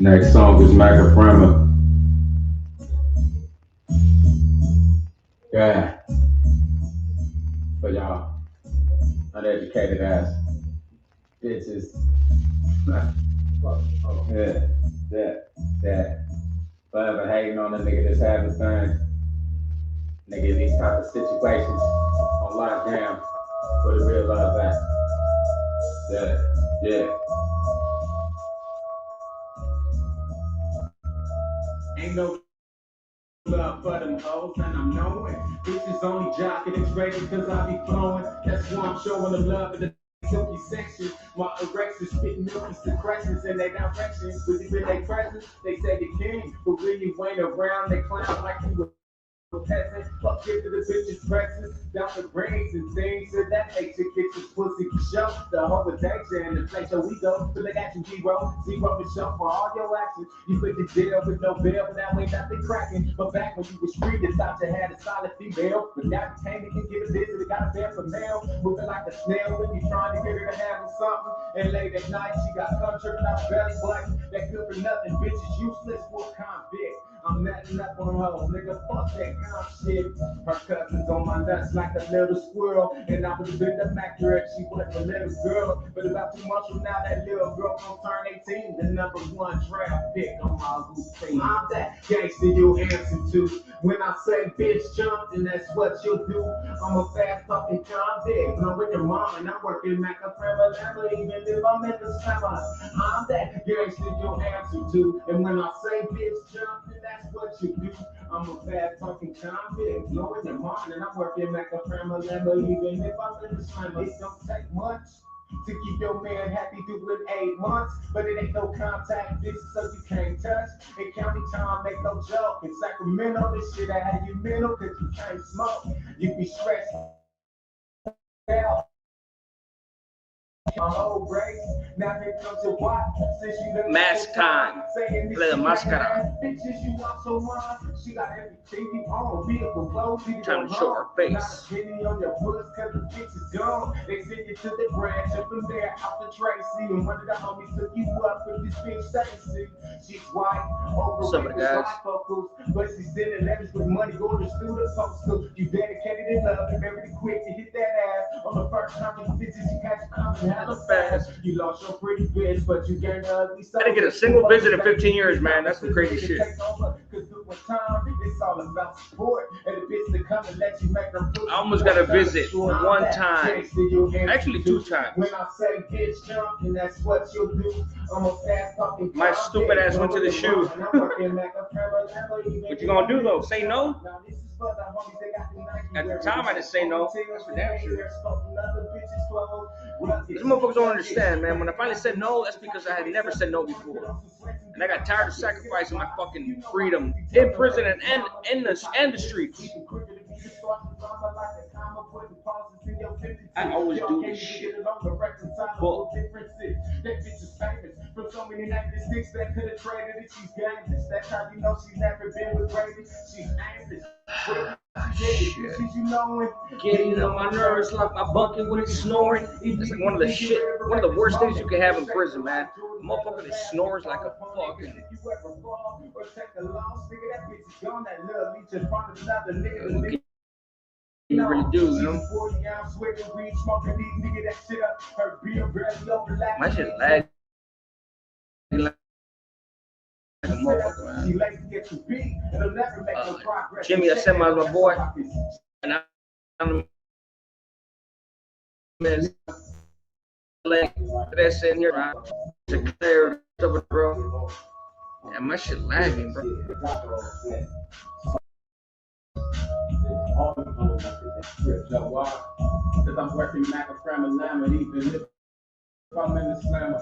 Next song is Macaframa. Yeah, for y'all uneducated ass bitches. Yeah, that. Forever hating on a nigga that's having things. Nigga in these type of situations on lockdown. Where the real love at? Yeah. Ain't no love for them hoes, and I'm knowing. Bitches only jocking and trading cause I be flowing. That's why I'm showing them love in the silky section. My erections spitting milky secretions in their directions. With they presence, they say the king, but when you ain't around, they clown like you peasant, fuck into the bitches presses, down the rings and things of that nature. Get your pussy for show, the whole danger and the place where we go. But they got you zero to show for all your actions. You put the jail with no bail, but that way nothing cracking. But back when you was free, they thought you had a solid female. But now you came and can get a visit, they got a bed for mail. Moving like a snail when you trying to get her to have something. And late at night, she got come tripping out belly button. That good for nothing, bitch is useless for a convict. I'm netting up on her, nigga, fuck that kind of shit. Her cousin's on my nuts like a little squirrel, and I was a bit accurate, she wasn't a little girl. But about 2 months from now, that little girl gon' turn 18, the number one draft pick on my roof team. I'm that gangster you answer to. When I say bitch jump, then that's what you'll do. I'm a fast fucking convict, I'm with your mom, and I'm working like a forever, even if I'm in the summer. I'm that gangster you answer to. And when I say bitch jump, then that's what you do. I'm a bad fucking convict, blowing your mind, and I'm working like a family member, even if I'm in the slammer. It don't take much to keep your man happy doing 8 months, but it ain't no contact bitch, so you can't touch. And county time make no joke. In Sacramento, this shit out of you mental, cause you can't smoke. You be stressed out. My whole race, now here comes your wife. Since you done Mask time. Play the mascara. Bitches, you also mine. She got everything you own. Vehicle clothes, Time to show her face. on your puss, cause the bitch is gone. They send you to the branch, and from there out to Tracy. And one of the homies took you up with this bitch Stacy. She's white, overweight with bifocals, but she's sending letters with money, going to student postal. You dedicated in love and very quick to hit that ass. On the first time you bitches, you got your coming hella fast. You lost your pretty bitch, but you gained ugly. I didn't get a single visit in 15 years, man. That's some crazy shit. It's all about support. And the bitch that come and let you make them. I almost got a visit one time. Actually, 2 times. When I say bitch jump, and that's what you'll do. I'm a fast fucking. My stupid ass went to the shoe. What you gonna do though? Say no? At the time, I didn't say no. That's for damn sure. These motherfuckers don't understand, man. When I finally said no, that's because I had never said no before. And I got tired of sacrificing my fucking freedom in prison and in the streets. I always do this shit. But from so many 96 that could have traded it, she's gangless. That's how you know she's never been with Brady. She's aimless. Shit. Getting on my nerves like my bucket when it's snoring. It's like one of the worst things you can have in prison, man. A motherfucker that snores like a fucking. You really do, you know? My shit lagging like a motherfucker, man. Jimmy, I sent my boy, and I'm like that's in here, right? To clear stuff, bro. Yeah, my shit lagging, bro. Cause I'm working like a Frammer Lamb, even if I'm in the slammer.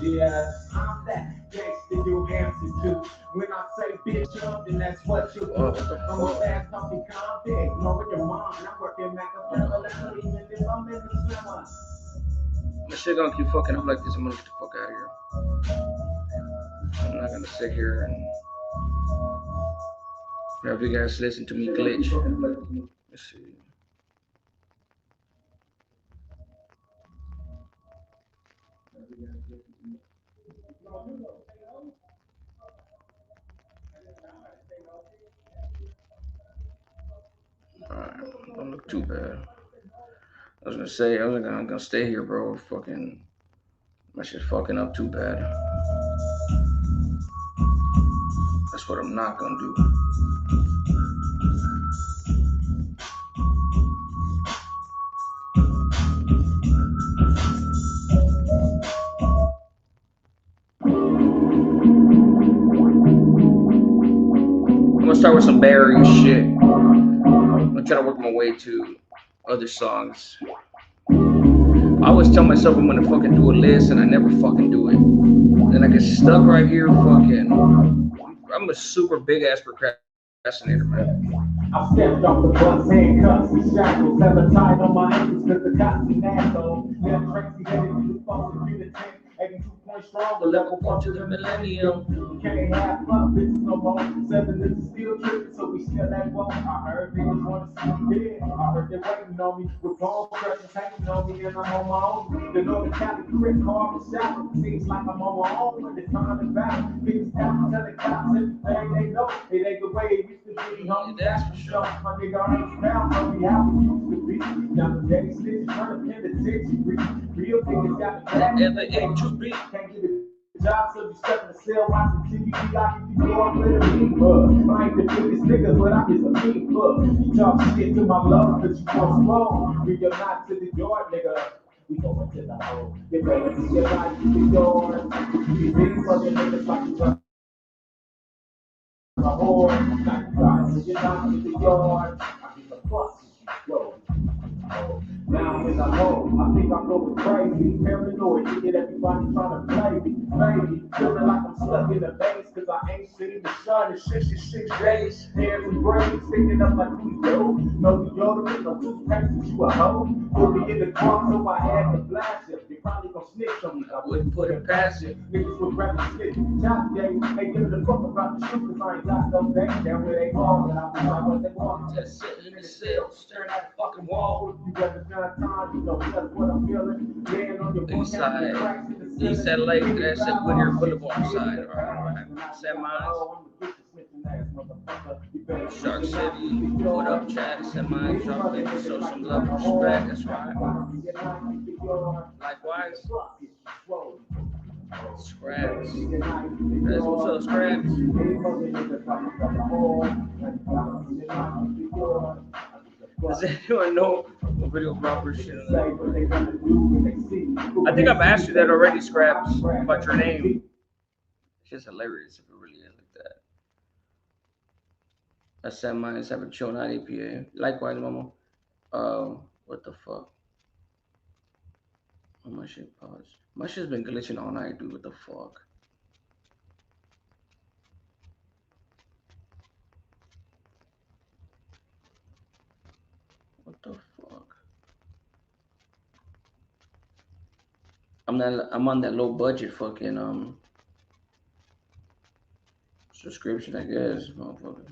Yeah, I'm that gangster you answer to. When I say bitch jump, then that's what you do. I'm a fast talking convict, know with your mom, and I'm working like a Frammer Lamb, even if I'm in the slammer. My shit gonna keep fucking up like this. I'm gonna get the fuck out of here. I'm not gonna sit here and have you guys listen to me glitch. Let's see. Alright, don't look too bad. I was gonna say, I was gonna stay here, bro. Fucking, my shit's fucking up too bad. That's what I'm not gonna do. I'm gonna start with some Barry shit. I'm gonna try to work my way to other songs. I always tell myself I'm gonna fucking do a list and I never fucking do it. Then I get stuck right here fucking. I'm a super big ass procrastinator, man. I stepped off the bus, handcuffs and shackles, never tied on my ankles cause the cops be asshole. Yeah, crazy headed to the phone, computer 10, 82 points strong, The level point to the millennium. We can't have up, bitches no more. 7 is still tripping, so we still at one. I heard niggas wanna see me dead. I heard they waiting on me with bone crushes hanging on me, and I'm on my own. The Northern Cali crit car and shower. Seems like I'm on my own when it's time to battle. Niggas down, tell the cops everything they know. It ain't the way it used to be, homie. That's for sure. My nigga ain't found, homie, how we used to be. Now the day snitch, turn a penitentiary. Real niggas got the That ever ain't too big. can't get it. Job, so you step in the cell, watching TV, I can be going with a mean bug. I ain't the biggest nigga, but I'm just a mean bug. You talk shit to my love, cause you want slow. Bring your knot to the door, nigga. We going to the hole. You better see your life to the door. You big fucking niggas like you run a whore. Like you got to your knot to the yard. I give a fuck if you go. Now I'm in the hole, I think I'm going crazy, paranoid, to get everybody trying to play me, baby, feeling like I'm stuck in the base, cause I ain't seen the sun in 66 days, hands and braids, sticking up like who you no deodorant, no toothpaste, you a hoe, put me in the car, so I had to blast you, they probably gon' snitch on me, I wouldn't put it past you, niggas would rather snitch, job day, they give it a fuck about the shoot, cause I ain't got no day, down where they fall, and I'm like what they want, just sitting in the cell, staring at the fucking wall, you better time, you know just what I'm feeling. Man on your East side, East LA, that's at Whittier Boulevard side. Alright, St. Miles, Shark City. What up, Chad? St. Miles, Shark City. Show some love and respect. That's right. Likewise, Scraps. That's what's up, Scraps. Does anyone know what video blogger shit? I think I've asked you that already, Scraps, about your name. It's just hilarious if it really is like that. I said mine is having chill night APA. Likewise, mama. What the fuck? Oh, my shit paused. My shit's been glitching all night, dude. What the fuck? What the fuck? I'm on that low budget fucking subscription, I guess, motherfucker.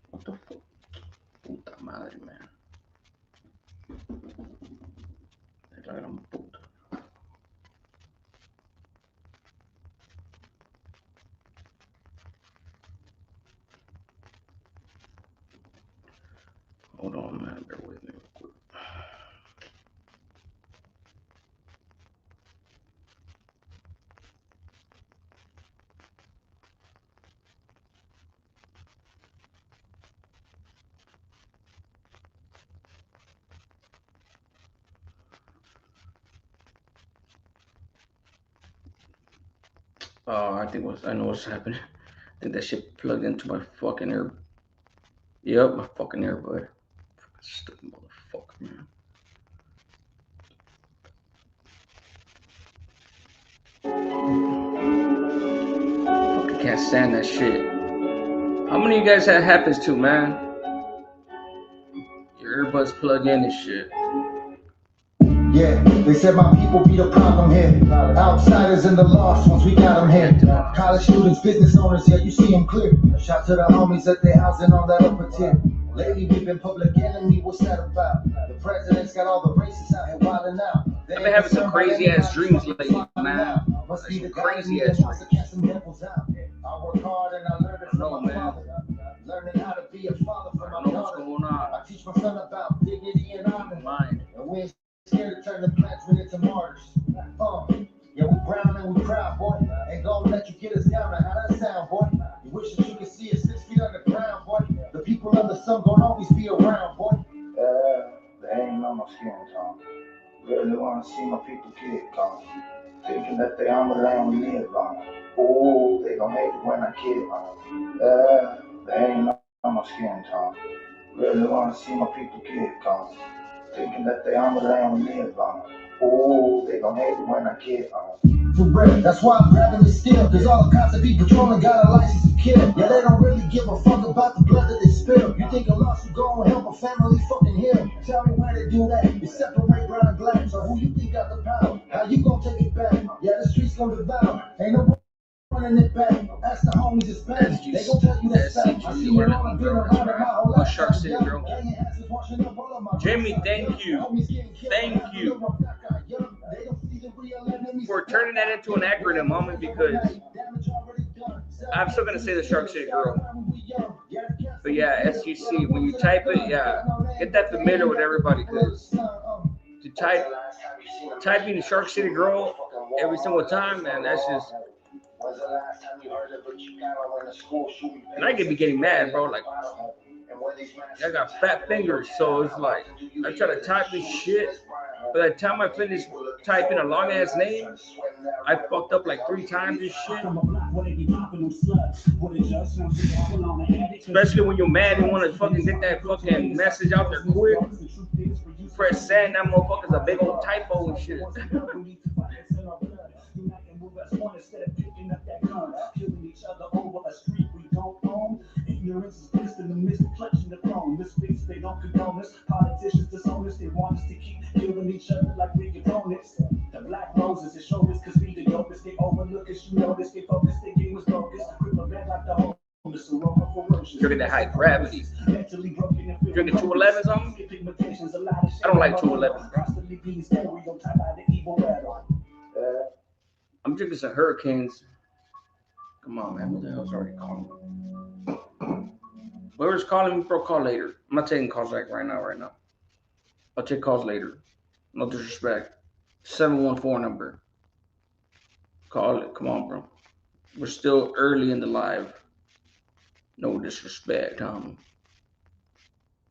What the fuck? Puta madre, man. La gran puta. Hold on, man. Bear with me real quick. Oh, I know what's happening. I think that shit plugged into my fucking ear. Yep, my fucking earbud. Fucking stupid motherfucker, man. Fucking can't stand that shit. How many of you guys that happens to, man? Your earbuds plug in and shit. Yeah, they said my people be the problem here. Outsiders and the lost ones, we got them here. College students, business owners, yeah, you see them clear. Shout to the homies at their housing on that upper tier. Lately we've been public enemy, what's that about? The president's got all the racists out here wilding out. I've been having some crazy ass dreams lately, man. Must be the crazy ass dreams. I work hard and I learned it from my father. Learning how to be a son about dignity and honor. Mind. And we ain't scared to turn the clansmen into martyrs. Yeah, we brown and we proud, boy. Ain't gonna let you get us down. Now, how that sound, boy? You wish that you could see us 6 feet underground, boy. The people of the sun gonna always be around, boy. They ain't on my skin tone. Really wanna see my people get gone. Thinking that they on the land we live on. Ooh, they gon' hate it when I get on. They ain't on my skin tone. Really wanna see my people get gone. Thinking that they on the land we live on. Ooh, they gon' hate it when I get on. For real, that's why I'm grabbing this steel. Cause all the cops that be patrolling got a license to kill. Yeah, they don't really give a fuck about the blood that they spill. You think a lawsuit gon' help a family fucking heal? Tell me why they do that. You separate brown and black. So who you think got the power? How you gon' take it back? Yeah, the streets gon' devour. Ain't no running it back. Ask the homies it's back. They gon' tell you that's fact. I see it all. I've been around my whole life. Shark City Girl. Jimmy, thank you. Thank you for turning that into an acronym, homie, because I'm still gonna say the Shark City Girl. But yeah, SGC, when you type it, yeah, get that familiar with everybody, because to typing Shark City Girl every single time, man, that's just. And I could be getting mad, bro. Like, I got fat fingers, so it's like I try to type this shit. By the time I finish typing a long ass name, I fucked up like 3 times this shit. Especially when you're mad and want to fucking get that fucking message out there quick. You press send, that motherfucker's a big old typo and shit. Ignorance is bliss in the midst of clutching the throne. Misfits, they don't condone us. Politicians dishonest, they want us to keep killing each other like we opponents. The black roses, it shows us cause we the dopest. They overlook us, you know this. They focus, they game was bogus. Grip a bed like the whole. Drinking that high gravity. Drinking 211s on me? I don't like 211s, bro. I'm drinking some Hurricanes. Come on, man. Who the hell's already calling me? Whoever's calling me, bro, call later. I'm not taking calls like right now. I'll take calls later. No disrespect. 714 number. Call it. Come on, bro. We're still early in the live. No disrespect, homie.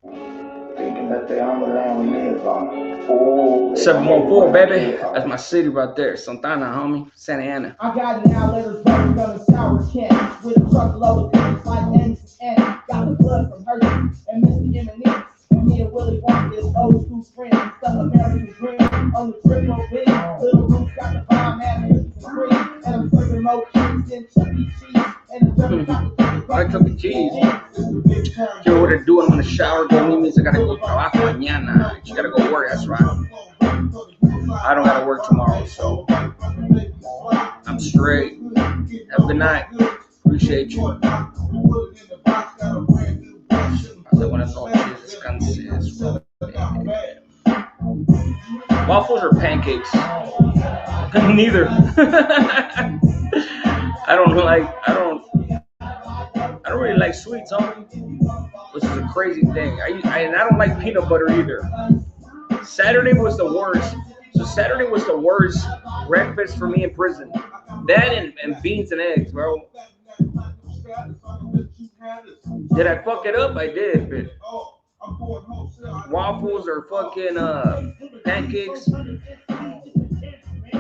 Thinking that they on the land we live on. 714, baby. That's my city right there. Santana, homie. Santa Ana. I got an outletter's running on a sour can with a truckload of things like Ends and got the blood from Hershey and Mr. M&M. And me and Willie want this old school friend. Some American dream on the triple B. Little Roots got the bomb and it's free. And I'm serving more cheese than Chuck E. Cheese. And the I took the cheese. You know what they're doing? I'm in the shower. That means I gotta go trabajo mañana. You gotta go work. That's right. I don't gotta work tomorrow, so I'm straight. Have a good night. Appreciate you. Buenas noches. Descanses. Waffles or pancakes? Neither. I don't really like sweets, homie. Which is a crazy thing. I don't like peanut butter either. Saturday was the worst. So Saturday was the worst breakfast for me in prison. That and beans and eggs, bro. Did I fuck it up? I did, but waffles or fucking pancakes,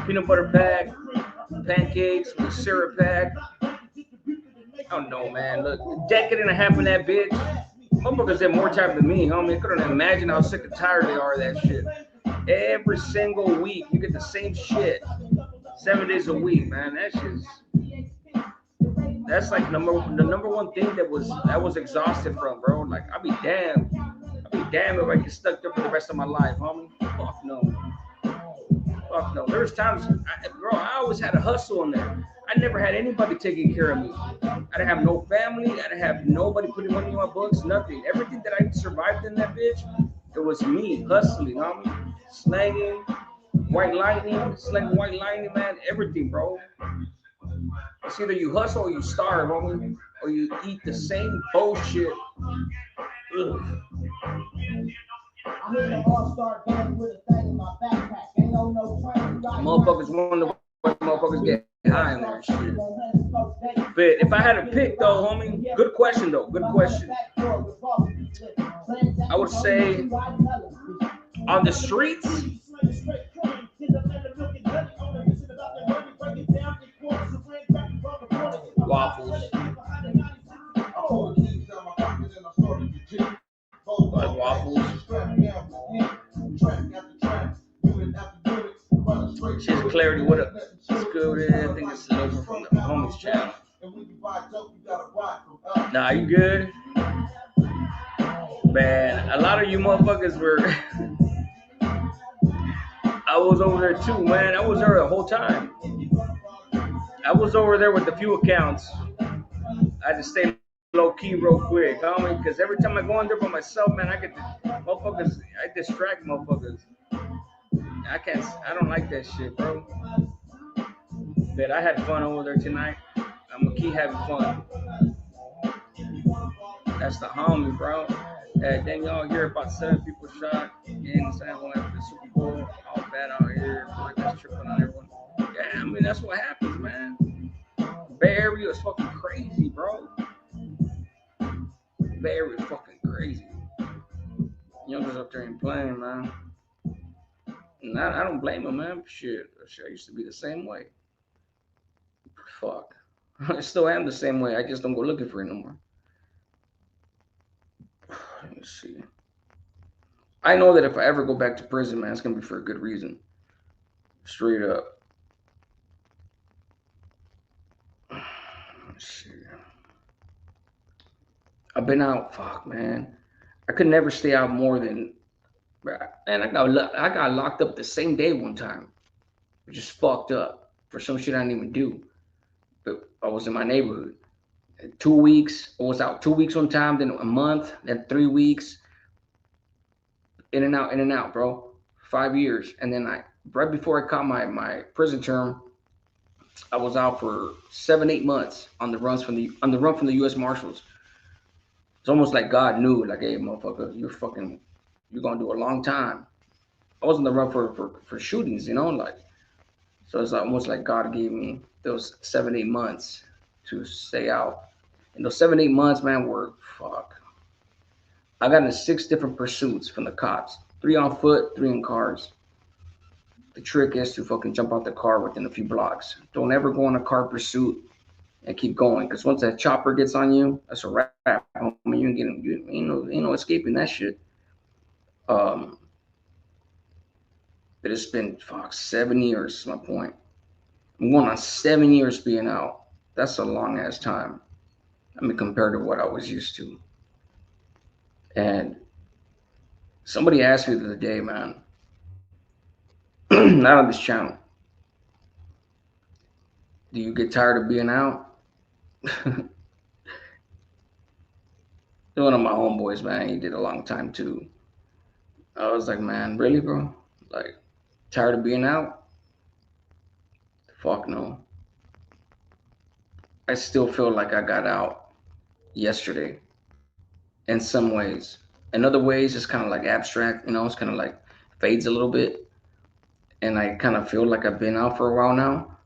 peanut butter pack, pancakes with syrup pack. I don't know, man. Look, a decade and a half in that bitch. Motherfuckers had more time than me, homie. I couldn't imagine how sick and tired they are of that shit. Every single week, you get the same shit. 7 days a week, man. That's like the number one thing that was exhausted from, bro. Like, I'd be damned if I get stuck there for the rest of my life, homie. Fuck no. Fuck no. There's times, bro, I always had a hustle in there. I never had anybody taking care of me. I didn't have no family. I didn't have nobody putting money in my books. Nothing. Everything that I survived in that bitch, it was me hustling, homie. Slanging, white lightning, man. Everything, bro. It's either you hustle or you starve, homie, or you eat the same bullshit. Ugh. Motherfuckers wonder why motherfuckers get high in there and shit. But if I had to pick though, homie, good question though, good question. I would say on the streets, waffles. Like waffles. She's Clarity, what up? It's good. I think it's Logan from the homies channel. Nah, you good? Man, a lot of you motherfuckers were. I was over there too, man. I was there the whole time. I was over there with a few accounts. I had to stay low key real quick, homie, because every time I go in there by myself, man, I get the motherfuckers. I distract motherfuckers. I don't like that shit, bro. But I had fun over there tonight. I'm gonna keep having fun. That's the homie, bro. Then y'all hear about 7 people shot in San Juan after the Super Bowl. All bad out here. Like that's tripping on everyone. Yeah, I mean, that's what happens, man. Bay Area is fucking crazy, bro. Bay Area is fucking crazy. Youngers up there ain't playing, man. And I don't blame them, man. Shit, I used to be the same way. Fuck. I still am the same way. I just don't go looking for it no more. Let me see. I know that if I ever go back to prison, man, it's going to be for a good reason. Straight up. Let's see. I've been out. Fuck, man. I could never stay out more than... And I got locked up the same day one time. I just fucked up for some shit I didn't even do. But I was in my neighborhood. 2 weeks. I was out 2 weeks one time, then a month, then 3 weeks. In and out, bro. 5 years. And then right before I caught my prison term, I was out for 7-8 months on the run from the U.S. Marshals. It's almost like God knew, like, hey, motherfucker, you're gonna do a long time. I was on the run for shootings, you know, like, so it's almost like God gave me those 7-8 months to stay out. And those 7-8 months, man, were fuck. I got into 6 different pursuits from the cops. 3 on foot, 3 in cars. The trick is to fucking jump out the car within a few blocks. Don't ever go on a car pursuit and keep going, because once that chopper gets on you, that's a wrap. I mean, you ain't no escaping that shit. But it's been 7 years is my point. I'm going on 7 years being out. That's a long ass time. I mean, compared to what I was used to. And somebody asked me the other day, man, not on this channel, do you get tired of being out? One of my homeboys, man, he did a long time too. I was like, man, really, bro? Like, tired of being out? Fuck no. I still feel like I got out yesterday in some ways. In other ways, it's kind of like abstract, you know, it's kind of like fades a little bit. And I kind of feel like I've been out for a while now.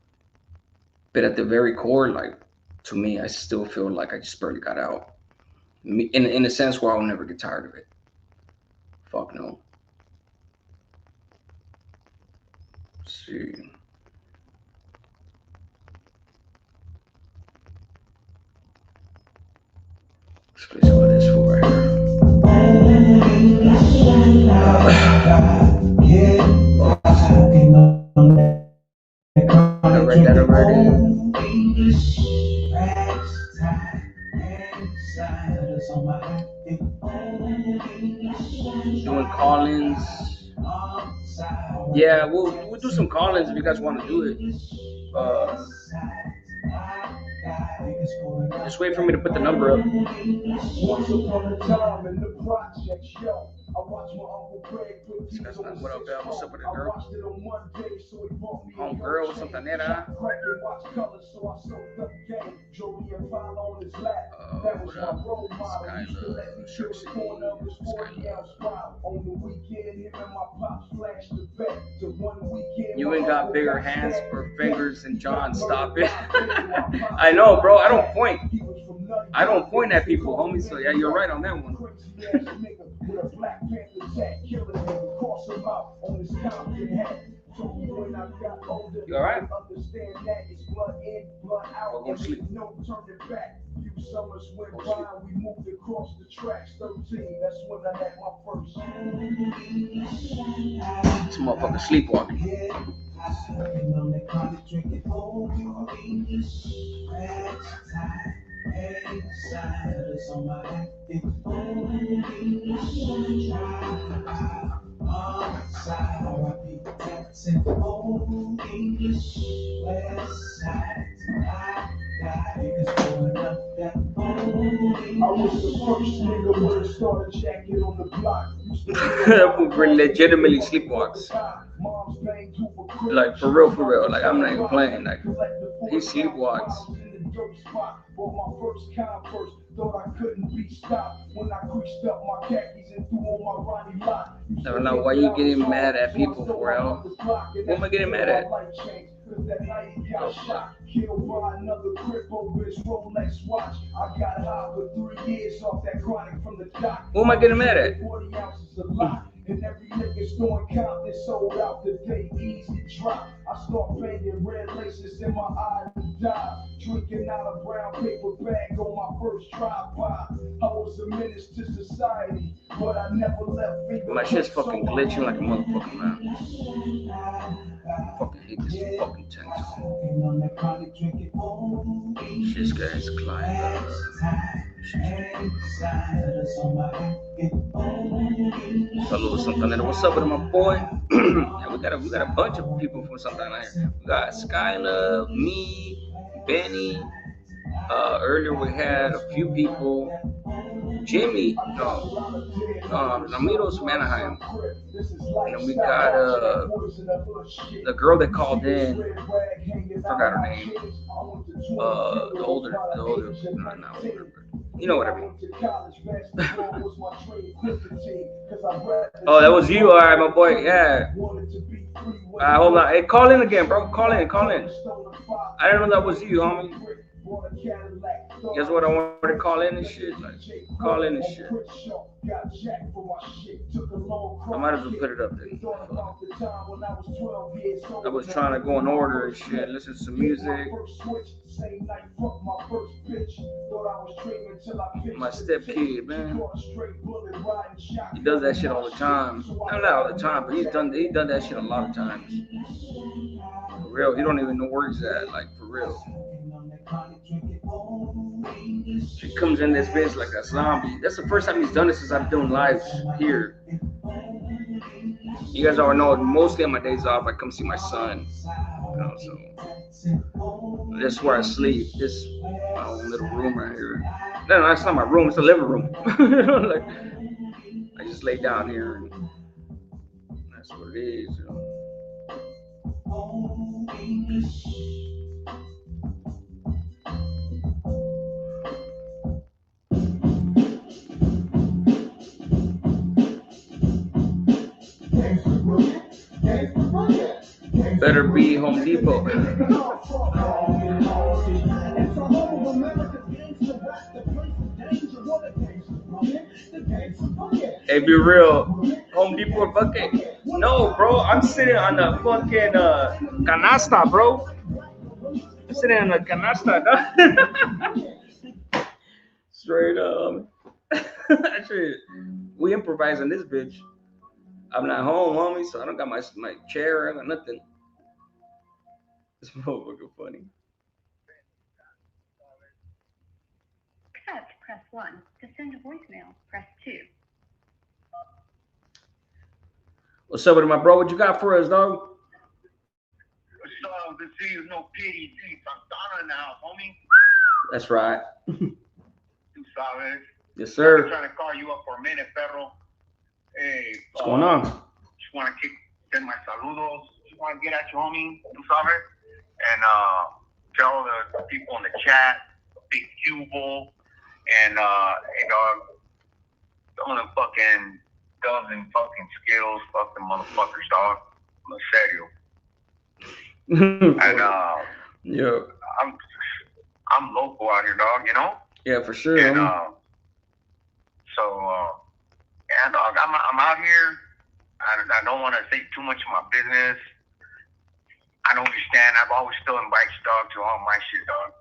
But at the very core, like, to me, I still feel like I just barely got out. In a sense where I'll never get tired of it. Fuck no. Let's see. Let's play some of this for right here. I read that already. Doing call-ins. Yeah, we'll do some call-ins if you guys want to do it. Just wait for me to put the number up. Once upon a time in the project show. I watched my Uncle Greg put these on What up, Bell? What's up with it, I girl? watched it on Monday, so he bought me Home girl, Santanera. Crack and watch colors, so I soaked up game. Jody and File on his lap. That was my role model. He used to let me chill the corner of his 40-ounce bottle. On the weekend, him and my pops flashed the bet to one weekend. You ain't got bigger hands or fingers than John. Stop it. I know, bro. I don't point. I don't point at people, homie. So yeah, you're right on that one. With a Black Panther tag, killing him, cross him out on his Compton hat. So when I got older, You all right? Understand that it's blood in, blood out, Go to sleep. no turning back. Few summers went by, we moved across the tracks. 13, that's when I had my first. This motherfucker sleepwalking. I was the first nigga with a starter jacket on the block. Legitimately sleepwalks. Like for real. Like I'm not even playing. Like he sleepwalks. Bought my first Converse, thought I couldn't be stopped when I creased up my khakis and threw on my Ronnie lock. I don't know why you getting mad at people for L. What am I getting mad at? That night he got shot, killed by another crip over his Rolex watch. I got high for 3 years off that chronic from the dock. Who am I getting mad at? 40 ounces of lot. And every nigga store Compton sold out the day easy drop. I start painting red laces in my eyes and die. Drinking out a brown paper bag on my first drive-by. I was a menace to society, but I never left finger. My shit's fucking glitching like a motherfucker, man. I fucking hate this fucking tent. Shit's guys climbing. Saludos Santanera. What's up with my boy? Yeah, we got a bunch of people from Santana here. We got Skyla, me, Benny. Earlier we had a few people. Jimmy, Namiro's from Anaheim. And then we got the girl that called in. Forgot her name. The older, not older, but you know what I mean. Oh, that was you, all right, my boy. Yeah. Hold on. Hey, call in again, bro. Call in. I didn't know that was you, homie. Guess what? I wanted to call in and shit. Like, call in and shit. I might as well put it up there. I was trying to go in order and shit. Listen to some music. My stepkid, man. He does that shit all the time. Not all the time, but he's done that shit a lot of times. For real, he don't even know where he's at. Like for real. She comes in this bitch like a zombie. That's the first time he's done it since I've been doing lives here. You guys already know, mostly on my days off, I come see my son. You know, so this is where I sleep. This is my own little room right here. No, it's not my room. It's a living room. Like, I just lay down here, and that's what it is. You know. Better be Home Depot. Hey, be real. Home Depot or bucket? No, bro. I'm sitting on the fucking canasta, bro. I'm sitting on the canasta. Straight up. Actually, we improvise on this bitch. I'm not home, homie, so I don't got my chair. I got nothing. This motherfucker funny. Accept, press 1. To send a voicemail, press 2. What's up with my bro? What you got for us, dog? What's up? This is no PDG. Santana in the house, homie. That's right. Tu sabes. Yes, sir. I'm trying to call you up for a minute, Perro. Hey, What's going on? Just want to send my saludos. Just want to get at you, homie. You sabes? And tell the people in the chat, Big Cubo, and hey, dog, some of the fucking Dubs and fucking Skittles, fucking motherfuckers, dog. I'm serious. And yeah. I'm local out here, dog. You know. Yeah, for sure. And yeah, dog. I'm out here. I don't want to say too much of my business. I don't understand. I've always still invited you, dog, to all my shit, dog.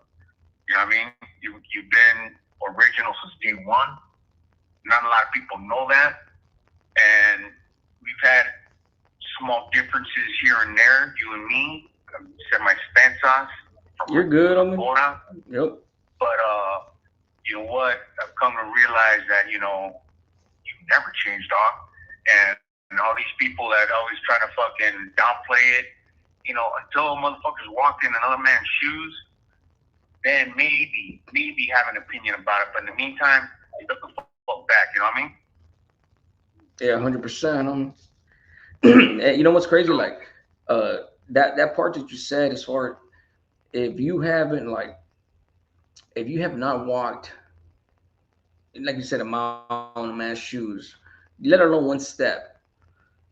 You know what I mean? You've been original since day one. Not a lot of people know that. And we've had small differences here and there, you and me. Said my Spencer. You're good on me. Yep. But you know what? I've come to realize that, you know, you never changed, dog. And all these people that always try to fucking downplay it, you know, until a motherfucker's walked in another man's shoes, then maybe have an opinion about it. But in the meantime, look the fuck back, you know what I mean? Yeah, 100%. You know what's crazy? Like, that part that you said, as far as if you have not walked, like you said, a mile in a man's shoes, let alone one step.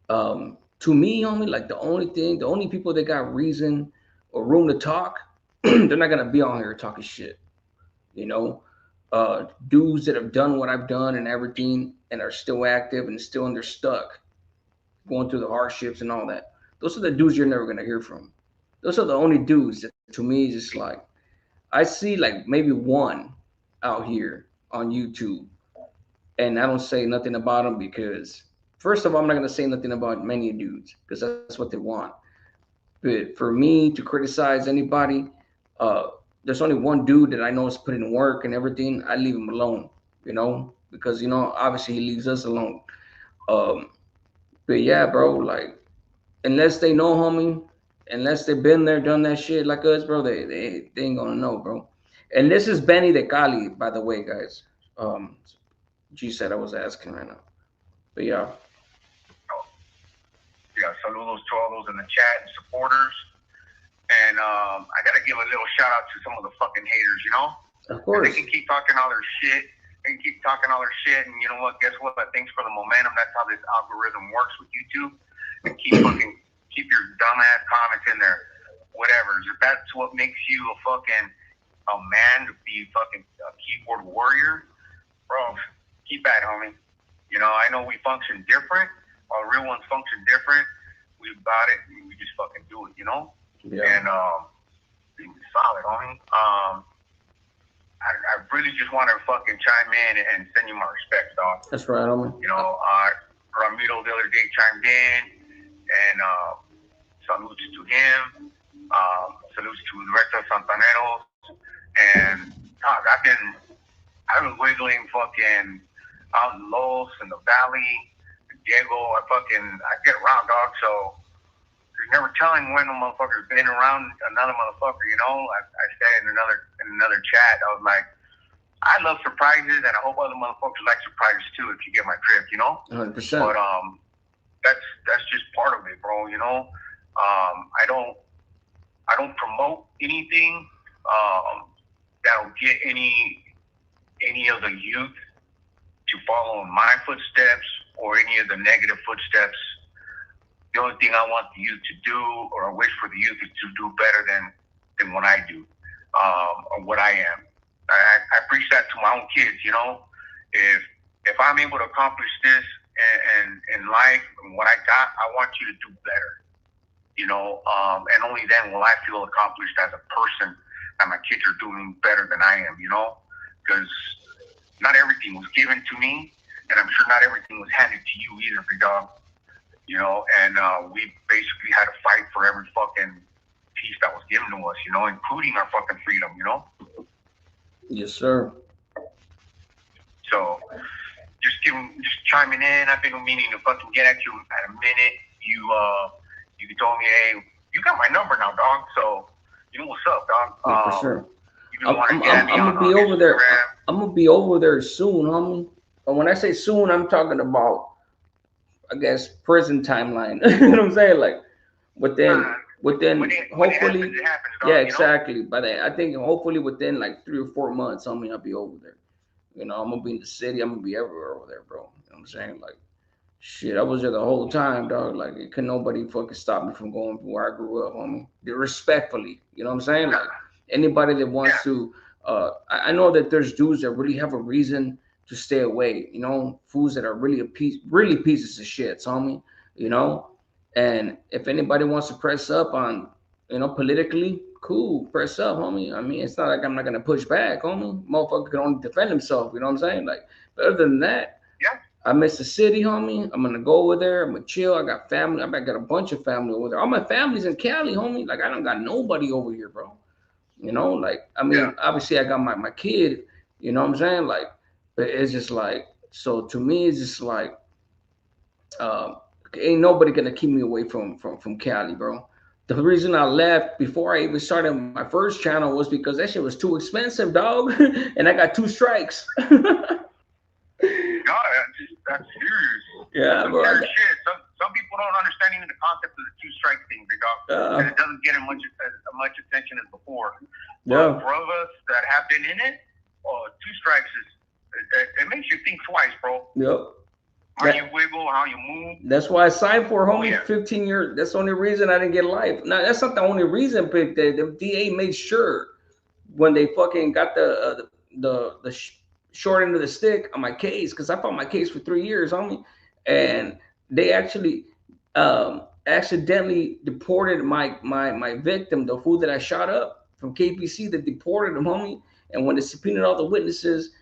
To me, homie, like the only people that got reason or room to talk, they're not gonna be on here talking shit. You know, dudes that have done what I've done and everything and are still active and still under stuck, going through the hardships and all that. Those are the dudes you're never gonna hear from. Those are the only dudes that, to me, is just like, I see like maybe one out here on YouTube, and I don't say nothing about them because, first of all, I'm not gonna say nothing about many dudes because that's what they want. But for me to criticize anybody, there's only one dude that I know is putting in work and everything. I leave him alone, you know, because you know obviously he leaves us alone. But yeah, bro, like unless they know, homie, unless they've been there, done that shit like us, bro, they ain't gonna know, bro. And this is Benny de Cali, by the way, guys. G said I was asking right now, but yeah. Yeah, saludos to all those in the chat and supporters. And I gotta give a little shout out to some of the fucking haters, you know? Of course. They can keep talking all their shit. They can keep talking all their shit, and you know what? Guess what? Thanks for the momentum. That's how this algorithm works with YouTube. And keep your dumbass comments in there. Whatever. If that's what makes you a man to be fucking a keyboard warrior, bro, keep at it, homie. You know, I know we function different. Our real ones function different. We about it. We just fucking do it, you know? Yeah. And solid, homie. I really just want to fucking chime in and send you my respects, dog. That's right, homie. You know, Ramiro the other day chimed in, and salutes to him. Salutes to the rest of Santaneros. And dog, I've been wiggling fucking out in Los in the valley. Diego, I get around, dog, so you're never telling when a motherfucker's been around another motherfucker, you know? I said in another chat, I was like, I love surprises, and I hope other motherfuckers like surprises too, if you get my drift, you know? 100%. But that's just part of it, bro, you know? I don't promote anything that'll get any of the youth to follow in my footsteps or any of the negative footsteps. The only thing I want the youth to do, or I wish for the youth, is to do better than what I do, or what I am. I preach that to my own kids, you know. If I'm able to accomplish this in life and what I got, I want you to do better, you know. And only then will I feel accomplished as a person that my kids are doing better than I am, you know. Because not everything was given to me, and I'm sure not everything was handed to you either, big dog. You know, and we basically had to fight for every fucking piece that was given to us, you know, including our fucking freedom, you know? Yes, sir. So, just chiming in. I've been meaning to fucking get at you at a minute. You told me, hey, you got my number now, dog, so you know what's up, dog. Yeah, for sure. I'm gonna be over there. I'm gonna be over there soon, homie. And when I say soon, I'm talking about I guess, prison timeline. You know what I'm saying? Like within when it hopefully, happens, it happens, dog, yeah, you know? exactly. But I think hopefully within like 3 or 4 months, I mean, I'll be over there. You know, I'm gonna be in the city. I'm gonna be everywhere over there, bro. You know what I'm saying? Like, shit, I was there the whole time, dog. Like, it could nobody fucking stop me from going from where I grew up, homie. Respectfully, you know what I'm saying? Like, anybody that Yeah. wants to, I know that there's dudes that really have a reason to stay away. You know, fools that are really really pieces of shit, homie. You know, and if anybody wants to press up on, you know, politically, cool, press up, homie. I mean, it's not like I'm not gonna push back, homie. Motherfucker can only defend himself. You know what I'm saying? Like, but other than that. Yeah. I miss the city, homie. I'm gonna go over there. I'm gonna chill. I got family. I got a bunch of family over there. All my family's in Cali, homie. Like I don't got nobody over here, bro. You know, like I mean, Yeah. obviously I got my kid. You know what I'm saying? Like, but it's just like so to me, it's just like um, ain't nobody gonna keep me away from Cali, bro. The reason I left before I even started my first channel was because that shit was too expensive, dog, and I got 2 strikes. No, that's serious. Yeah, That's bro. serious shit. Some people don't understand even the concept of the 2 strike thing, big dog. And it doesn't get as much attention as before. Yeah. For us that have been in it, 2 strikes it makes you think twice, bro. Yep. How you wiggle, how you move. That's why I signed for homie. Yeah. 15 years. That's the only reason I didn't get life. Now that's not the only reason, but the DA made sure when they fucking got the short end of the stick on my case, because I fought my case for 3 years, homie, and they actually accidentally deported my victim, the fool that I shot up from KPC. That deported him, homie. And when they subpoenaed all the witnesses,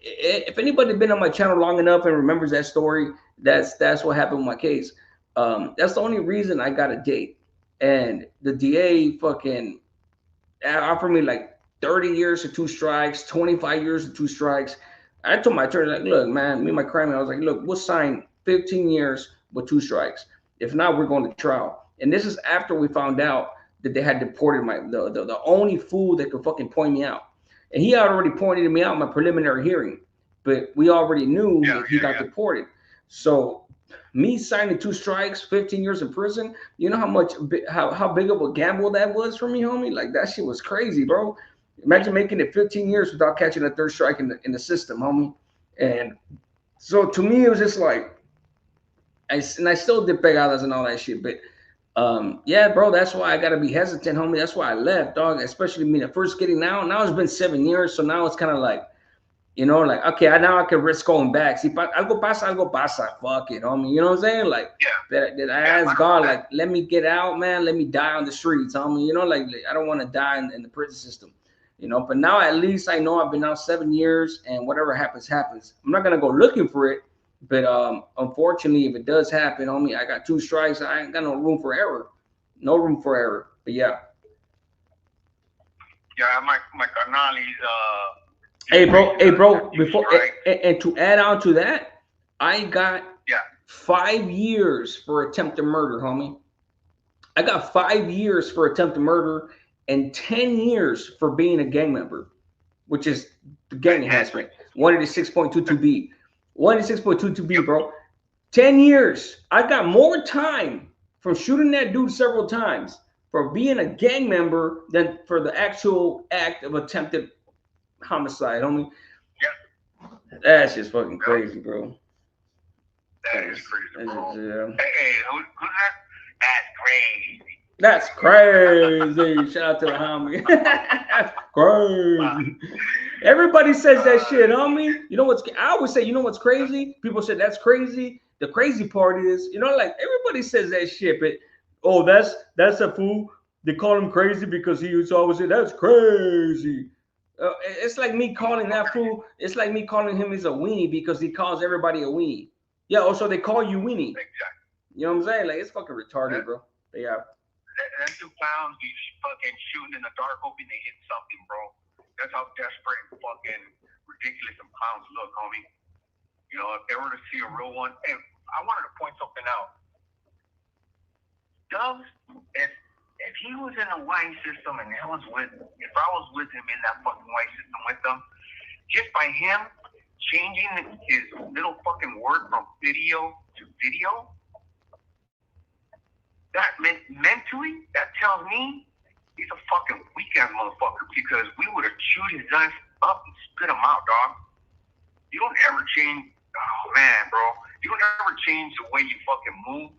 if anybody been on my channel long enough and remembers that story, that's what happened with my case. That's the only reason I got a date. And the DA fucking offered me like 30 years for 2 strikes, 25 years for 2 strikes. I told my attorney, like, look, man, me and my crime, I was like, look, we'll sign 15 years with 2 strikes. If not, we're going to trial. And this is after we found out that they had deported the only fool that could fucking point me out. And he had already pointed me out in my preliminary hearing, but we already knew that he got deported. So me signing 2 strikes, 15 years in prison, you know how big of a gamble that was for me, homie? Like that shit was crazy, bro. Imagine making it 15 years without catching a 3rd strike in the system, homie. And so to me, it was just like, I still did pegadas and all that shit, but yeah, bro, that's why I gotta be hesitant, homie. That's why I left, dog. Especially me, first getting out. Now it's been 7 years, so now it's kind of like, you know, like okay, now I can risk going back. See, algo pasa, fuck it, homie. You know what I'm saying? Like, that I asked God, like, let me get out, man. Let me die on the streets, homie. You know, like I don't want to die in the prison system. You know, but now at least I know I've been out 7 years, and whatever happens, happens. I'm not gonna go looking for it. But unfortunately, if it does happen, homie, I got 2 strikes. I ain't got no room for error. No room for error. But yeah. Yeah, my carnali's Hey bro, before and to add on to that, I got 5 years for attempted murder, homie. I got 5 years for attempted murder and 10 years for being a gang member, which is the gang enhancement. 186.22B. 186.22B, bro. 10 years. I got more time from shooting that dude several times for being a gang member than for the actual act of attempted homicide, homie. Yeah. That's just fucking crazy, bro. That is crazy, bro. Yeah. Hey, who's that? That's crazy. That's crazy. Shout out to the homie. That's crazy. Everybody says that shit, homie. You know what's? I always say, you know what's crazy? People say that's crazy. The crazy part is, you know, like everybody says that shit, but oh, that's a fool. They call him crazy because he used to always say that's crazy. It's like me calling that fool. It's like me calling him as a weenie because he calls everybody a weenie. Yeah. Also, they call you weenie. Exactly. You know what I'm saying? Like it's fucking retarded, bro. But yeah. Them 2 clowns be fucking shooting in the dark, hoping they hit something, bro. That's how desperate and fucking ridiculous some clowns look, homie. You know, if they were to see a real one, and I wanted to point something out. Dubs, if he was in a white system and if I was with him in that fucking white system with them, just by him changing his little fucking word from video to video, that mentally, that tells me he's a fucking weak-ass motherfucker, because we would have chewed his ass up and spit him out, dog. You don't ever change, oh man, bro. You don't ever change the way you fucking move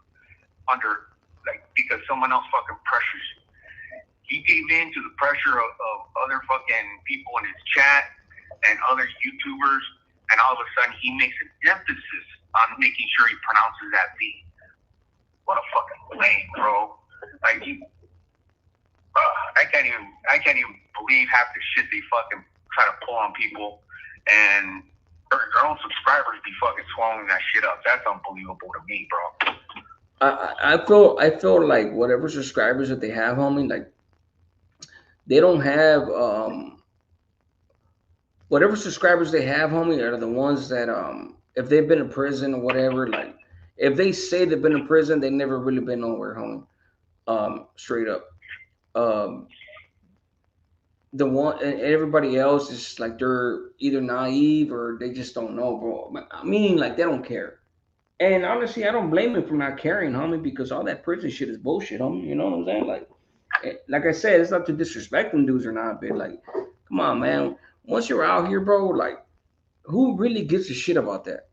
under, like, because someone else fucking pressures you. He gave in to the pressure of other fucking people in his chat and other YouTubers, and all of a sudden he makes an emphasis on making sure he pronounces that V. What a fucking lame, bro. Like, I can't even believe half the shit they fucking try to pull on people, and their own subscribers be fucking swallowing that shit up. That's unbelievable to me, bro. I feel like whatever subscribers that they have, homie, like they don't have whatever subscribers they have, homie, are the ones that if they've been in prison or whatever, like if they say they've been in prison, they never really been nowhere, homie. Straight up. The one and everybody else is like they're either naive or they just don't know, bro. I mean, like they don't care. And honestly, I don't blame him for not caring, homie, because all that prison shit is bullshit, homie. You know what I'm saying? Like I said, it's not to disrespect them dudes or not, but like, come on, man. Once you're out here, bro, like, who really gives a shit about that?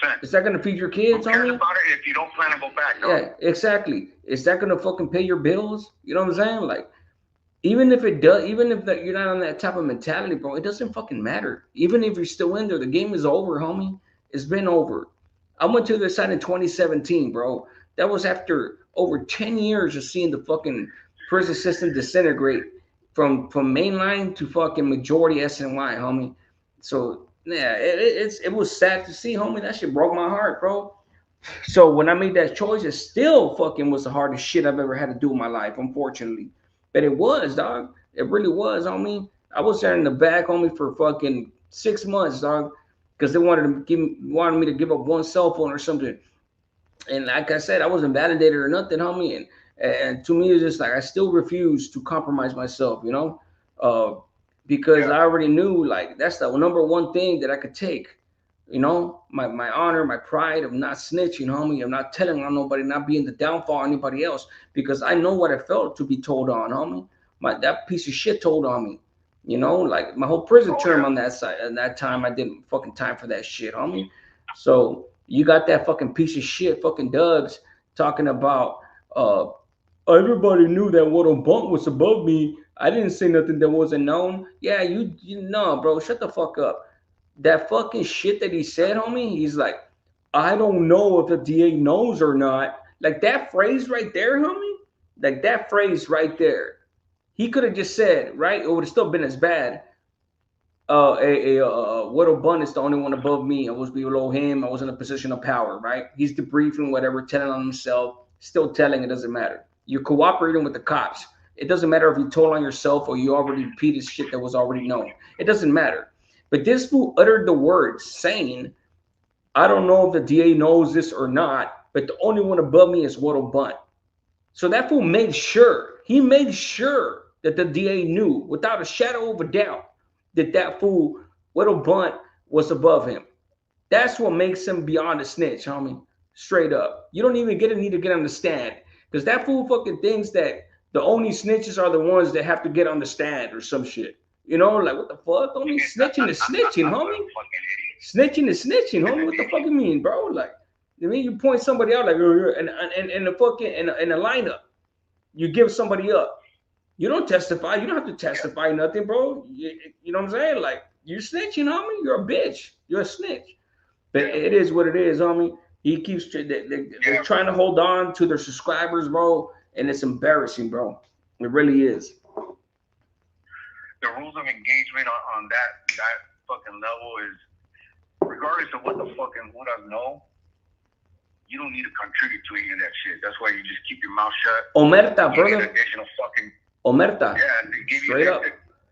100%. Is that gonna feed your kids, Who cares homie? about it if you don't plan to go back, dog? Yeah, exactly. Is that gonna fucking pay your bills? You know what I'm saying? Like, even if it does, even if you're not on that type of mentality, bro, it doesn't fucking matter. Even if you're still in there, the game is over, homie. It's been over. I went to the side in 2017, bro. That was after over 10 years of seeing the fucking prison system disintegrate from mainline to fucking majority SNY, homie. So yeah, it was sad to see, homie. That shit broke my heart, bro. So when I made that choice, it still fucking was the hardest shit I've ever had to do in my life, unfortunately. But it was, dog. It really was, homie. I was there in the back, homie, for fucking 6 months, dog, because they wanted me to give up one cell phone or something. And like I said, I wasn't validated or nothing, homie. And to me, it's just like I still refuse to compromise myself, you know, because I already knew like that's the number one thing that I could take, you know, my honor, my pride of not snitching, homie, of not telling on nobody, not being the downfall of anybody else, because I know what it felt to be told on, homie. That piece of shit told on me, you know, like my whole prison term on that side. And that time I didn't fucking time for that shit, homie. So you got that fucking piece of shit, fucking Doug's talking about, everybody knew that Waddle Bunk was above me. I didn't say nothing that wasn't known. Yeah, you know, bro, shut the fuck up. That fucking shit that he said, homie, he's like, I don't know if the DA knows or not. Like that phrase right there, homie, like that phrase right there. He could have just said, right, it would have still been as bad. Waddle Bun is the only one above me. I was below him. I was in a position of power, right? He's debriefing, whatever, telling on himself, still telling, it doesn't matter. You're cooperating with the cops. It doesn't matter if you told on yourself or you already repeated shit that was already known. It doesn't matter. But this fool uttered the words saying, I don't know if the DA knows this or not, but the only one above me is Waddle Bun. So that fool made sure, that the DA knew without a shadow of a doubt that fool, Waddle Bun, was above him. That's what makes him beyond a snitch, homie. Straight up. You don't even need to get on the stand. Because that fool fucking thinks that the only snitches are the ones that have to get on the stand or some shit. You know, like, what the fuck? Homie, snitching is snitching, homie. Snitching is snitching, homie. What the fuck you mean, bro? Like, I mean, you point somebody out, like, in the fucking, in a lineup. You give somebody up. You don't testify. You don't have to testify nothing, bro. You know what I'm saying? Like, you're snitching, homie. You're a bitch. You're a snitch. But it is what it is, homie. He keeps they're trying to hold on to their subscribers, bro, and it's embarrassing, bro. It really is. The rules of engagement on that fucking level is, regardless of what the fucking who doesn't know, you don't need to contribute to any of that shit. That's why you just keep your mouth shut. Omerta, brother. Additional fucking. Omerta. Yeah, they give straight up.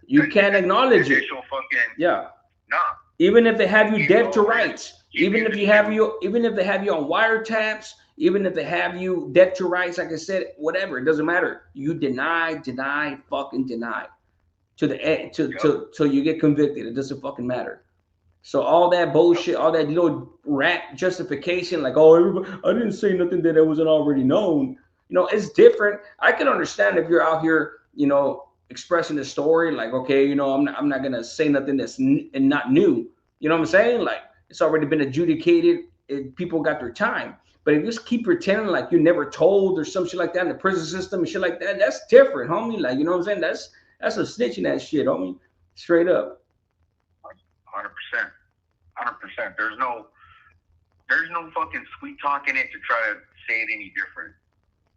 You can't acknowledge it. Fucking, yeah. Nah. Even if they have you dead to rights, even if they have you on wiretaps, even if they have you dead to rights, like I said, whatever, it doesn't matter. You deny, fucking deny, to the end, till you get convicted. It doesn't fucking matter. So all that bullshit, all that little rat justification, like, oh, everybody, I didn't say nothing that wasn't already known. You know, it's different. I can understand if you're out here, you know, expressing the story, like, okay, you know, I'm not gonna say nothing that's and not new. You know what I'm saying? Like, it's already been adjudicated. People got their time. But if you just keep pretending like you're never told or some shit like that in the prison system and shit like that, that's different, homie. Like, you know what I'm saying? That's a snitching that shit, homie. Straight up. 100%. 100%. There's no fucking sweet talking it to try to say it any different.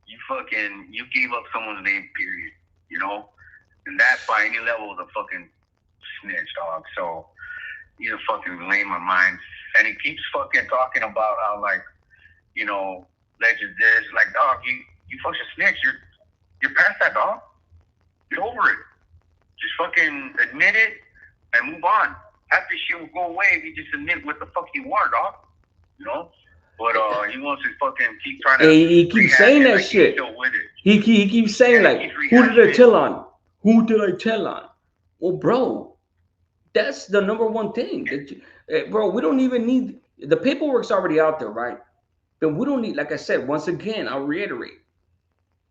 You gave up someone's name, period. You know? And that by any level is a fucking snitch, dog. So he's a fucking lame my mind. And he keeps fucking talking about how, like, you know, legend this, like, dog, you fucking snitch. You're past that, dog. Get over it. Just fucking admit it and move on. Half this shit will go away if you just admit what the fuck you are, dog. You know? But he wants to fucking keep trying to. He keeps saying that shit. He keeps saying, like, who did I tell on? Who did I tell on? Well, bro, that's the number one thing. Bro, we don't even need the paperwork's already out there, right? But we don't need, like I said, once again, I'll reiterate.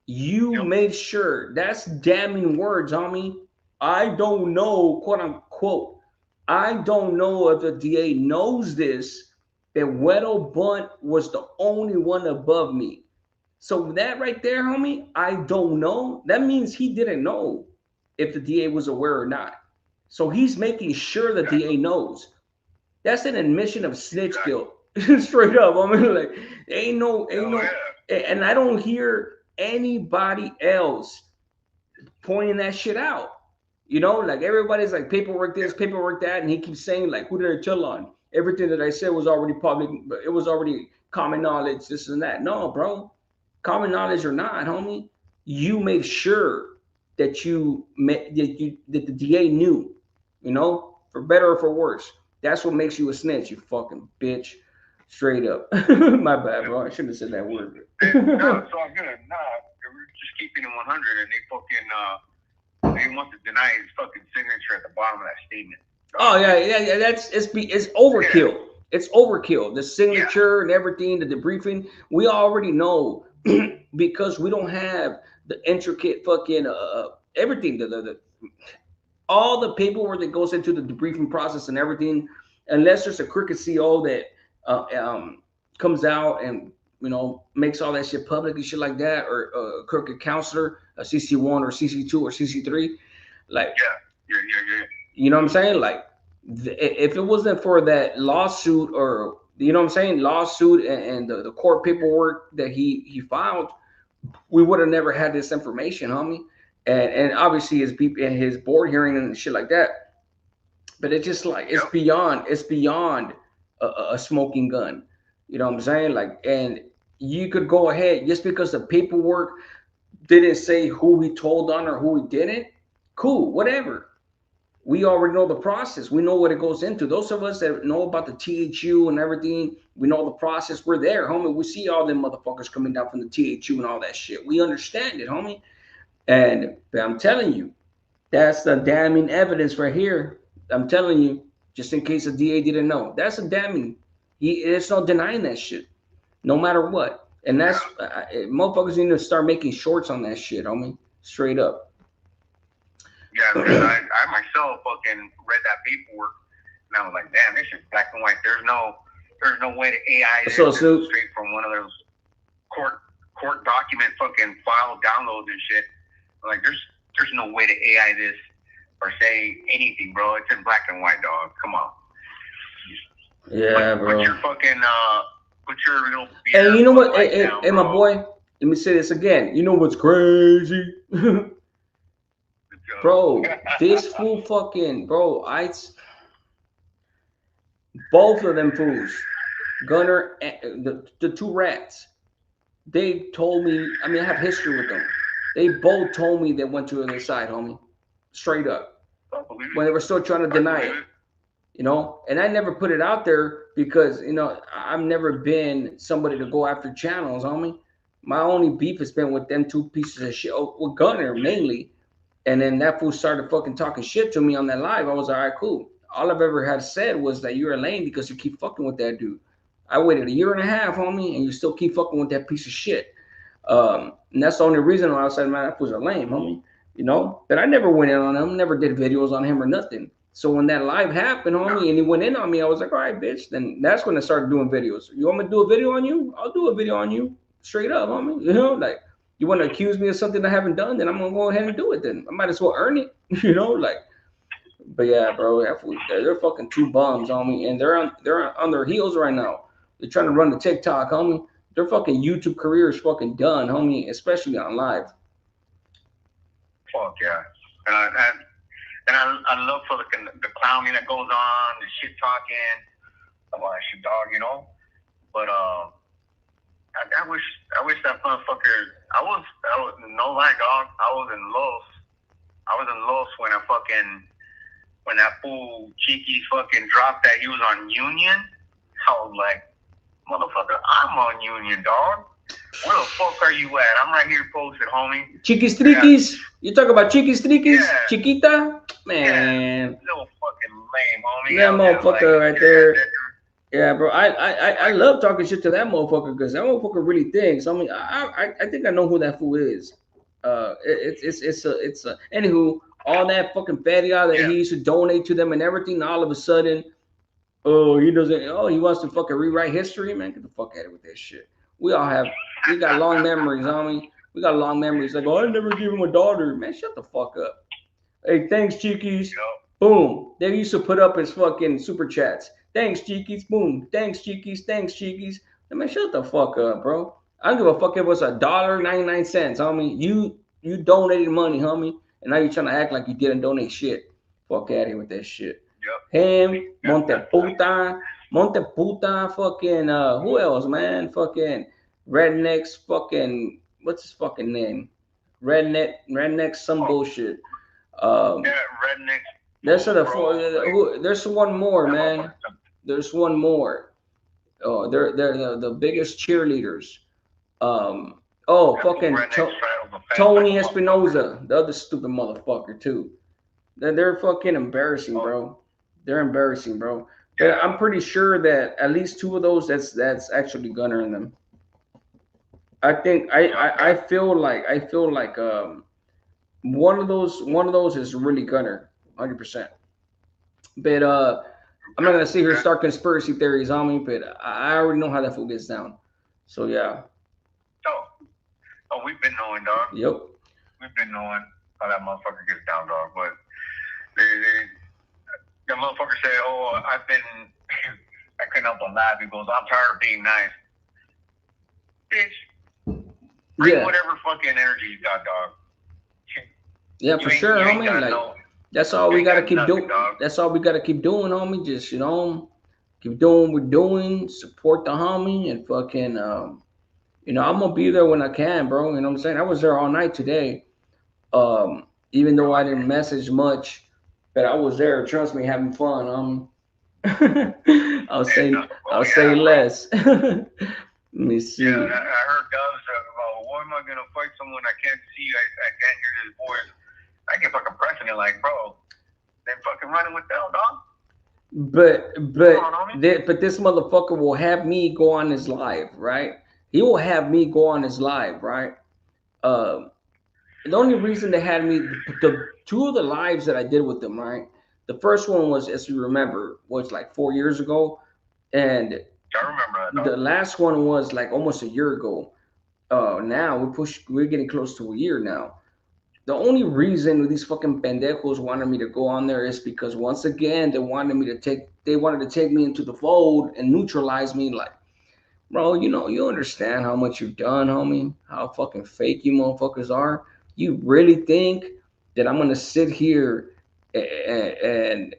You made sure. That's damning words, homie. I don't know, quote unquote. I don't know if the DA knows this, that Weddle Bunt was the only one above me. So that right there, homie, I don't know. That means he didn't know if the DA was aware or not. So he's making sure the DA knows. That's an admission of snitch guilt. Straight up. I mean, like, ain't no, and I don't hear anybody else pointing that shit out. You know, like, everybody's like, paperwork this, paperwork that, and he keeps saying, like, who did I tell on? Everything that I said was already public, but it was already common knowledge, this and that. No, bro. Common knowledge or not, homie, you made sure that that the DA knew, you know, for better or for worse. That's what makes you a snitch, you fucking bitch. Straight up. My bad, bro. I shouldn't have said that word. No, it's all good. Nah, we're just keeping it 100, and they want to deny his fucking signature at the bottom of that statement. Oh yeah. It's overkill. Yeah. It's overkill. The signature and everything, the debriefing, we already know because we don't have the intricate fucking everything. All the paperwork that goes into the debriefing process and everything, unless there's a crooked CO that comes out and, you know, makes all that shit public and shit like that, or a crooked counselor, a CC1 or CC2 or CC3, like, yeah. You know what I'm saying? Like, if it wasn't for that lawsuit, or, you know what I'm saying, lawsuit and the court paperwork that he filed, we would have never had this information, homie. And obviously his board hearing and shit like that. But it's just like, it's beyond a smoking gun. You know what I'm saying? Like, and you could go ahead, just because the paperwork didn't say who he told on or who he didn't, cool, whatever. We already know the process. We know what it goes into. Those of us that know about the THU and everything, we know the process. We're there, homie. We see all them motherfuckers coming down from the THU and all that shit. We understand it, homie. And I'm telling you, that's the damning evidence right here. I'm telling you, just in case the DA didn't know. That's a damning. There's no denying that shit, no matter what. And that's, motherfuckers need to start making shorts on that shit, homie. Straight up. Yeah, because I myself fucking read that paperwork, and I was like, damn, this is black and white. There's no way to AI this straight from one of those court document fucking file downloads and shit. Like, there's no way to AI this or say anything, bro. It's in black and white, dog. Come on. Yeah, bro. Put your fucking put your little. And you know what? Hey, my boy, let me say this again. You know what's crazy? Bro, this fool fucking, bro, both of them fools, Gunner, and the two rats, they told me, I mean, I have history with them. They both told me they went to the other side, homie. Straight up. When they were still trying to deny it. You know, and I never put it out there because, you know, I've never been somebody to go after channels, homie. My only beef has been with them two pieces of shit, with Gunner mainly. And then that fool started fucking talking shit to me on that live. I was all right, cool. all I've ever had said was that you're a lame because you keep fucking with that dude. I waited a year and a half, homie, and you still keep fucking with that piece of shit. And that's the only reason why I said, man, that was a lame, homie. You know, but I never went in on him, never did videos on him or nothing. So when that live happened, homie, and he went in on me, I was like, all right, bitch. Then that's when I started doing videos. You want me to do a video on you? I'll do a video on you, straight up, homie. You know, like you want to accuse me of something I haven't done, then I'm gonna go ahead and do it. Then I might as well earn it, you know, like. But yeah, bro, they're fucking two bums, homie, and they're on their heels right now. They're trying to run the TikTok, homie. Their fucking YouTube career is fucking done, homie, especially on live. Fuck yeah, and I love for the clowning that goes on, the shit talking. Oh, I should dog, you know. But I wish that motherfucker. I was no lie, dog. I was in Los when that fool Cheeky's fucking dropped that he was on Union. I was like, motherfucker, I'm on Union, dog. Where the fuck are you at? I'm right here posted, homie. Chiquis Triquis? Yeah. You talk about Chiquis Triquis? Yeah. Chiquita? Man. Yeah. Little fucking lame, homie. That motherfucker right there. Yeah, bro. I love talking shit to that motherfucker because that motherfucker really thinks. I mean, I think I know who that fool is. It's a anywho, all that fucking fatty out that he used to donate to them and everything. All of a sudden, he wants to fucking rewrite history, man. Get the fuck out of it with that shit. We got long memories, homie. We got long memories. Like, I never gave him a daughter. Man, shut the fuck up. Hey, thanks, Cheekies. Boom. They used to put up his fucking super chats. Thanks, Cheekies. Boom. Thanks, Cheekies. Thanks, Cheekies. Man, shut the fuck up, bro. I don't give a fuck if it was $1.99, homie. You donated money, homie. And now you're trying to act like you didn't donate shit. Fuck out of here with that shit. Him, Monteputa, fucking, who else, man? Fucking Rednecks, fucking, what's his fucking name? Redneck, some bullshit. Redneck. There's one more, man. There's one more. Oh, they're the biggest cheerleaders. Fucking Tony Espinoza, the other stupid motherfucker too. They're fucking embarrassing, bro. They're embarrassing, bro. But I'm pretty sure that at least two of those that's actually Gunner in them. I think I feel like one of those is really Gunner, 100%. But I'm not gonna sit here and start conspiracy theories on me, but I already know how that fool gets down. So yeah. Oh, we've been knowing, dog. Yep. We've been knowing how that motherfucker gets down, dog. But the motherfucker said, I couldn't help but laugh. He goes, I'm tired of being nice. Bitch, bring whatever fucking energy you got, dog. Yeah, for sure, homie. Like, that's all we gotta keep doing. That's all we gotta keep doing, homie. Just, you know, keep doing what we're doing, support the homie, and fucking, you know, I'm gonna be there when I can, bro. You know what I'm saying? I was there all night today. Even though I didn't message much, but I was there, trust me, having fun. I'll say less. Let me see. Yeah, I heard Doug talking about, why am I gonna fight someone I can't see? I can't hear his voice. I get fucking pressing it like, bro, then fucking running with them, dog. But this motherfucker will have me go on his live, right? He will have me go on his live, right? The only reason they had me, the two of the lives that I did with them, right? The first one was, as you remember, was like 4 years ago, and I remember that. The last one was like almost a year ago. Now we're getting close to a year now. The only reason these fucking pendejos wanted me to go on there is because once again they wanted to take me into the fold and neutralize me. Like, bro, you know, you understand how much you've done, homie, how fucking fake you motherfuckers are. You really think that I'm gonna sit here and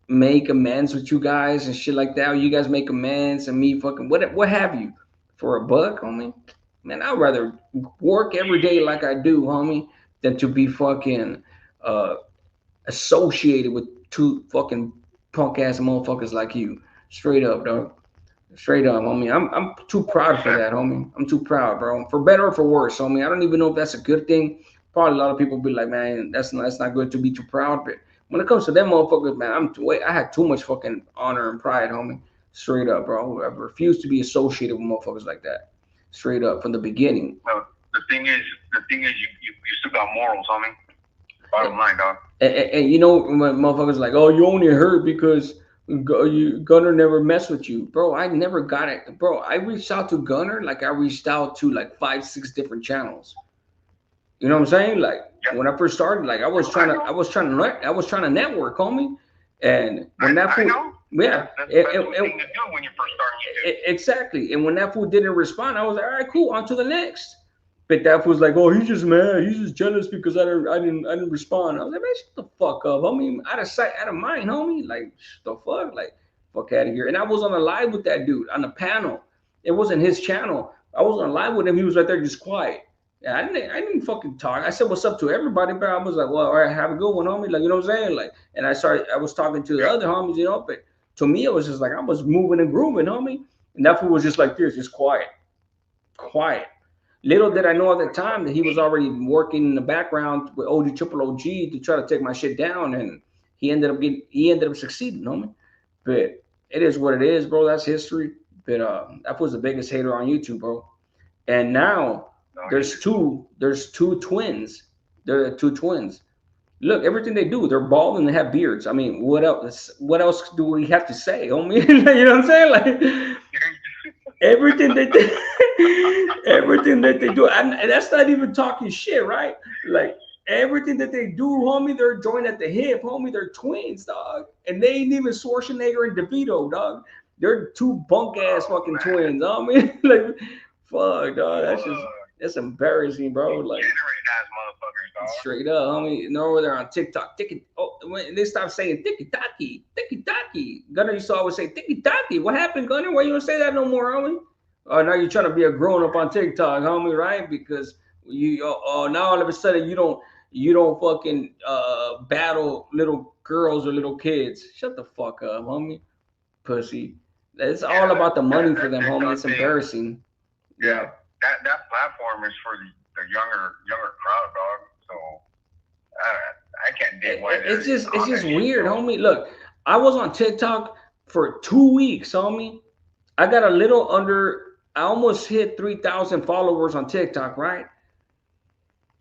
make amends with you guys and shit like that? Or you guys make amends and me fucking what have you for a buck, homie? Man, I'd rather work every day like I do, homie, than to be fucking associated with two fucking punk ass motherfuckers like you. Straight up, dog. Straight up, homie. I'm too proud for that, homie. I'm too proud, bro. For better or for worse, homie. I don't even know if that's a good thing. Probably a lot of people be like, man, that's not good to be too proud. But When it comes to them motherfuckers, man, I had too much fucking honor and pride, homie. Straight up, bro. I refuse to be associated with motherfuckers like that. Straight up from the beginning. No, the thing is, you still got morals, homie. Bottom line, dog. And you know, when motherfuckers like, oh, you only hurt because Gunner never messed with you, bro. I never got it, bro. I reached out to Gunner like I reached out to like 5-6 different channels. You know what I'm saying? Like when I first started, like I was trying to network, homie. And when that fool, yeah, that's the thing to do when you first start YouTube. Exactly. And when that fool didn't respond, I was like, all right, cool, on to the next. But that fool's like, oh, he's just mad. He's just jealous because I didn't respond. I was like, man, shut the fuck up, homie. Out of sight, out of mind, homie. Like, the fuck, like, fuck out of here. And I was on a live with that dude on the panel. It wasn't his channel. I was on live with him. He was right there, just quiet. Yeah, I didn't fucking talk. I said what's up to everybody, but I was like, well, all right, have a good one, homie. Like, you know what I'm saying? Like, and I was talking to the other homies, you know, but to me, it was just like I was moving and grooving, homie. And that fool was just like this, just quiet. Little did I know at the time that he was already working in the background with OG Triple OG to try to take my shit down, and he ended up succeeding, homie. But it is what it is, bro. That's history. But that was the biggest hater on YouTube, bro. And now there's two twins. There are two twins. Look, everything they do, they're bald and they have beards. I mean, what else do we have to say, homie? You know what I'm saying? Like everything that they do, and that's not even talking shit, right? Like everything that they do, homie, they're joined at the hip, homie. They're twins, dog, and they ain't even Schwarzenegger and DeVito, dog. They're two bunk ass fucking twins, homie. Like, fuck, dog. That's embarrassing, bro. Like, straight up, homie. No, they're on TikTok. When they stop saying tiki-taki. Gunner used to always say tiki-taki. What happened, Gunner? Why you don't say that no more, homie? Oh, now you're trying to be a grown-up on TikTok, homie, right? Because now all of a sudden you don't fucking battle little girls or little kids. Shut the fuck up, homie. Pussy. It's all about the money for them, homie. It's embarrassing. Yeah. That platform is for the younger crowd, dog. So I can't dig why it's just weird, homie. Look, I was on TikTok for 2 weeks, homie. I got I almost hit 3,000 followers on TikTok, right?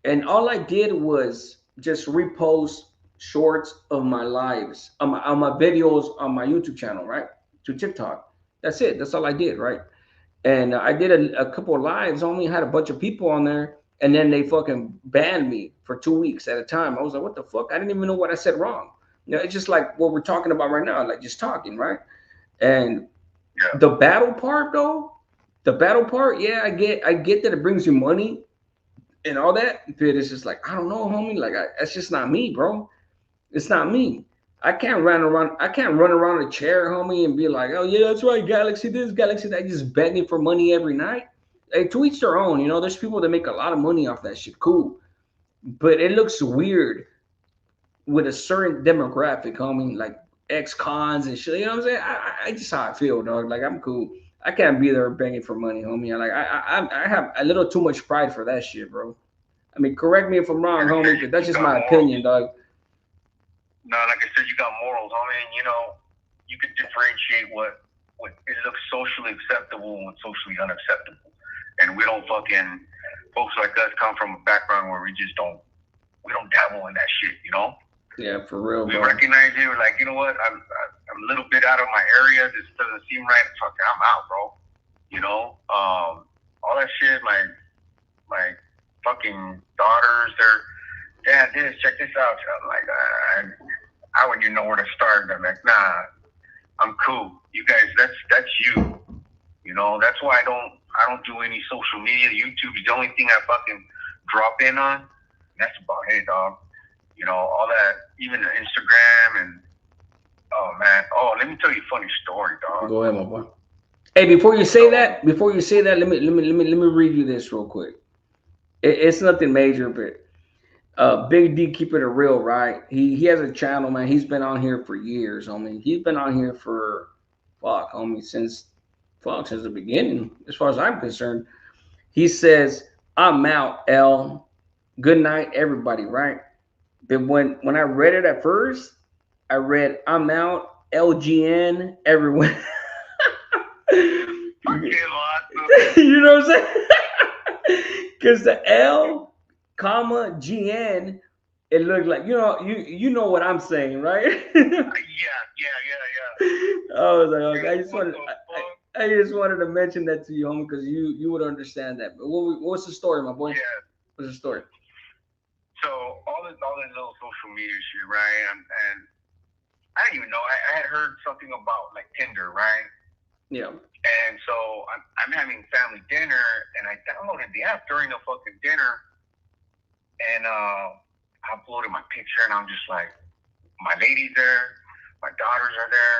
And all I did was just repost shorts of my lives on my videos on my YouTube channel, right? To TikTok. That's it. That's all I did, right? And I did a couple of lives, homie. Had a bunch of people on there, and then they fucking banned me for 2 weeks at a time. I was like, what the fuck? I didn't even know what I said wrong. You know, it's just like what we're talking about right now, like just talking, right? And the battle part, though, yeah, I get that it brings you money and all that, but it's just like, I don't know, homie. Like, that's just not me, bro. It's not me. I can't run around a chair, homie, and be like, oh yeah, that's right, Galaxy this, Galaxy that, just begging for money every night. Hey, to each their own, you know. There's people that make a lot of money off that shit, cool. But it looks weird with a certain demographic, homie, like ex-cons and shit. You know what I'm saying? I just how I feel, dog. Like, I'm cool. I can't be there begging for money, homie. I have a little too much pride for that shit, bro. I mean, correct me if I'm wrong, homie, but that's just my opinion, dog. No, like I said, you got morals, homie. And, you know, you can differentiate what it looks socially acceptable and socially unacceptable. And we don't fucking, folks like us come from a background where we don't dabble in that shit, you know? Yeah, for real, we bro. recognize it. We're like, you know what? I'm a little bit out of my area. This doesn't seem right. Fuck, I'm out, bro. You know? All that shit, my fucking daughters, Dad, check this out. I'm like, I wouldn't even know where to start. I'm like, nah, I'm cool. You guys, that's you. You know, that's why I don't do any social media. YouTube is the only thing I fucking drop in on. And that's about it, dog. You know, all that, even the Instagram and oh man. Oh, let me tell you a funny story, dog. Go ahead, my boy. Hey, before you say that, let me read you this real quick. It's nothing major, but Big D, keep it real, right? He has a channel, man. He's been on here for years, homie. He's been on here for since the beginning, as far as I'm concerned. He says, I'm out, L. Good night, everybody, right? But when I read it at first, I read I'm out, LGN, everywhere. You know what I'm saying? Because the L, comma, GN, it looked like, you know what I'm saying, right? Yeah. I was like, okay, I just wanted to mention that to you, homie, because you would understand that. But what's the story, my boy? Yeah. What's the story? So all this little social media shit, right? And I didn't even know. I had heard something about like Tinder, right? Yeah. And so I'm having family dinner, and I downloaded the app during the fucking dinner, and I uploaded my picture, and I'm just like, my lady's there, my daughters are there,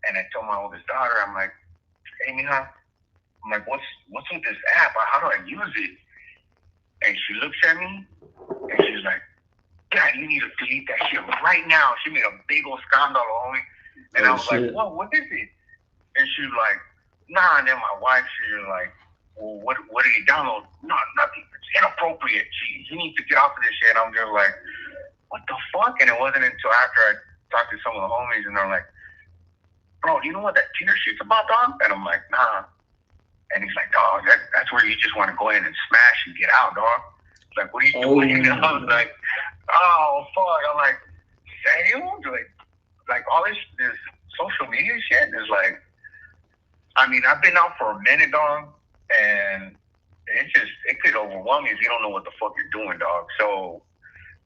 and I told my oldest daughter, I'm like, hey, mija, I'm like, what's with this app? How do I use it? And she looks at me, and she's like, Dad, you need to delete that shit right now. She made a big old scandal on me, and I was like, what is it? And she's like, nah. And then my wife, she's like, well, what did you download? No, nothing. It's inappropriate. You need to get off of this shit. And I'm just like, what the fuck? And it wasn't until after I talked to some of the homies, and they're like, bro, do you know what that Tinder shit's about, dog? And I'm like, nah. And he's like, dog, that's where you just want to go in and smash and get out, dog. Like, what are you doing? And I was like, oh, fuck. I'm like, same? Like all this social media shit is like, I mean, I've been out for a minute, dog, and it could overwhelm you if you don't know what the fuck you're doing, dog. So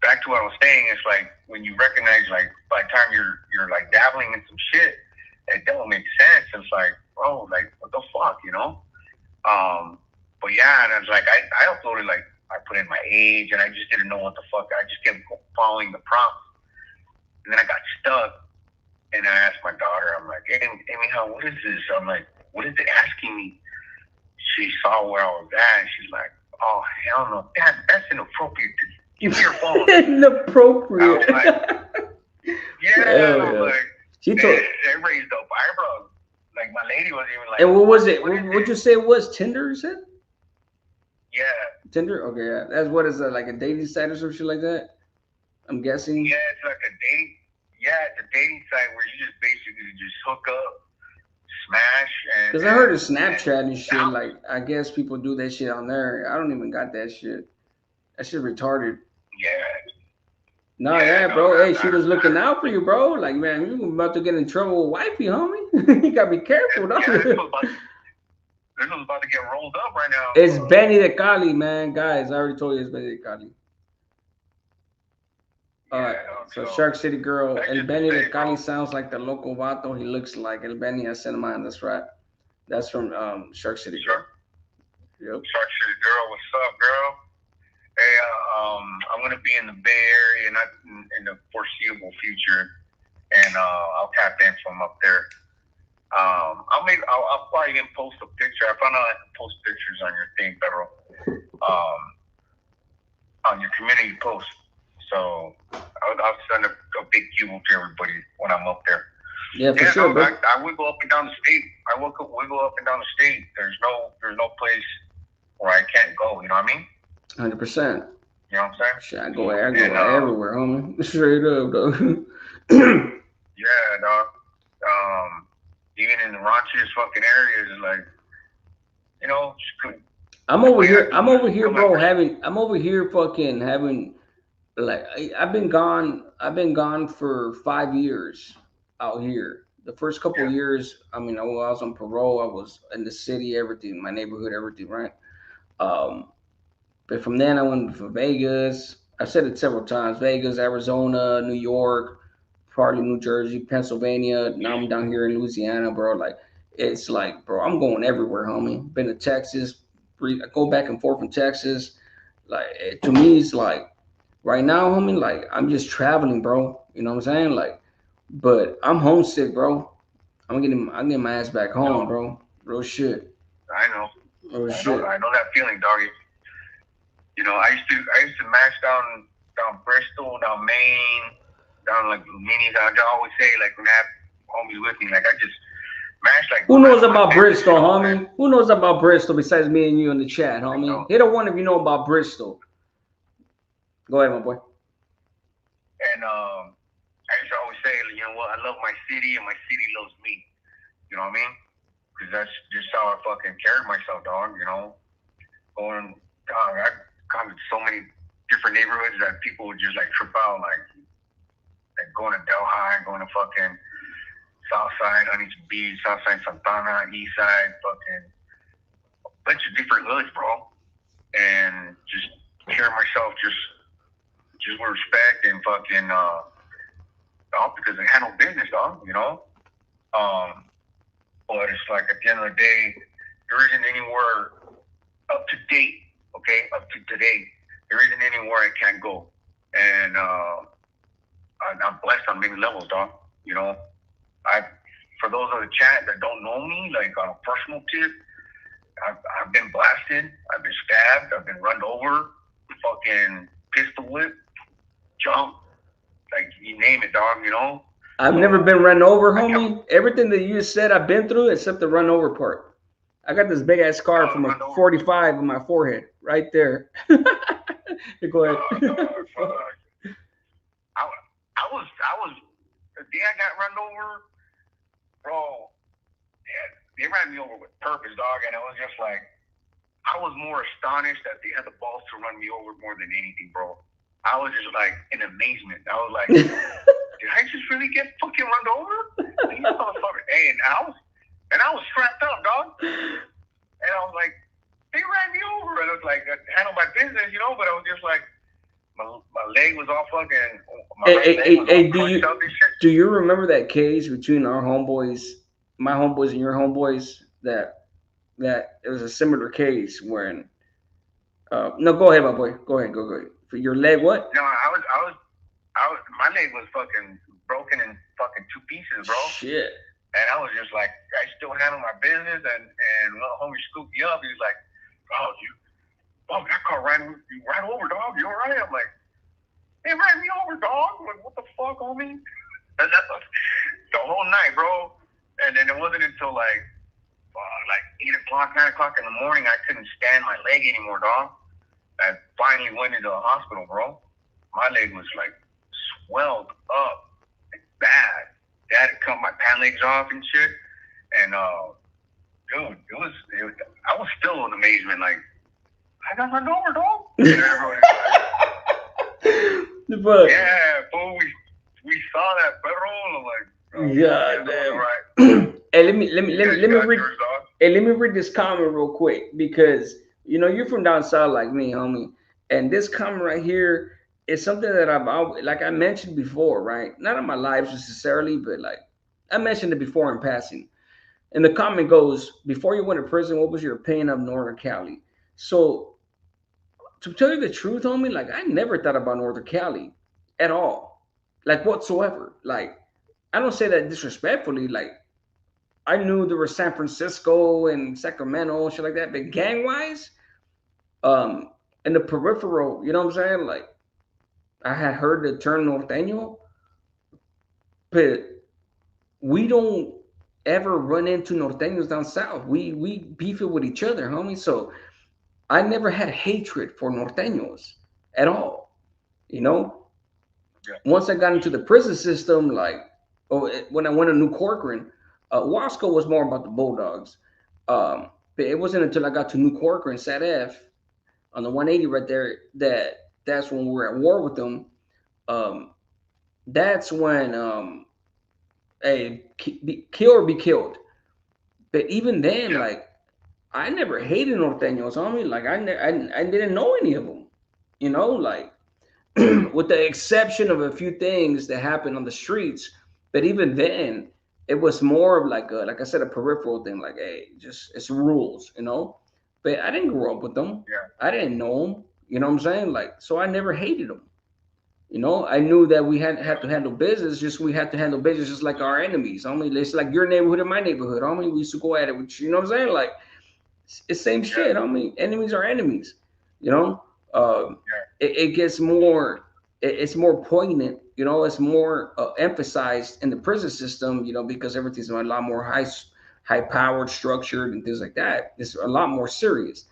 back to what I was saying, it's like when you recognize, like, by the time you're like dabbling in some shit, it don't make sense. It's like, bro, like, what the fuck, you know? But yeah, and it's like I uploaded, like, I put in my age, and I just didn't know what the fuck. I just kept following the prompts, and then I got stuck. And I asked my daughter, I'm like, hey, mija, what is this? I'm like, what is it asking me? She saw where I was at, and she's like, oh, hell no. That's inappropriate. Give me your phone. Inappropriate. I was like, yeah. I'm like, she told they raised up eyebrows. Like, my lady was even like, and what was it? What'd you say it was? Tinder, you said? Yeah. Tinder? Okay, yeah. That's what is that, like a dating site or some shit like that? I'm guessing. Yeah, it's like a dating. Yeah, it's a dating site where you just basically just hook up, smash, and. Because I heard of Snapchat and shit. Like, I guess people do that shit on there. I don't even got that shit. That shit retarded. Yeah. No, yeah, bro. Hey, she was looking out for you, bro. Like, man, you about to get in trouble with wifey, homie. You gotta be careful, dog. Yeah, this was about to get rolled up right now. It's Benny the Cali, man. Guys, I already told you it's Benny the Cali. Alright, so Shark City Girl. El Benny the Cali sounds like the local vato he looks like. El Benny Cinnamon, that's right. That's from Shark City Girl. Yep. Shark City Girl, what's up, girl? Hey, I'm gonna be in the Bay Area, not in the foreseeable future, and I'll tap in from up there. I'll probably even post a picture. I found out I can post pictures on your thing, Pedro, on your community post. So I'll send a big cube to everybody when I'm up there. Yeah, for sure, bro. I would go up and down the state. I will go up and down the state. There's no place where I can't go. You know what I mean? 100%. You know what I'm saying? Shit, I go everywhere, homie. Straight up, dog. Yeah, dog. Even in the raunchiest fucking areas, like, you know, I'm over here, bro. I'm over here fucking having, like, I've been gone for 5 years out here. The first couple of years, I mean, I was on parole. I was in the city, everything, my neighborhood, everything, right? But from then I went to Vegas. I've said it several times: Vegas, Arizona, New York, probably New Jersey, Pennsylvania. Now I'm down here in Louisiana, bro. Like, it's like, bro, I'm going everywhere, homie. Been to Texas. I go back and forth from Texas. Like, to me, it's like, right now, homie, like, I'm just traveling, bro. You know what I'm saying? Like, but I'm homesick, bro. I'm getting my ass back home, bro. Real shit. I know. Real shit. I know that feeling, doggy. You know, I used to mash down Bristol, down Maine, down like Minis. I always say, like, when I have homies with me, like, I just mash like. Who knows about Bristol, homie? Who knows about Bristol besides me and you in the chat, homie? Hit a one if you know about Bristol. Go ahead, my boy. And I used to always say, I love my city and my city loves me. You know what I mean? Because that's just how I fucking carry myself, dog. You know, going, dog, I come to so many different neighborhoods that people would just like trip out, like going to Delhi, going to fucking Southside, Huntington Beach, Southside Santana, Eastside, fucking a bunch of different hoods, bro. And just carry myself just with respect and fucking dog, because I handle business, dog, you know. But it's like at the end of the day, there isn't anywhere up to date, okay, up to today. There isn't anywhere I can't go, and I'm blessed on many levels, dog. You know, for those of the chat that don't know me, like on a personal tip, I've been blasted, I've been stabbed, I've been run over, fucking pistol whipped, jumped, like you name it, dog. You know. I've never been run over, homie. Everything that you said, I've been through, except the run over part. I got this big ass scar from a 45 on my forehead, right there. Go ahead. I was the day I got run over, bro. Yeah, they ran me over with purpose, dog, and I was just like, I was more astonished that they had the balls to run me over more than anything, bro. I was just like in amazement. I was like, did I just really get fucking run over? Hey, and I was strapped up, dog. And I was like, they ran me over. And it was like, I handled my business, you know, but I was just like, my leg was all fucking. Do you remember that case between our homeboys, my homeboys and your homeboys, that it was a similar case when? No, go ahead, my boy. Go ahead. For your leg, what? No, I was. My leg was fucking broken in fucking two pieces, bro. Shit. And I was just like, I still handle my business, and little homie scooped me up. He was like, that car ran over, dog. You all right? I'm like, they ran me over, dog. Like, what the fuck, homie? And that's the whole night, bro. And then it wasn't until like 8 o'clock, 9 o'clock in the morning, I couldn't stand my leg anymore, dog. I finally went into the hospital, bro. My leg was like swelled up, like bad. They had to cut my pant legs off and shit. And dude, it was I was still in amazement, like, I got run over, dog. But, yeah, fool, we saw that federal, and like, yeah, damn. Right. Hey, let me read this comment real quick, because you know you're from down south like me, homie. And this comment right here is something that I've always, like I mentioned before, right? Not in my lives necessarily, but like I mentioned it before in passing. And the comment goes, before you went to prison, what was your opinion of Northern Cali? So to tell you the truth, homie, like I never thought about Northern Cali at all, like whatsoever. Like I don't say that disrespectfully. Like I knew there was San Francisco and Sacramento and shit like that, but gang wise, in the peripheral, you know what I'm saying? Like I had heard the term norteño, but we don't ever run into norteños down south. We beef it with each other, homie. So I never had hatred for norteños at all. You know, once I got into the prison system, like when I went to New Corcoran, Wasco was more about the Bulldogs. But it wasn't until I got to New Corcoran, Sat F, on the 180 right there, that's when we were at war with them. That's when kill or be killed. But even then, like I never hated norteños, homie. Like I didn't know any of them, you know, like with the exception of a few things that happened on the streets. But even then, it was more of like I said, a peripheral thing. Like, hey, just it's rules, you know. But I didn't grow up with them. Yeah. I didn't know them. You know what I'm saying? Like, so I never hated them. You know, I knew that we had to handle business. We had to handle business just like our enemies. Homie, it's like your neighborhood and my neighborhood. Homie, we used to go at it with you know what I'm saying? Like, it's same shit. Homie, enemies are enemies. You know, it gets more. It's more poignant. You know, it's more emphasized in the prison system. You know, because everything's a lot more high-powered, structured, and things like that. It's a lot more serious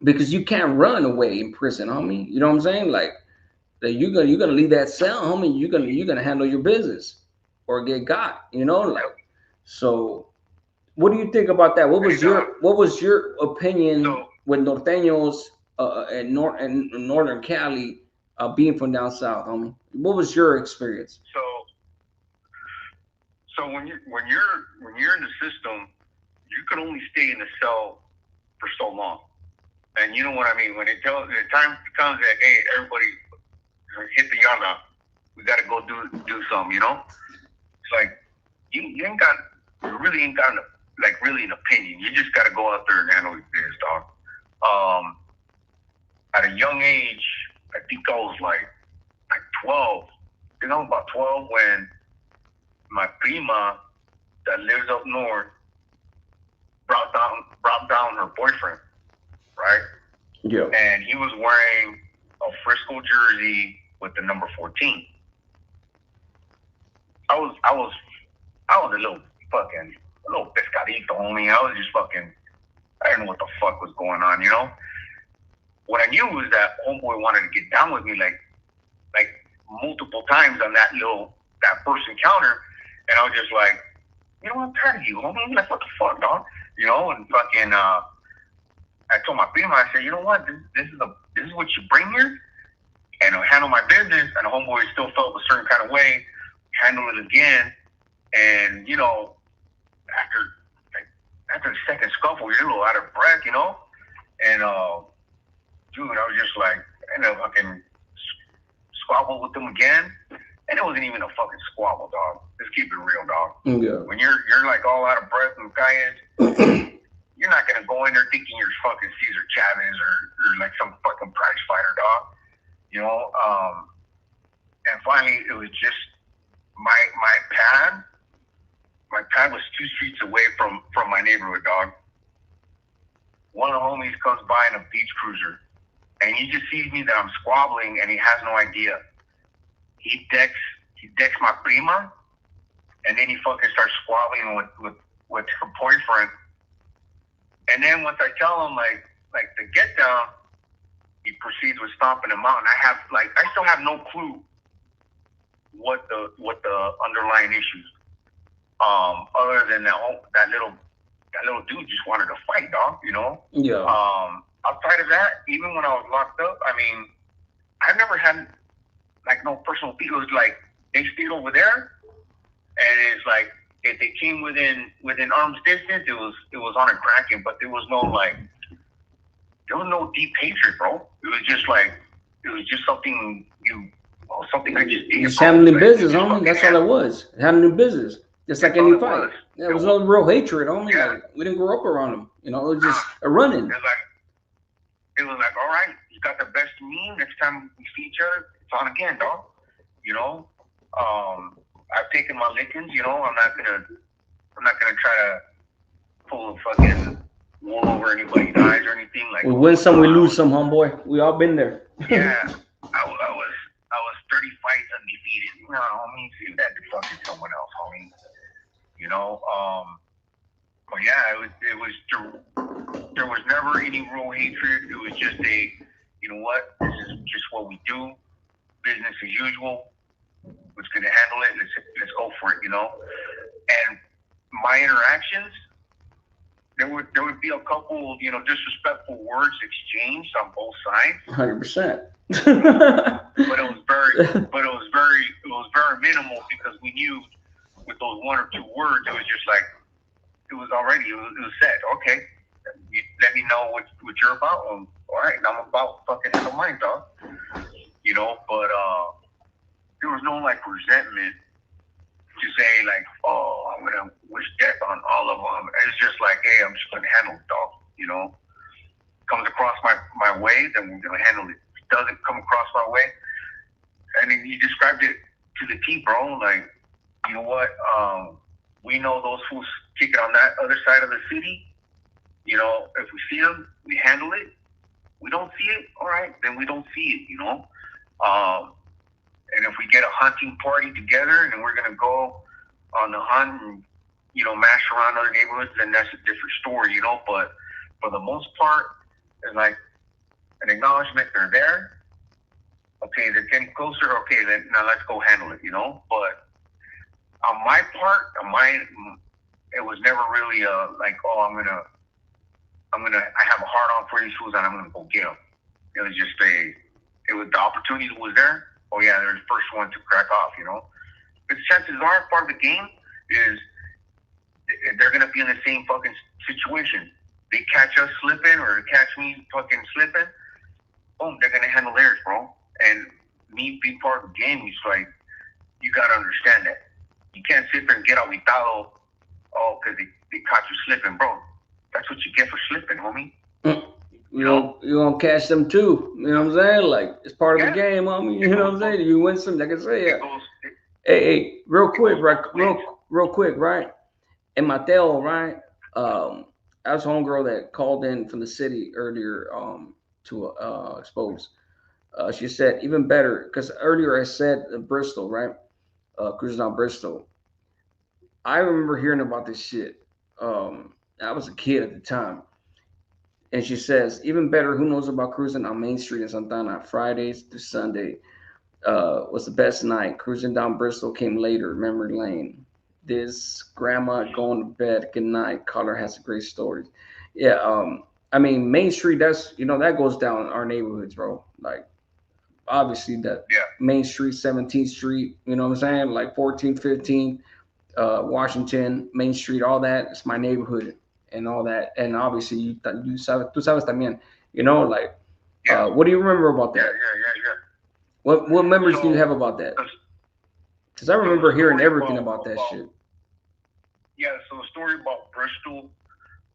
because you can't run away in prison, homie. You know what I'm saying? Like, you're gonna leave that cell, homie. You're gonna handle your business. or get got, you know, like, so what do you think about that? What was your opinion with norteños in Northern Cali being from down south, homie? What was your experience? So when you're in the system, you can only stay in the cell for so long. And you know what I mean? When the time comes that, hey, everybody hit the yalla, we got to go do something, you know? It's like, you really ain't got really an opinion. You just got to go out there and handle your business, dog. At a young age, I think I was like 12. You know, about 12 when my prima that lives up north brought down her boyfriend, right? Yeah. And he was wearing a Frisco jersey with the number 14. I was a little pescadito, homie. I was just fucking, I didn't know what the fuck was going on, you know? What I knew was that homeboy wanted to get down with me like multiple times on that first encounter, and I was just like, you know, I'm tired of you, homie. Like, what the fuck, dog? You know, and fucking, I told my prima, I said, you know what, this is what you bring here, and I'll handle my business. And the homeboy still felt a certain kind of way, handle it again, and you know, after the second scuffle, you're a little out of breath, you know, and dude, I was just like, I ended up fucking squabble with him again, and it wasn't even a fucking squabble, dog. Let's keep it real, dog. Yeah. When you're like all out of breath and guys, you're not gonna go in there thinking you're fucking Cesar Chavez or like some fucking prize fighter, dog. You know, and finally it was just my pad. My pad was 2 streets away from my neighborhood, dog. One of the homies comes by in a beach cruiser, and he just sees me that I'm squabbling, and he has no idea. He decks my prima, and then he fucking starts squabbling with her boyfriend. And then once I tell him like the get down, he proceeds with stomping him out, and I still have no clue what the underlying issues. Other than that little dude just wanted to fight, dog, you know? Yeah. Outside of that, even when I was locked up, I mean, I've never had like no personal beef. It was like they stayed over there, and it's like if they came within arm's distance, it was on a cracking, but there was no deep hatred, bro. It was just something I just did. Just handling business, homie. That's all it was. Handling business. Just like any fight. There was no real hatred, homie. Yeah. Like, we didn't grow up around them. You know, it was just a running. It was like, all right, you got the best of me. Next time we see each other, it's on again, dog. You know, I've taken my lickings. You know, I'm not gonna try to pull a fucking wool over anybody's eyes or anything. Like, we win some, we lose some, homeboy. We all been there. Yeah, I was 30 fights undefeated. No, homie, see that to fucking someone else, homie. You know, but yeah, there was never any real hatred. It was just you know what, this is just what we do. Business as usual. Who's gonna handle it? Let's go for it, you know. And my interactions, there would be a couple, you know, disrespectful words exchanged on both sides. 100%. But it was very minimal, because we knew with those 1 or 2 words, it was just like, it was set. Okay, you let me know what you're about. All right, I'm about fucking handle mine, dog. You know, but there was no like resentment to say like, oh, I'm gonna wish death on all of them. It's just like, hey, I'm just gonna handle it, dog. You know, comes across my way, then we're gonna handle it. If it doesn't come across my way, and then he described it to the T, bro. Like, you know what? We know those fools kick it on that other side of the city. You know, if we see them, we handle it. We don't see it, all right, then we don't see it, you know. And if we get a hunting party together and we're gonna go on the hunt and, you know, mash around other neighborhoods, then that's a different story, you know. But for the most part, it's like an acknowledgement they're there. Okay, they're getting closer. Okay, then now let's go handle it, you know. But on my part, it was never really like, oh, I have a hard on for these fools and I'm gonna go get them. It was just the opportunity was there. Oh yeah, they're the first one to crack off, you know. But chances are, part of the game is they're gonna be in the same fucking situation. They catch us slipping or they catch me fucking slipping. Boom, they're gonna handle theirs, bro. And me being part of the game, it's like, you gotta understand that. You can't sit there and get aguitado, because they caught you slipping, bro. That's what you get for slipping, homie. You gonna catch them too. You know what I'm saying? Like, it's part of the game, homie. You know what I'm saying? You win some, like I say. Hey, real quick, right? And Mateo, right? I was a homegirl that called in from the city earlier to expose. She said even better because earlier I said Bristol, right? Cruising down Bristol. I remember hearing about this shit. I was a kid at the time. And she says, even better, who knows about cruising on Main Street in Santana, Fridays through Sunday was the best night. Cruising down Bristol came later, memory lane. This grandma going to bed, good night. Caller has a great story. Yeah, I mean, Main Street, that's, that goes down our neighborhoods, bro. Like, obviously, that Main Street, 17th Street, you know what I'm saying? Like 14th, 15th, Washington, Main Street, all that. It's my neighborhood and all that. And obviously, tú sabes también, like, what do you remember about that? Yeah. What memories do you have about that? Because I remember hearing everything about that shit. Yeah, so the story about Bristol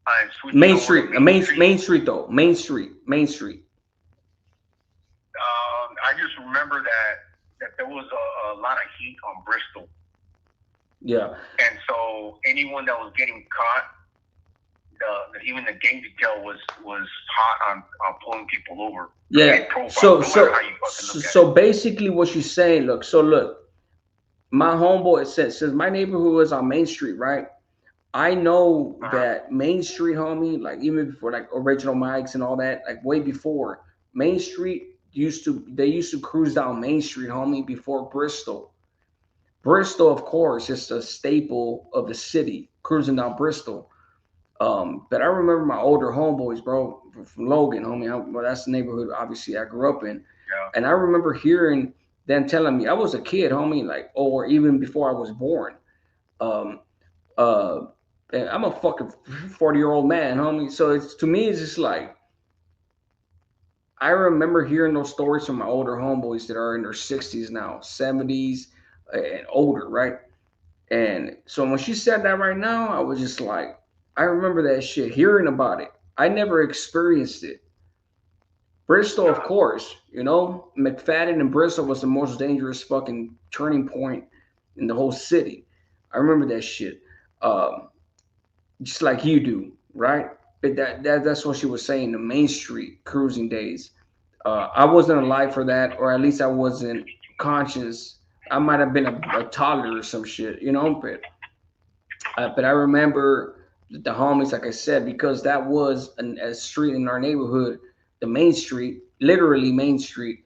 and Main Street, Main Street though, Main Street. I just remember that there was a lot of heat on Bristol. Yeah. And so anyone that was getting caught, even the gang detail was hot on pulling people over. Yeah. So basically, what you're saying, look, my homeboy says my neighborhood was on Main Street, right? I know that Main Street, homie, like even before like Original Mics and all that, like way before Main Street they used to cruise down Main Street, homie, before Bristol. Bristol, of course, is a staple of the city, cruising down Bristol. But I remember my older homeboys, bro, from Logan, homie. Well, that's the neighborhood, obviously, I grew up in. Yeah. And I remember hearing them telling me, I was a kid, homie, like, or even before I was born. And I'm a fucking 40-year-old man, homie. So to me, it's just like, I remember hearing those stories from my older homeboys that are in their 60s now, 70s and older, right? And so when she said that right now, I was just like, I remember that shit, hearing about it. I never experienced it. Bristol, of course, McFadden and Bristol was the most dangerous fucking turning point in the whole city. I remember that shit. Just like you do, right? But that's what she was saying, the Main Street cruising days. I wasn't alive for that, or at least I wasn't conscious. I might have been a toddler or some shit, but I remember the homies, like I said, because that was a street in our neighborhood, the Main Street, literally Main Street.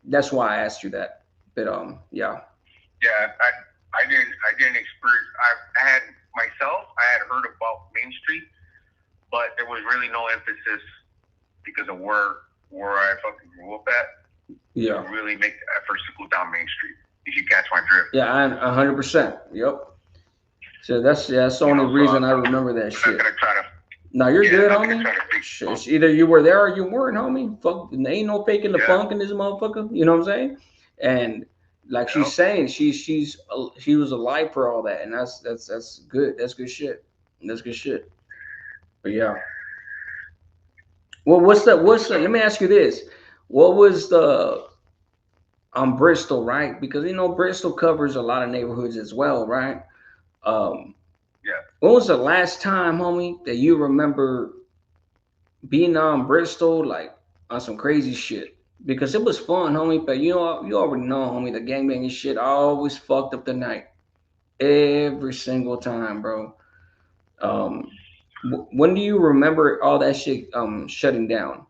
That's why I asked you that. But yeah. Yeah, I didn't experience. I had heard about Main Street, but there was really no emphasis because of where I fucking grew up at. Yeah. To really make the efforts to go down Main Street. If you catch my drift. Yeah, I'm 100%. Yep. So that's the only reason I remember that shit. I'm not gonna try to. No, you're good, homie. It's either you were there or you weren't, homie. Fuck, there ain't no faking the funk in this motherfucker. You know what I'm saying? And like she's saying, she was alive for all that, and that's good. That's good shit. That's good shit. But yeah. Well, what's the? Let me ask you this. What was the Bristol, right? Because Bristol covers a lot of neighborhoods as well, right? Yeah. When was the last time, homie, that you remember being on Bristol, like on some crazy shit? Because it was fun, homie, but you already know, homie, the gangbanging shit always fucked up the night. Every single time, bro. When do you remember all that shit shutting down?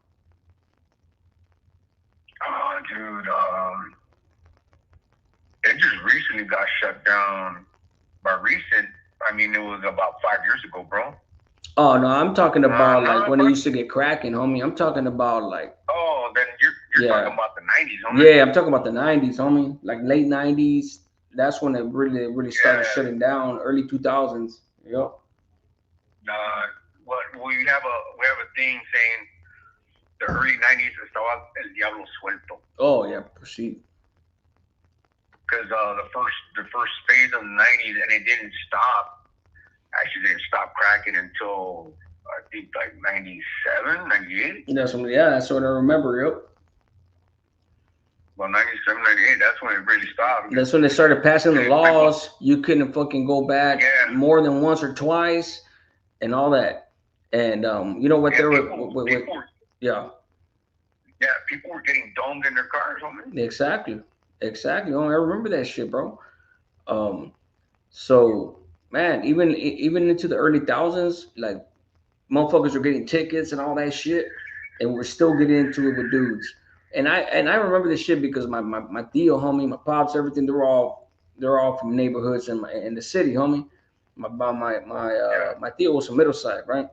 Oh, dude, it just recently recently got shut down. By recent, I mean it was about 5 years ago, bro. Oh no, I'm talking about like No, when it used to get cracking, homie. I'm talking about like oh, then you're talking yeah, about the 90s, homie. yeah. I'm talking about the '90s, homie. Like late '90s. That's when it really started Yeah. shutting down. Early 2000s. Yep. What we have a thing saying the early 90s estaba el diablo suelto. Oh yeah, proceed. Because the first phase of the 90s, and it didn't stop. Actually, didn't stop cracking until I think like 97, 98. That's what I remember. Yep. Well, 97, 98, that's when it really stopped. That's when they started passing the laws. You couldn't fucking go back more than once or twice, and all that. And you know what? Yeah, yeah. Yeah, people were getting domed in their cars, homie. Exactly. Oh, I remember that shit, bro. So man, even into the early thousands, like motherfuckers were getting tickets and all that shit, and we're still getting into it with dudes. And I remember this shit because my tío, homie, my pops, everything, they're all from neighborhoods in the city, homie. My tío was from Middleside, right?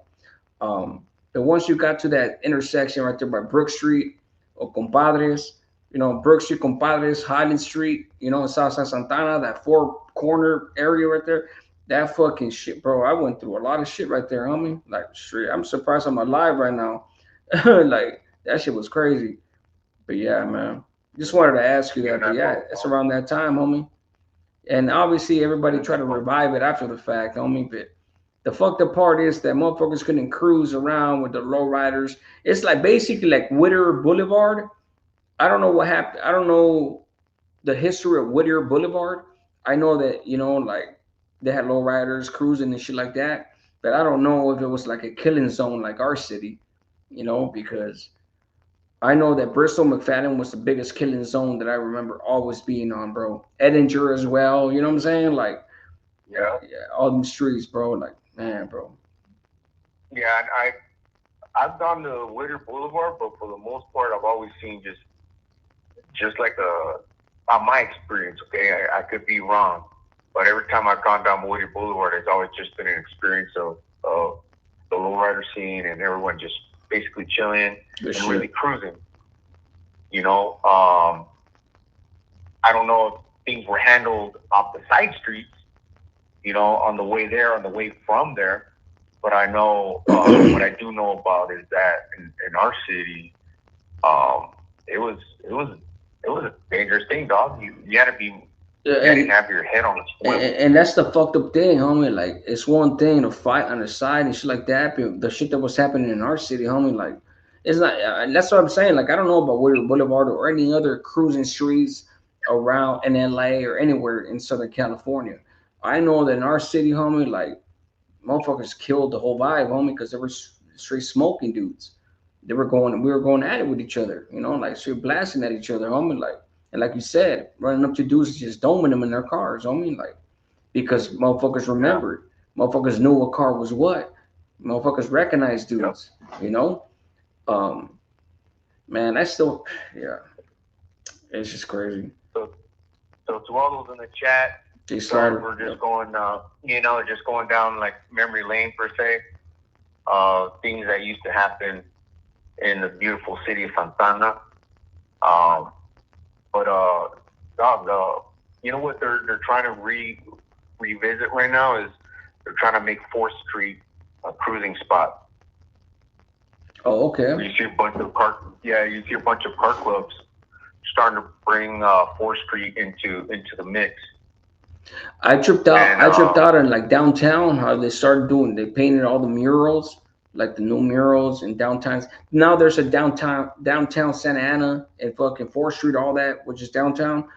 But once you got to that intersection right there by Brook Street or Compadres, you know, Brook Street, Compadres, Highland Street, you know, in Southside Santana, that four corner area right there, that fucking shit, bro. I went through a lot of shit right there, homie. Like, straight, I'm surprised I'm alive right now. Like, that shit was crazy. But yeah, man. Just wanted to ask you that. But yeah, it's around that time, homie. And obviously, everybody tried to revive it after the fact, homie. But the fucked up part is that motherfuckers couldn't cruise around with the lowriders. It's like basically like Whittier Boulevard. I don't know what happened. I don't know the history of Whittier Boulevard. I know that, you know, like they had lowriders cruising and shit like that. But I don't know if it was like a killing zone like our city, you know, because I know that Bristol McFadden was the biggest killing zone that I remember always being on, bro. Edinger as well, you know what I'm saying? Like, yeah, all them streets, bro. Like, man, bro. Yeah, I've gone to Whittier Boulevard, but for the most part, I've always seen just like on my experience. Okay, I could be wrong, but every time I've gone down Whittier Boulevard, it's always just been an experience of the lowrider scene and everyone just basically chilling and really cruising. You know, I don't know if things were handled off the side streets, you know, on the way there, on the way from there. But I know what I do know about is that in our city, it was a dangerous thing, dog. You had to be. You had to have your head on a swivel. And that's the fucked up thing, homie. Like, it's one thing to fight on the side and shit like that, but the shit that was happening in our city, homie, like, it's not. That's what I'm saying. Like, I don't know about Whittier Boulevard or any other cruising streets around in LA or anywhere in Southern California. I know that in our city, homie, like, motherfuckers killed the whole vibe, homie, because they were straight smoking dudes. We were going at it with each other, you know, like straight blasting at each other, homie, like. And like you said, running up to dudes just doming them in their cars. I mean, like, because motherfuckers remembered. Motherfuckers knew what car was what. Motherfuckers recognized dudes, you know? Man, that's still, yeah. It's just crazy. So to all those in the chat, we're just going, you know, just going down like memory lane per se. Things that used to happen in the beautiful city of Santana. But dog, you know what they're trying to revisit right now is they're trying to make 4th Street a cruising spot. Oh, okay. You see a bunch of car clubs starting to bring 4th Street into the mix. I tripped out in like downtown how they painted all the murals, like the new murals in downtowns. Now there's a downtown Santa Ana and fucking 4th Street, all that, which is downtown.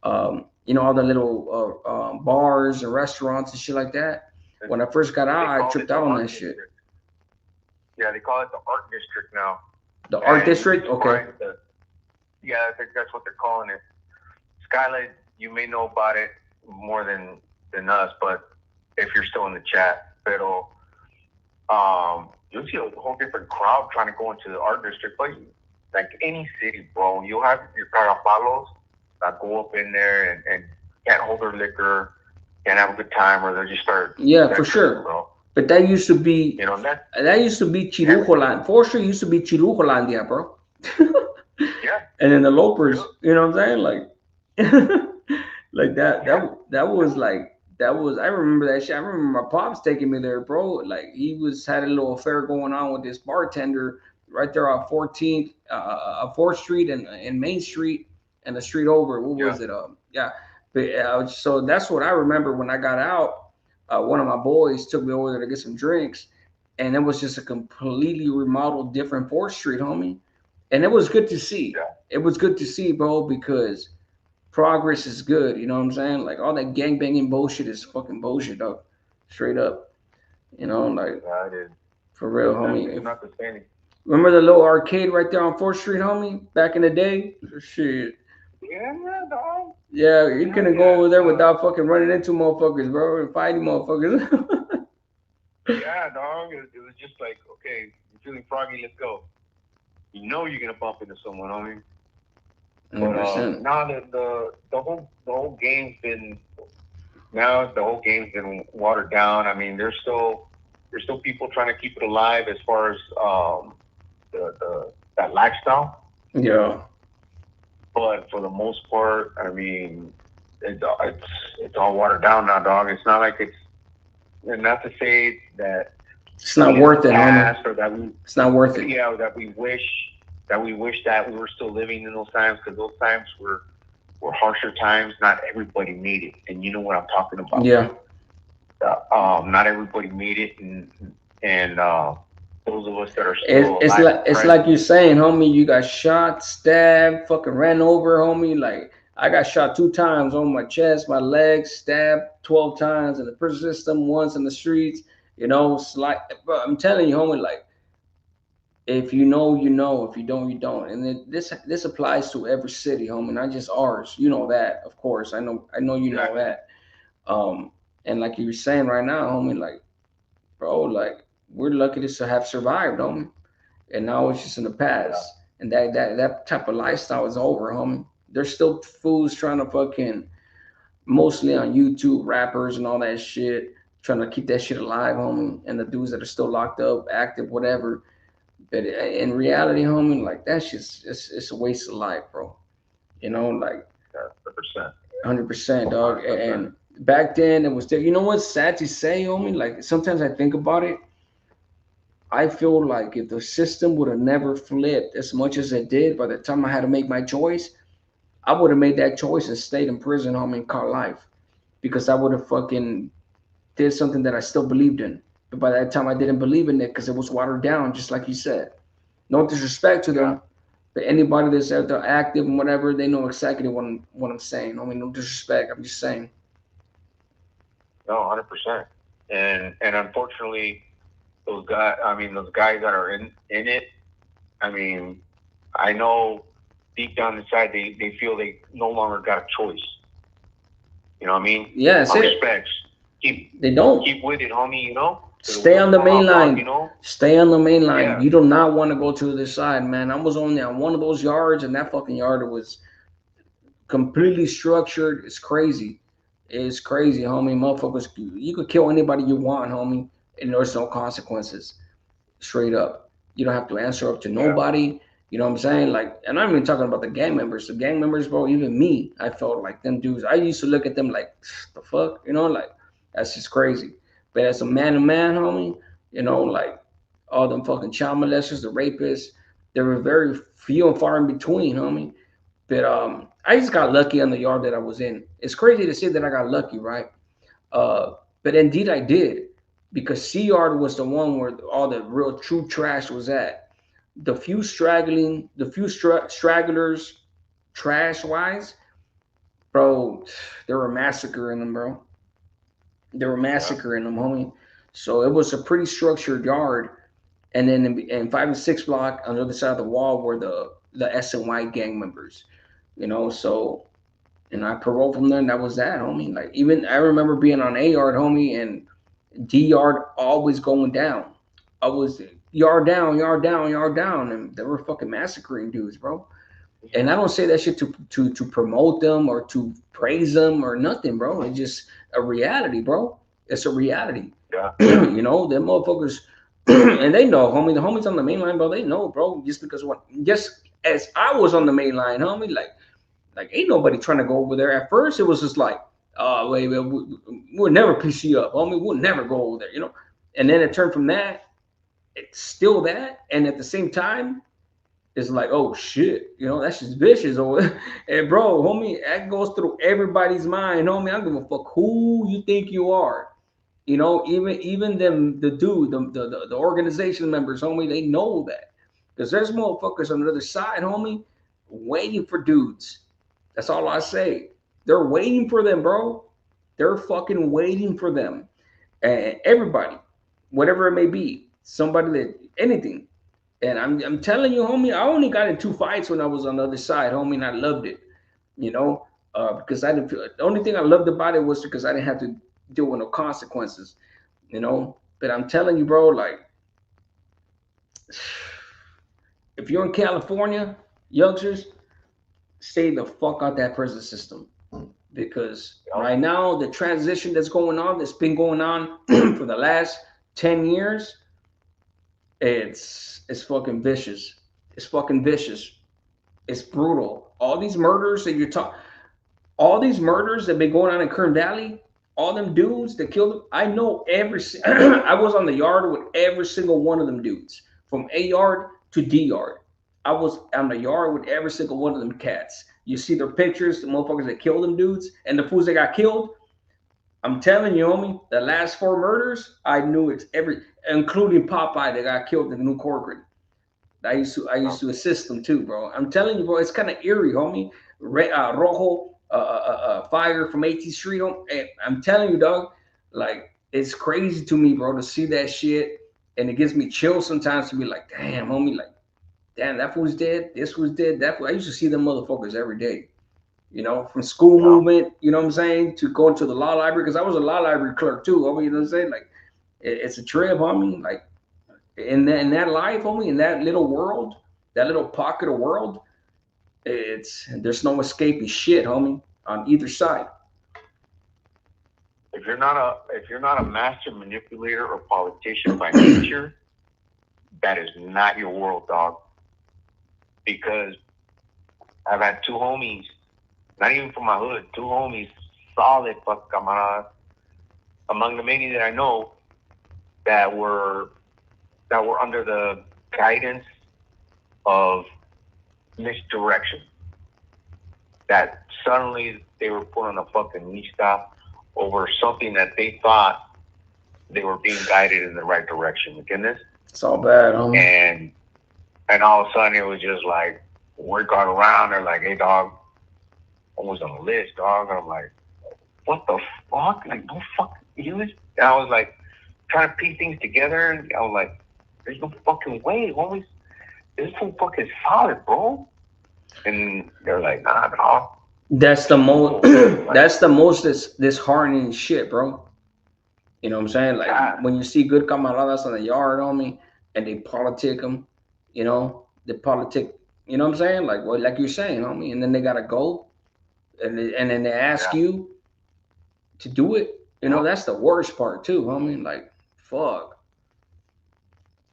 You know, all the little bars and restaurants and shit like that. When I first got out, I tripped out on that shit. Yeah, they call it the Art District now. The Art District? Okay. Yeah, I think that's what they're calling it. Skylight, you may know about it more than us, but if you're still in the chat, pero you'll see a whole different crowd trying to go into the Art District. Like any city, bro, you'll have your carapalos that go up in there and can't hold their liquor, can't have a good time, or they just start. Yeah, for sure. Bro. But that used to be, You know, that used to be Chirujolandia. 4th Street used to be Chirujolandia, bro. Yeah. And then the Lopers, you know what I'm saying? Like, like that was like, that was, I remember that shit. I remember my pops taking me there, bro. Like, he had a little affair going on with this bartender right there on 4th Street and Main Street and the street over. What was it? Yeah. But, so that's what I remember when I got out. One of my boys took me over there to get some drinks, and it was just a completely remodeled, different 4th Street, homie. And it was good to see. Yeah. It was good to see, bro, because progress is good. You know what I'm saying? Like, all that gangbanging bullshit is fucking bullshit, dog. Straight up. You know, like, yeah, it is. For real, homie. It's not the same. Remember the little arcade right there on 4th Street, homie? Back in the day? Shit. Yeah, dog. Yeah, you couldn't go over there without fucking running into motherfuckers, bro, and fighting motherfuckers. Yeah, dog. It was just like, okay, you're feeling froggy, let's go. You know you're gonna bump into someone, homie. But now the whole game's been watered down. I mean, there's still people trying to keep it alive as far as that lifestyle. Yeah. But for the most part, I mean, it's all watered down now, dog. It's not like and not to say that it's not worth it, homie. Or that it's not worth it. Yeah, that we wish that we were still living in those times, because those times were harsher times. Not everybody made it, and you know what I'm talking about. Yeah. Not everybody made it, and those of us that are still it's like you're saying, homie. You got shot, stabbed, fucking ran over, homie. Like, I got shot 2 times on my chest, my legs, stabbed 12 times in the prison system, once in the streets. You know, it's like, bro, I'm telling you, homie, like, if you know, you know. If you don't, you don't. And this applies to every city, homie, not just ours. You know that, of course. I know you know that. And like you were saying right now, homie, like, bro, like, we're lucky to have survived, homie. And now it's just in the past. And that type of lifestyle is over, homie. There's still fools trying to fucking, mostly on YouTube, rappers and all that shit, trying to keep that shit alive, homie. And the dudes that are still locked up, active, whatever. But in reality, homie, like, that's just, it's a waste of life, bro. You know, like, 100%. 100%, dog. And back then, it was there. You know what's sad to say, homie? Like, sometimes I think about it. I feel like if the system would have never flipped as much as it did, by the time I had to make my choice, I would have made that choice and stayed in prison, homie, and caught life. Because I would have fucking did something that I still believed in. But by that time, I didn't believe in it because it was watered down, just like you said. No disrespect to them, but anybody that's out there active and whatever, they know exactly what I'm saying. I mean, no disrespect. I'm just saying. No, 100%. And unfortunately, those guys that are in it, I mean, I know deep down inside they feel they no longer got a choice. You know what I mean? Yeah, that's it. Respects. They don't. Keep with it, homie, you know? Stay on the main line. You know? Stay on the main line. Yeah. You do not want to go to the other side, man. I was only on one of those yards, and that fucking yard was completely structured. It's crazy. It's crazy, homie. Motherfuckers, you could kill anybody you want, homie, and there's no consequences. Straight up. You don't have to answer up to nobody. You know what I'm saying? Like, and I'm even talking about the gang members. The gang members, bro, even me, I felt like them dudes. I used to look at them like, the fuck? You know, like, that's just crazy. But as a man to man, homie, you know, like, all them fucking child molesters, the rapists, there were very few and far in between, homie. But I just got lucky on the yard that I was in. It's crazy to say that I got lucky, right? But indeed I did, because C Yard was the one where all the real true trash was at. The few stragglers, trash wise, bro, they were massacring them, bro. They were massacring them, homie. So it was a pretty structured yard. And then in 5 and 6 block on the other side of the wall were the SNY gang members, you know. So, and I paroled from there, and that was that, homie. Like, even I remember being on A Yard, homie, and D Yard always going down. I was yard down, and they were fucking massacring dudes, bro. And I don't say that shit to promote them or to praise them or nothing, bro. It's just a reality, bro. It's a reality. Yeah. You know, them motherfuckers, and they know, homie. The homies on the main line, bro. They know, bro. Just because what, just as I was on the main line, homie, like ain't nobody trying to go over there. At first, it was just like, oh, wait, we'll never piece you up, homie. We'll never go over there, you know. And then it turned from that, it's still that, and at the same time, it's like, oh shit, you know, that's just vicious. Over and bro, homie, that goes through everybody's mind, homie. I don't give a fuck who you think you are. You know, even them, the dude, the organization members, homie, they know that because there's motherfuckers on the other side, homie, waiting for dudes. That's all I say. They're waiting for them, bro. They're fucking waiting for them. And everybody, whatever it may be, somebody that anything. And I'm telling you, homie, I only got in 2 fights when I was on the other side, homie, and I loved it. You know, because I didn't feel the only thing I loved about it was because I didn't have to deal with no consequences. You know, but I'm telling you, bro, like if you're in California, youngsters, stay the fuck out that prison system because right now the transition that's been going on for the last 10 years, it's fucking vicious. It's fucking vicious. It's brutal. All these murders that you're talking, all these murders that been going on in Kern Valley, all them dudes that killed them, I know I was on the yard with every single one of them dudes, from A yard to D yard. I was on the yard with every single one of them cats. You see their pictures, the motherfuckers that killed them dudes, and the fools that got killed. I'm telling you, homie, the last 4 murders, I knew it's including Popeye that got killed in New Corcoran. I used to assist them too, bro. I'm telling you, bro, it's kind of eerie, homie. Rojo fire from 18th Street. I'm telling you, dog, like it's crazy to me, bro, to see that shit, and it gives me chills sometimes to be like, damn, homie, like, damn, that fool's dead. This was dead. That fool. I used to see them motherfuckers every day. You know, from school movement, you know what I'm saying, to going to the law library because I was a law library clerk too. Homie, you know what I'm saying? Like, it's a trip, homie. Like, in that life, homie, in that little world, that little pocket of world, there's no escaping shit, homie, on either side. If you're not a master manipulator or politician by nature, that is not your world, dog. Because I've had 2 homies, not even from my hood, 2 homies, solid fuck camaradas, among the many that I know that were under the guidance of misdirection. That suddenly they were put on a fucking lista over something that they thought they were being guided in the right direction. Again, it's all bad, homie. And all of a sudden it was just like word got around. They're like, "Hey, dog, I was on the list, dog." And I'm like, "What the fuck? Like, no fucking English?" And I was like trying to piece things together, and I was like, "There's no fucking way, homies. This whole fucking solid, bro." And they're like, "Nah, dog." That's the most. That's the most disheartening shit, bro. You know what I'm saying? Like when you see good camaradas on the yard, homie, and they politic them, you know, they politic. You know what I'm saying? Like like you're saying, homie, and then they gotta go, and then they ask you to do it. You know, that's the worst part too, homie. Like, fuck.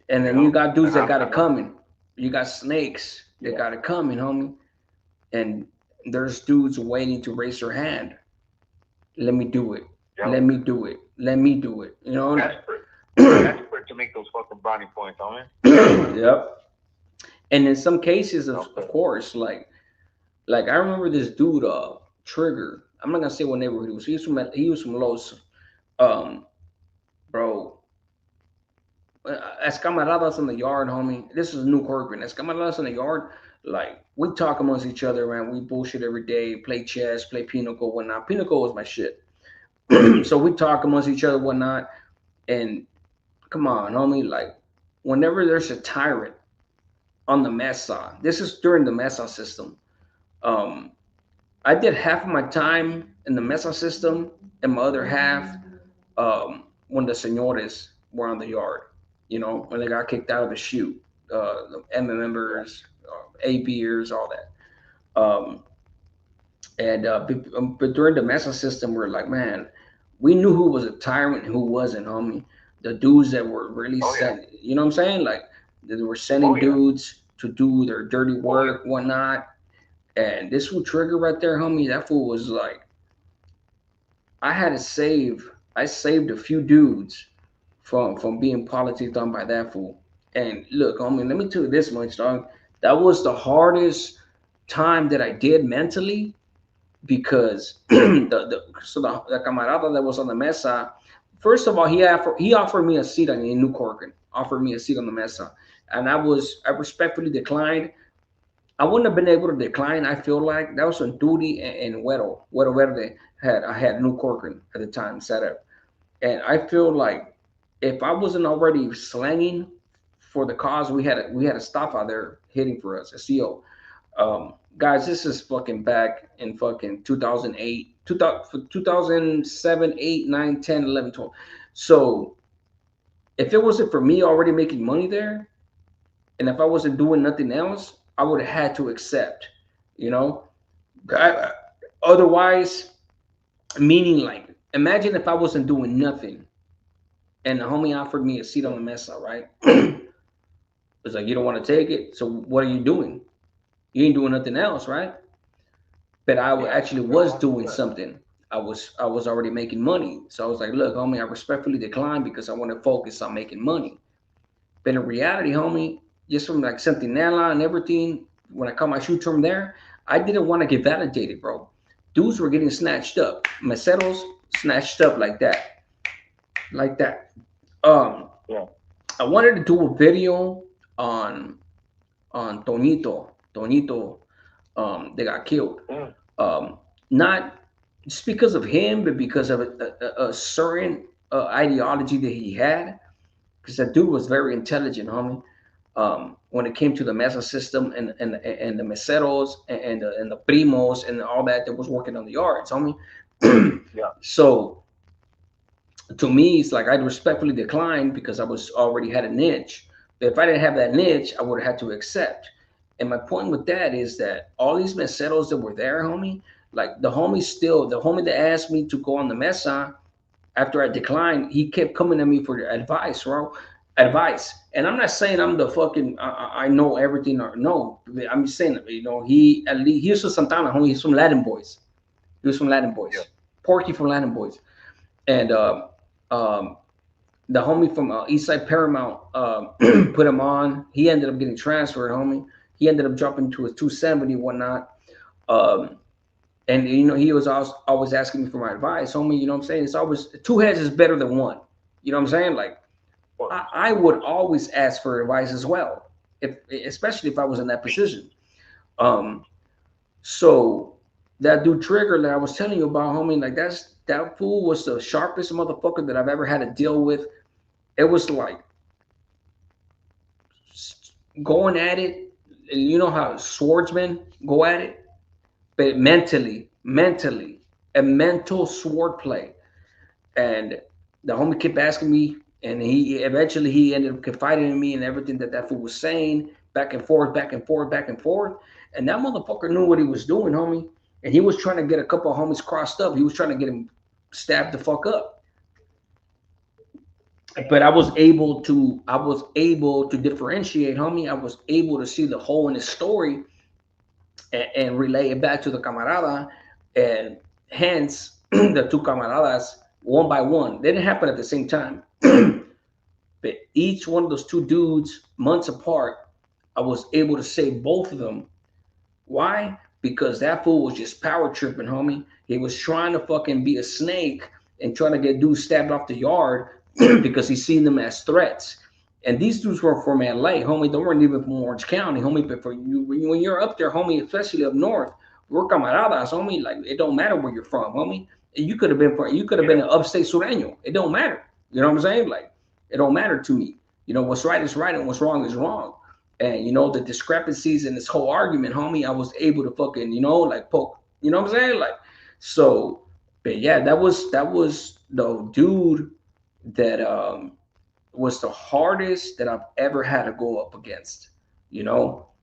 And then you got dudes that got it coming. You got snakes that got it coming, homie. And there's dudes waiting to raise their hand. Let me do it. Yep. Let me do it. Let me do it. You know? Desperate to make those fucking brownie points, homie. Yep. And in some cases, of course, like I remember this dude, Trigger. I'm not gonna say what neighborhood he was. He was from Los, bro. As camaradas in the yard, homie. This is New Corcoran. As camaradas in the yard, like we talk amongst each other, man. We bullshit every day. Play chess, play pinochle, whatnot. Pinochle was my shit. So we talk amongst each other, whatnot. And come on, homie. Like whenever there's a tyrant on the mesa, this is during the mesa system. I did half of my time in the mesa system and my other half when the señores were on the yard, you know, when they got kicked out of the shoot, the M members, A beers, all that. Um, but during the mesa system, we're like, man, we knew who was a tyrant and who wasn't, homie. The dudes that were really Oh yeah. sent, you know what I'm saying? Like they were Oh sending yeah. dudes to do their dirty work, whatnot. And this fool Trigger right there, homie, that fool was like, I had to save. I saved a few dudes from being politicked on by that fool. And look, homie, let me tell you this much, dog. That was the hardest time that I did mentally because the camarada that was on the mesa, first of all, he offered me a seat in New Corcoran, offered me a seat on the mesa, and I respectfully declined. I wouldn't have been able to decline. I feel like that was on duty and Huero Verde I had New Corcoran at the time set up, and I feel like if I wasn't already slanging for the cause, we had a stop out there hitting for us, a CO. Guys, this is fucking back in fucking 2008, 2007, 8, 9, 10, 11, 12. So if it wasn't for me already making money there, and if I wasn't doing nothing else, I would have had to accept, you know. I, otherwise, meaning like, imagine if I wasn't doing nothing, and the homie offered me a seat on the mesa, right? It's like you don't want to take it, so what are you doing? You ain't doing nothing else, right? But actually was doing something. I was already making money. So I was like, look, homie, I respectfully decline because I want to focus on making money. But in reality, homie, just from like Centinela and everything, when I caught my shoe term there, I didn't want to get validated, bro. Dudes were getting snatched up. Meseros snatched up like that. Like that. Um, Yeah. I wanted to do a video on on Tonito, that got killed. Mm. Not just because of him, but because of a certain ideology that he had. Because that dude was very intelligent, homie. When it came to the mesa system and the meseros and the primos and all that was working on the yards, homie. Yeah. So to me, it's like I'd respectfully decline because I was already had a niche. But if I didn't have that niche, I would have had to accept. And my point with that is that all these meseros that were there, homie, like the homie that asked me to go on the mesa after I declined, he kept coming at me for advice, bro. Advice. And I'm not saying I'm the fucking I know everything or no. I'm just saying, he at least he was from Santana, homie. He's from Latin Boys. He was from Latin Yeah. Boys. Porky from Latin Boys. And um, the homie from Eastside Paramount put him on. He ended up getting transferred, homie. He ended up dropping to a 270 whatnot. Um, and he was always asking me for my advice, homie. You know what I'm saying? It's always two heads is better than one. You know what I'm saying? Like I would always ask for advice as well, especially if I was in that position. Um, so that dude Trigger that I was telling you about, homie, like that fool was the sharpest motherfucker that I've ever had to deal with. It was like going at it, and you know how swordsmen go at it, but mentally, a mental sword play. And the homie kept asking me, and he eventually he ended up confiding in me and everything that fool was saying, back and forth, back and forth, back and forth. And that motherfucker knew what he was doing, homie. And he was trying to get a couple of homies crossed up. He was trying to get him stabbed the fuck up. But I was able to differentiate, homie. I was able to see the whole in his story and relay it back to the camarada, and hence the two camaradas one by one. They didn't happen at the same time, but each one of those two dudes, months apart, I was able to save both of them. Why? Because that fool was just power tripping, homie. He was trying to fucking be a snake and trying to get dudes stabbed off the yard because he seen them as threats. And these dudes were from LA, homie. They weren't even from Orange County, homie. But for you, when you're up there, homie, especially up north, we're camaradas, homie. Like it don't matter where you're from, homie. You could have been an upstate Sureño. It don't matter. You know what I'm saying? Like it don't matter to me. What's right is right and what's wrong is wrong. And the discrepancies in this whole argument, homie, I was able to fucking, like poke. You know what I'm saying? Like so. But yeah, that was the dude that was the hardest that I've ever had to go up against.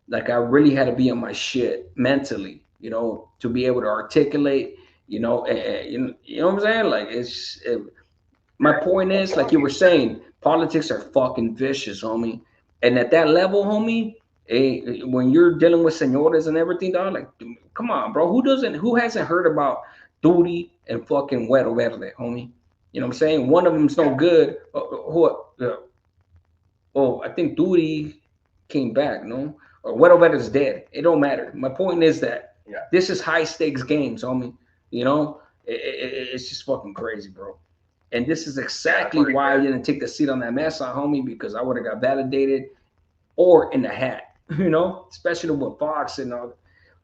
Like I really had to be on my shit mentally. you know, to be able to articulate, you know, you know what I'm saying? Like my point is, like you were saying, politics are fucking vicious, homie. And at that level, homie, when you're dealing with senores and everything, dog, like, come on, bro. Who hasn't heard about Duty and fucking Güero Verde, homie? You know what I'm saying? One of them's no good. Oh, I think Duty came back, no? Or Güero Verde's dead. It don't matter. My point is that this is high stakes games, homie. You know, it's just fucking crazy, bro. And this is exactly why I didn't take the seat on that mesa, homie, because I would have got validated or in the hat, you know, especially with Fox and all.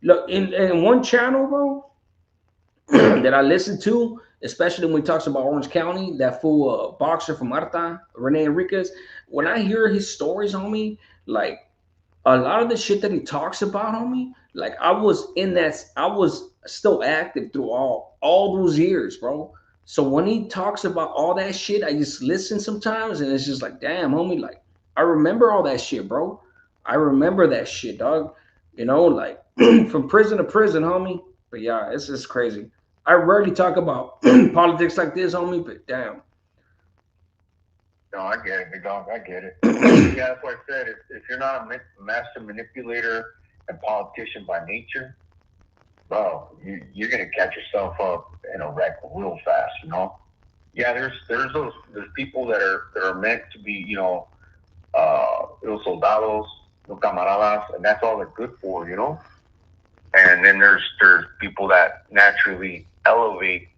Look, in one channel, bro, that I listen to, especially when he talks about Orange County, that fool boxer from Marta, Rene Enriquez, when I hear his stories, homie, like a lot of the shit that he talks about, homie, like I was still active through all those years, bro. So when he talks about all that shit, I just listen sometimes and it's just like, damn, homie, like I remember all that shit, bro. I remember that shit, dog. You know, like from prison to prison, homie. But yeah, it's just crazy. I rarely talk about politics like this, homie, but damn. No, I get it, big dog. I get it. Yeah, that's what I said. If you're not a master manipulator and politician by nature, bro, you're gonna catch yourself up in a wreck real fast. You know. Yeah, there's people that are meant to be, you know, los soldados, los camaradas, and that's all they're good for, you know. And then there's people that naturally elevate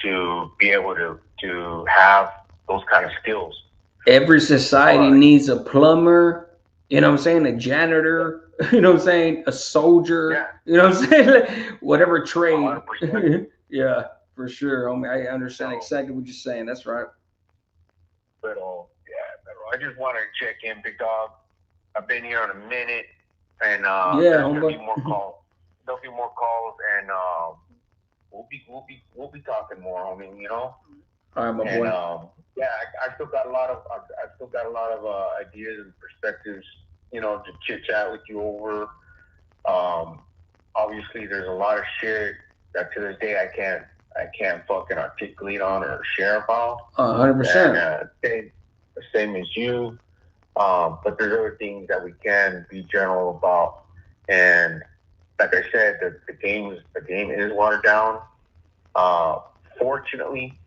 to be able to have those kind of skills. Every society needs a plumber, you know what I'm saying, a janitor, you know what I'm saying, a soldier, you know what I'm saying, like, whatever trade. Yeah, for sure, homie. I understand exactly what you're saying. That's right. But I just wanted to check in, big dog. I've been here in a minute, and there'll be more calls. There'll be more calls, and we'll be talking more, homie. You know. All right, my boy. And I still got a lot of ideas and perspectives, you know, to chit chat with you over. Obviously, there's a lot of shit that to this day I can't fucking articulate on or share about. 100%. Same as you. But there's other things that we can be general about. And like I said, the game is watered down. Fortunately,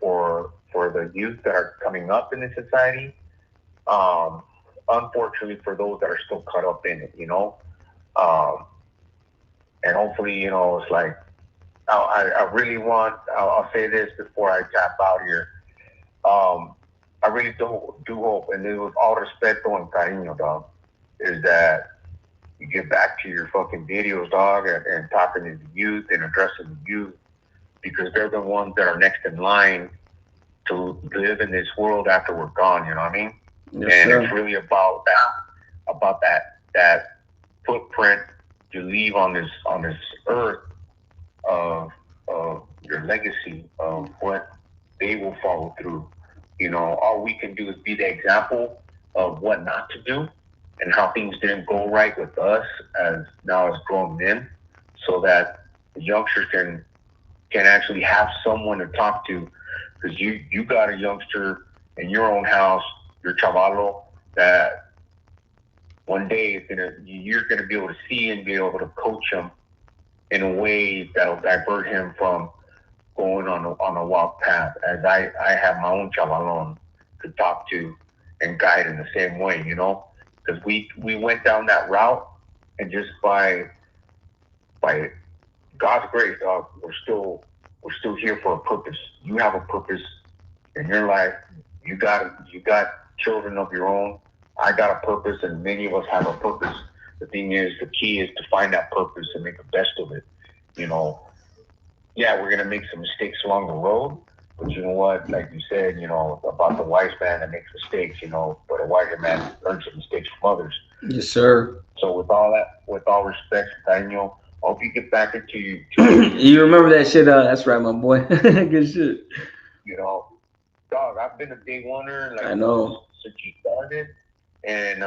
for the youth that are coming up in this society, unfortunately for those that are still caught up in it, you know. And hopefully, you know, it's like I really want. I'll say this before I tap out here. I really do hope, and with all respect and cariño, dog, is that you get back to your fucking videos, dog, and talking to the youth and addressing the youth, because they're the ones that are next in line to live in this world after we're gone. You know what I mean? Yes, and sir. It's really about that footprint you leave on this earth of your legacy of what they will follow through. You know, all we can do is be the example of what not to do and how things didn't go right with us as grown men, so that the youngsters can actually have someone to talk to. Because you got a youngster in your own house, your chavalo, that one day you're gonna be able to see and be able to coach him in a way that'll divert him from going on a wild path, as I have my own chavalon to talk to and guide in the same way, you know, because we went down that route, and just by God's grace, dog, we're still here for a purpose. You have a purpose in your life. You got children of your own. I got a purpose, and many of us have a purpose. The key is to find that purpose and make the best of it. You know, yeah, we're gonna make some mistakes along the road, but you know what? Like you said, you know, about the wise man that makes mistakes, you know, but a wiser man learns from mistakes from others. Yes, sir. So with all respect, Daniel, I hope you get back into you remember that shit? That's right, my boy. Good shit. You know, dog, I've been a day oneer, like, I know, since you started, and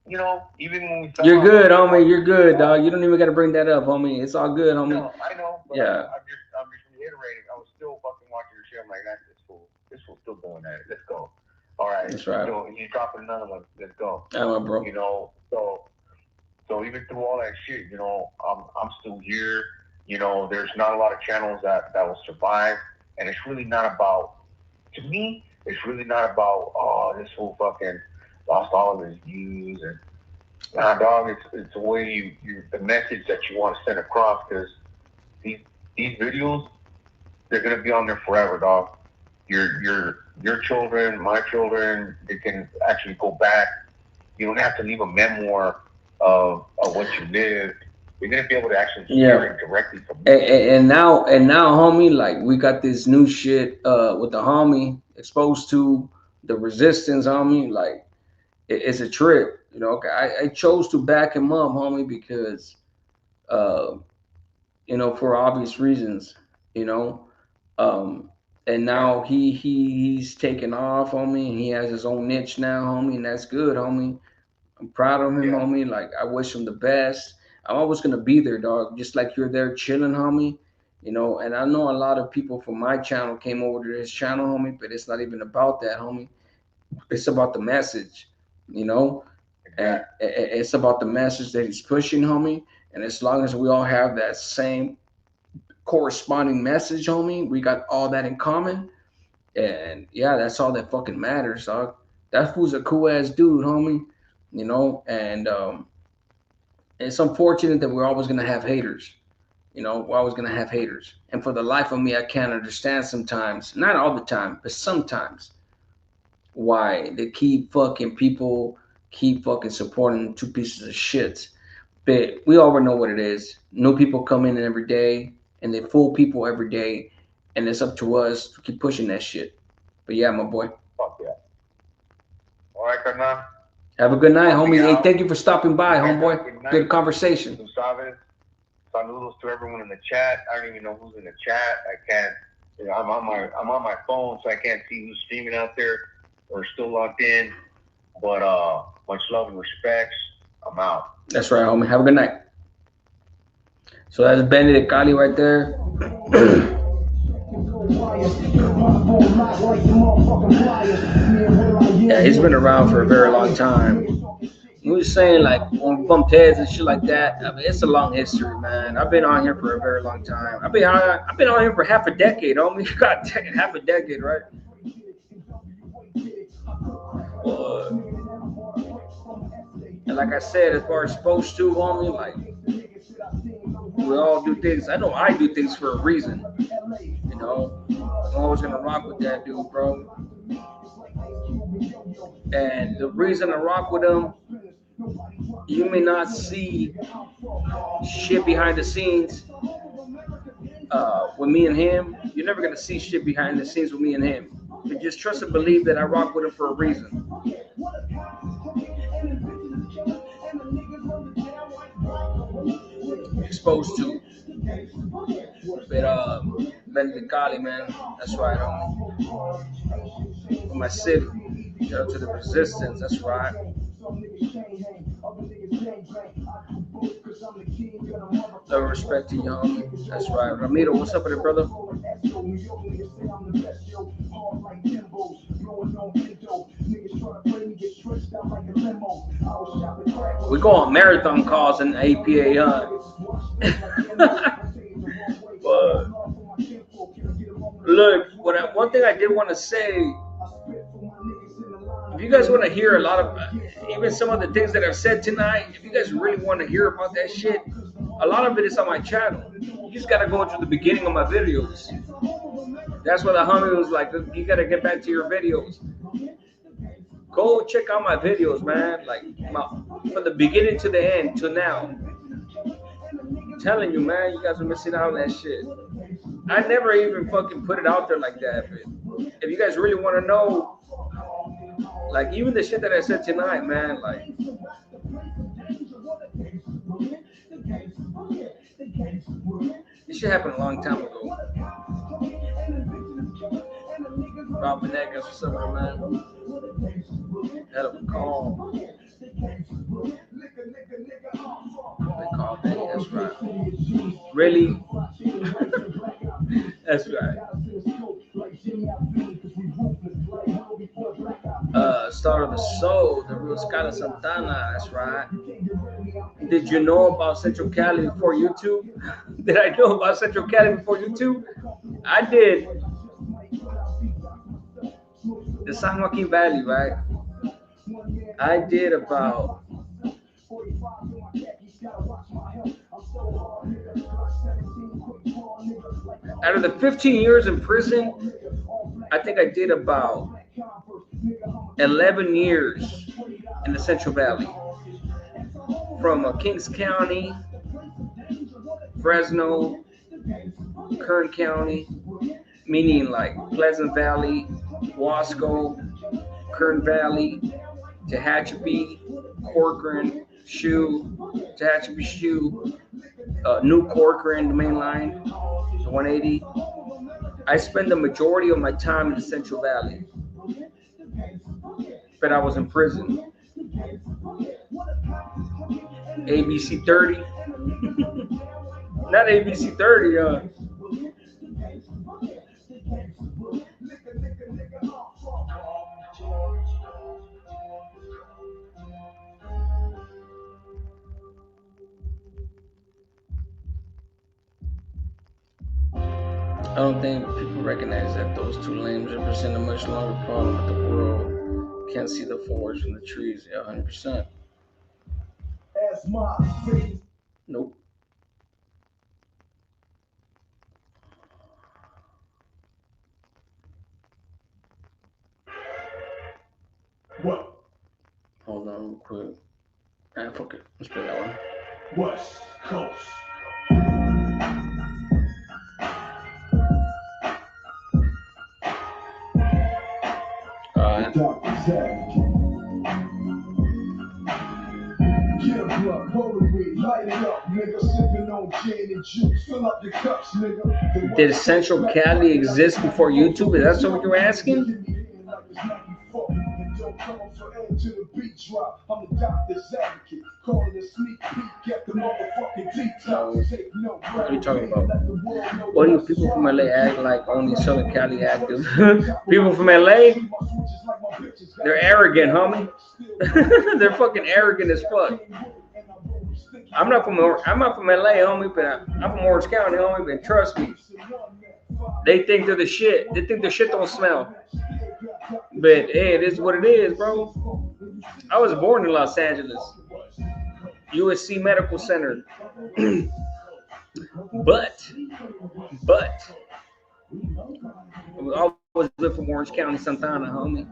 you know, even when we You're good, homie. You're good, dog. You don't even got to bring that up, homie. It's all good, homie. No, I know, but Yeah. I'm just reiterating. I was still fucking watching your shit. I'm like, that's this fool. This fool's still doing that. Let's go. All right. That's right. So he's dropping another one. Let's go. I know, bro. You know, so even through all that shit, you know, I'm still here. You know, there's not a lot of channels that will survive, and it's really not about. To me, it's really not about this fool fucking lost all of his views and. Nah, dog. It's the way the message that you want to send across, because these videos, they're gonna be on there forever, dog. Your children, my children, they can actually go back. You don't have to leave a memoir of what you lived. You're gonna be able to actually hear it directly from me. And now, homie, like we got this new shit with the homie exposed to the resistance, homie. Like it's a trip. You know, okay, I chose to back him up, homie, because, you know, for obvious reasons, you know, and now he's taken off, homie. He has his own niche now, homie, and that's good, homie. I'm proud of him, homie. Like I wish him the best. I'm always gonna be there, dog. Just like you're there chilling, homie. You know, and I know a lot of people from my channel came over to his channel, homie, but it's not even about that, homie. It's about the message, you know. And it's about the message that he's pushing, homie. And as long as we all have that same corresponding message, homie, we got all that in common. And yeah, that's all that fucking matters, dog. That fool's a cool ass dude, homie. You know, and it's unfortunate that we're always gonna have haters. You know, we're always gonna have haters. And for the life of me, I can't understand sometimes, not all the time, but sometimes, why they keep fucking supporting two pieces of shit. But we already know what it is. New people come in every day and they fool people every day, and it's up to us to keep pushing that shit. But yeah, my boy. Fuck yeah. All right, carnal. Have a good night, homie. Hey, thank you for stopping by, homeboy. Good conversation. Saludos to everyone in the chat. I don't even know who's in the chat. I can't. You know, I'm on my phone, so I can't see who's streaming out there or still logged in. But much love and respects. I'm out. That's right, homie. Have a good night. So that's Benedict Cali right there. Yeah, he's been around for a very long time. He was saying, like, when we bumped heads and shit like that, I mean, it's a long history, man. I've been on here for a very long time. I've been on here for half a decade, homie. God, half a decade, right? And like I said, as far as supposed to, homie, like, we all do things. I know I do things for a reason. You know, I'm always gonna rock with that dude, bro. And the reason I rock with him, you may not see shit behind the scenes with me and him. You're never gonna see shit behind the scenes with me and him. But just trust and believe that I rock with him for a reason. Exposed to. But Benedict Cali, man, that's right, homie. From my city, shout out to the resistance, that's right. No respect to you, homie. That's right. Ramiro, what's up with it, brother? We go on marathon calls in APA, huh? But look, one thing I did want to say, if you guys want to hear a lot of, even some of the things that I've said tonight, if you guys really want to hear about that shit, a lot of it is on my channel. You just got to go to the beginning of my videos. That's why the homie was like, you got to get back to your videos. Go check out my videos, man. Like, from the beginning to the end, to now. I'm telling you, man, you guys are missing out on that shit. I never even fucking put it out there like that. But if you guys really want to know, like, even the shit that I said tonight, man, like, this shit happened a long time ago. Rob Venegas, what's up, man? Hell of a call. Really? That's right. Star of the Soul, the real Scala Santana. That's right. Did you know about Central Cali before YouTube? Did I know about Central Cali before YouTube? I did. The San Joaquin Valley, right? I did about out of the 15 years in prison, I think I did about 11 years in the Central Valley. From Kings County, Fresno, Kern County, meaning like Pleasant Valley, Wasco, Kern Valley, Tehachapi, Corcoran, Shoe, Tehachapi Shoe, New Corcoran, the main line, the 180. I spend the majority of my time in the Central Valley, but I was in prison. ABC 30. Not ABC 30, I don't think people recognize that those two lanes represent a much longer problem with the world. Can't see the forest from the trees. Yeah, 100%. Nope. What? Hold on real quick. Fuck it. Let's play that one. West Coast. Alright. Get a blunt, roll the weed, light it up, nigga. Sipping on gin and juice, fill up the cups, nigga. Did Central Cali exist before YouTube? Is that what you're asking? I'm the doctor's advocate, calling a sneak peek at the motherfucking detox. What are you talking about? What do you people from LA act like only Southern Cali active? People from LA, they're arrogant, homie. They're fucking arrogant as fuck. I'm not from LA, homie, but I'm from Orange County, homie. But trust me, they think they're the shit. They think their shit don't smell. But hey, it is what it is, bro. I was born in Los Angeles, USC Medical Center. but I was living from Orange County, Santana, homie.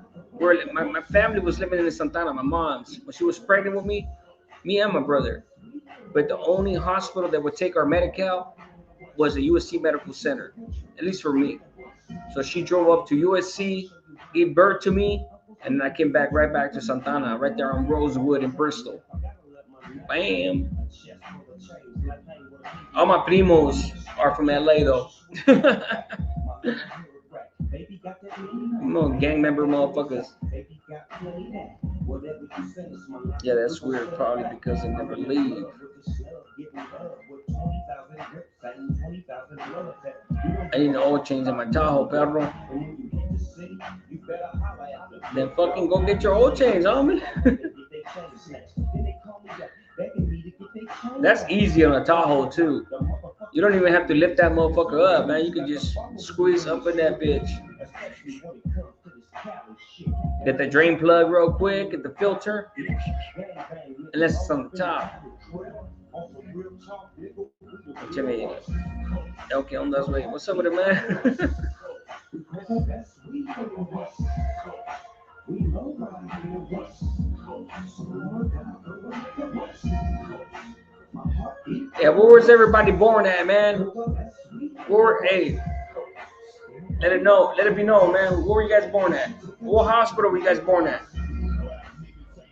My family was living in Santana. My mom's, when she was pregnant with me and my brother. But the only hospital that would take our Medi-Cal was the USC Medical Center, at least for me. So she drove up to USC, gave birth to me, and then I came right back to Santana, right there on Rosewood in Bristol. Bam. All my primos are from LA, though. Gang member motherfuckers. Yeah, that's weird. Probably because they never leave. I need an oil change in my Tahoe, perro. Then fucking go get your oil change, homie. That's easy on a Tahoe, too. You don't even have to lift that motherfucker up, man. You can just squeeze up in that bitch. Get the drain plug real quick, get the filter. Unless it's on the top. Okay, on this way. What's up with it, man? Yeah, where was everybody born at, man? Hey, let it be known, man. Where were you guys born at? What hospital were you guys born at?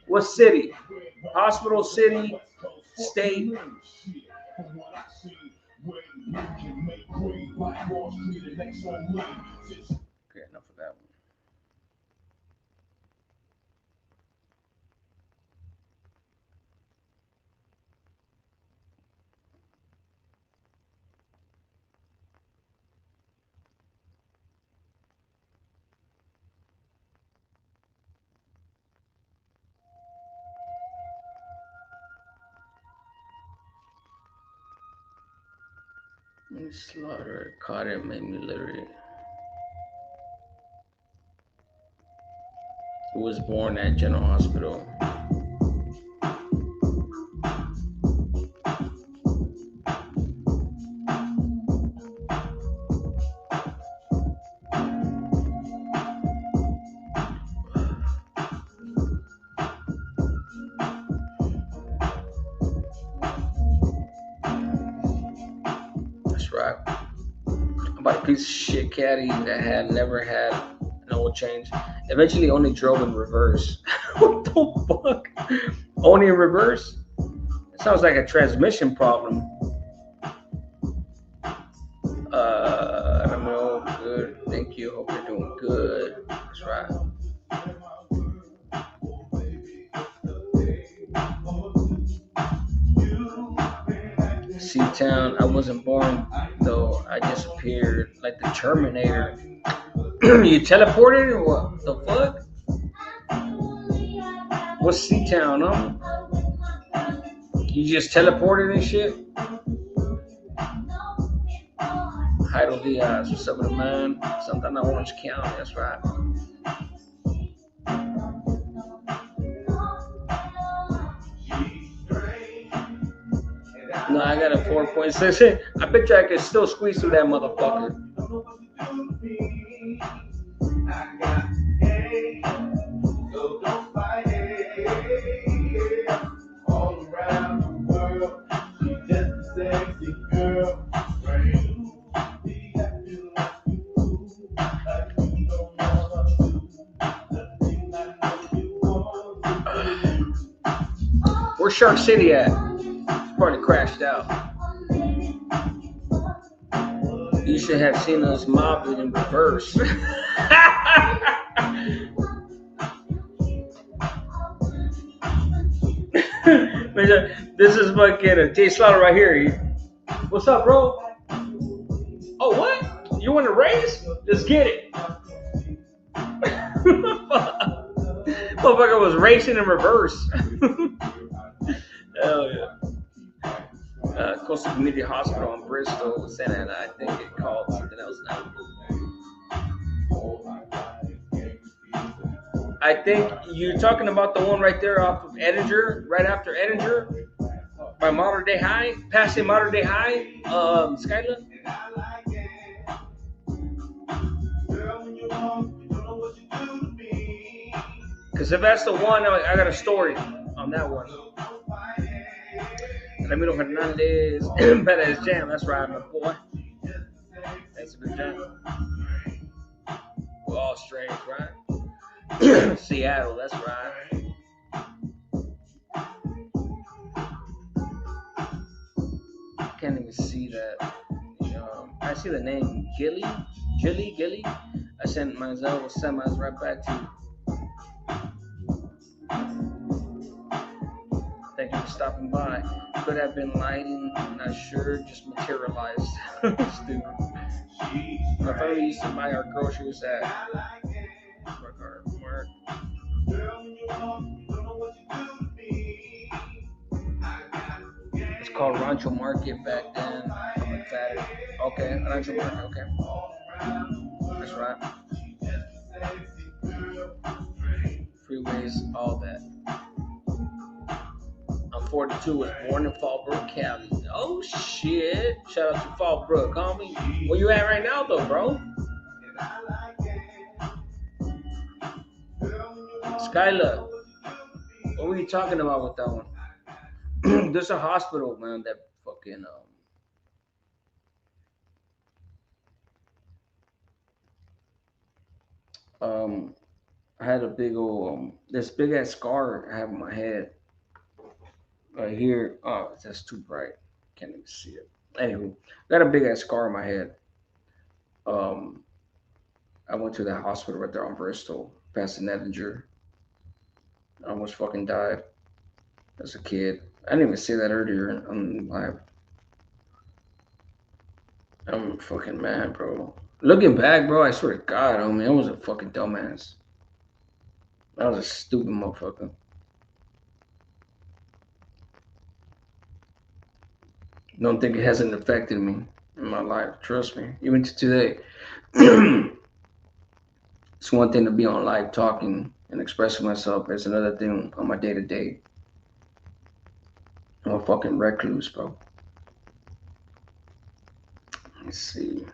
What city? Hospital, city, state? Okay, enough of that one. Slaughter caught it, made me literally. Who was born at General Hospital. That's right. About a piece of shit caddy that had never had an oil change. Eventually only drove in reverse. What the fuck? Only in reverse? It sounds like a transmission problem. I don't know. Good. Thank you. Hope you're doing good. That's right. C-Town. I wasn't born though. I disappeared like the Terminator. You teleported or what? The fuck? What's C-Town, huh? You just teleported and shit? Heido Diaz, what's up with the man? Santana Orange County, that's right. No, I got a 4.6. I bet you I could still squeeze through that motherfucker. Where's Shark City at? It's probably crashed out. You should have seen us mob it in reverse. This is fucking Jay Slaughter right here. What's up, bro? Oh, what? You want to race? Let's get it. Motherfucker was racing in reverse. Hell yeah. Coastal Community Hospital in Bristol, Santa Ana. I think it called something else now. I think you're talking about the one right there off of Edinger, right after Edinger, by Modern Day High, passing Modern Day High, Skyland. Because if that's the one, I got a story on that one. Ramiro Hernandez, Badass Jam, that's right, my boy. That's a good jam. We're all strange, right? Seattle, that's right. Can't even see that. I see the name Gilly. I sent myself with semis right back to you. Thank you for stopping by. Could have been lighting, not sure, just materialized. Stupid. My family used to buy our groceries at Mark. It's called Rancho Market back then. Okay, Rancho Market, okay. That's right. Freeways, all that. I'm 42, was born in Fallbrook, Cali. Oh shit! Shout out to Fallbrook, homie. Where you at right now, though, bro? Skyla, what were you talking about with that one? There's a hospital, man, that fucking I had a big old this big ass scar I have on my head. Right here. Oh, that's too bright. Can't even see it. Anywho, got a big ass scar on my head. I went to that hospital right there on Bristol, past the Nettinger. I almost fucking died as a kid. I didn't even say that earlier on live. I'm fucking mad, bro. Looking back, bro, I swear to God, homie, I was a fucking dumbass. I was a stupid motherfucker. Don't think it hasn't affected me. in my life. Trust me, even to today. It's one thing to be on live talking and expressing myself. It's another thing on my day to day. I'm a fucking recluse, bro. Let's see.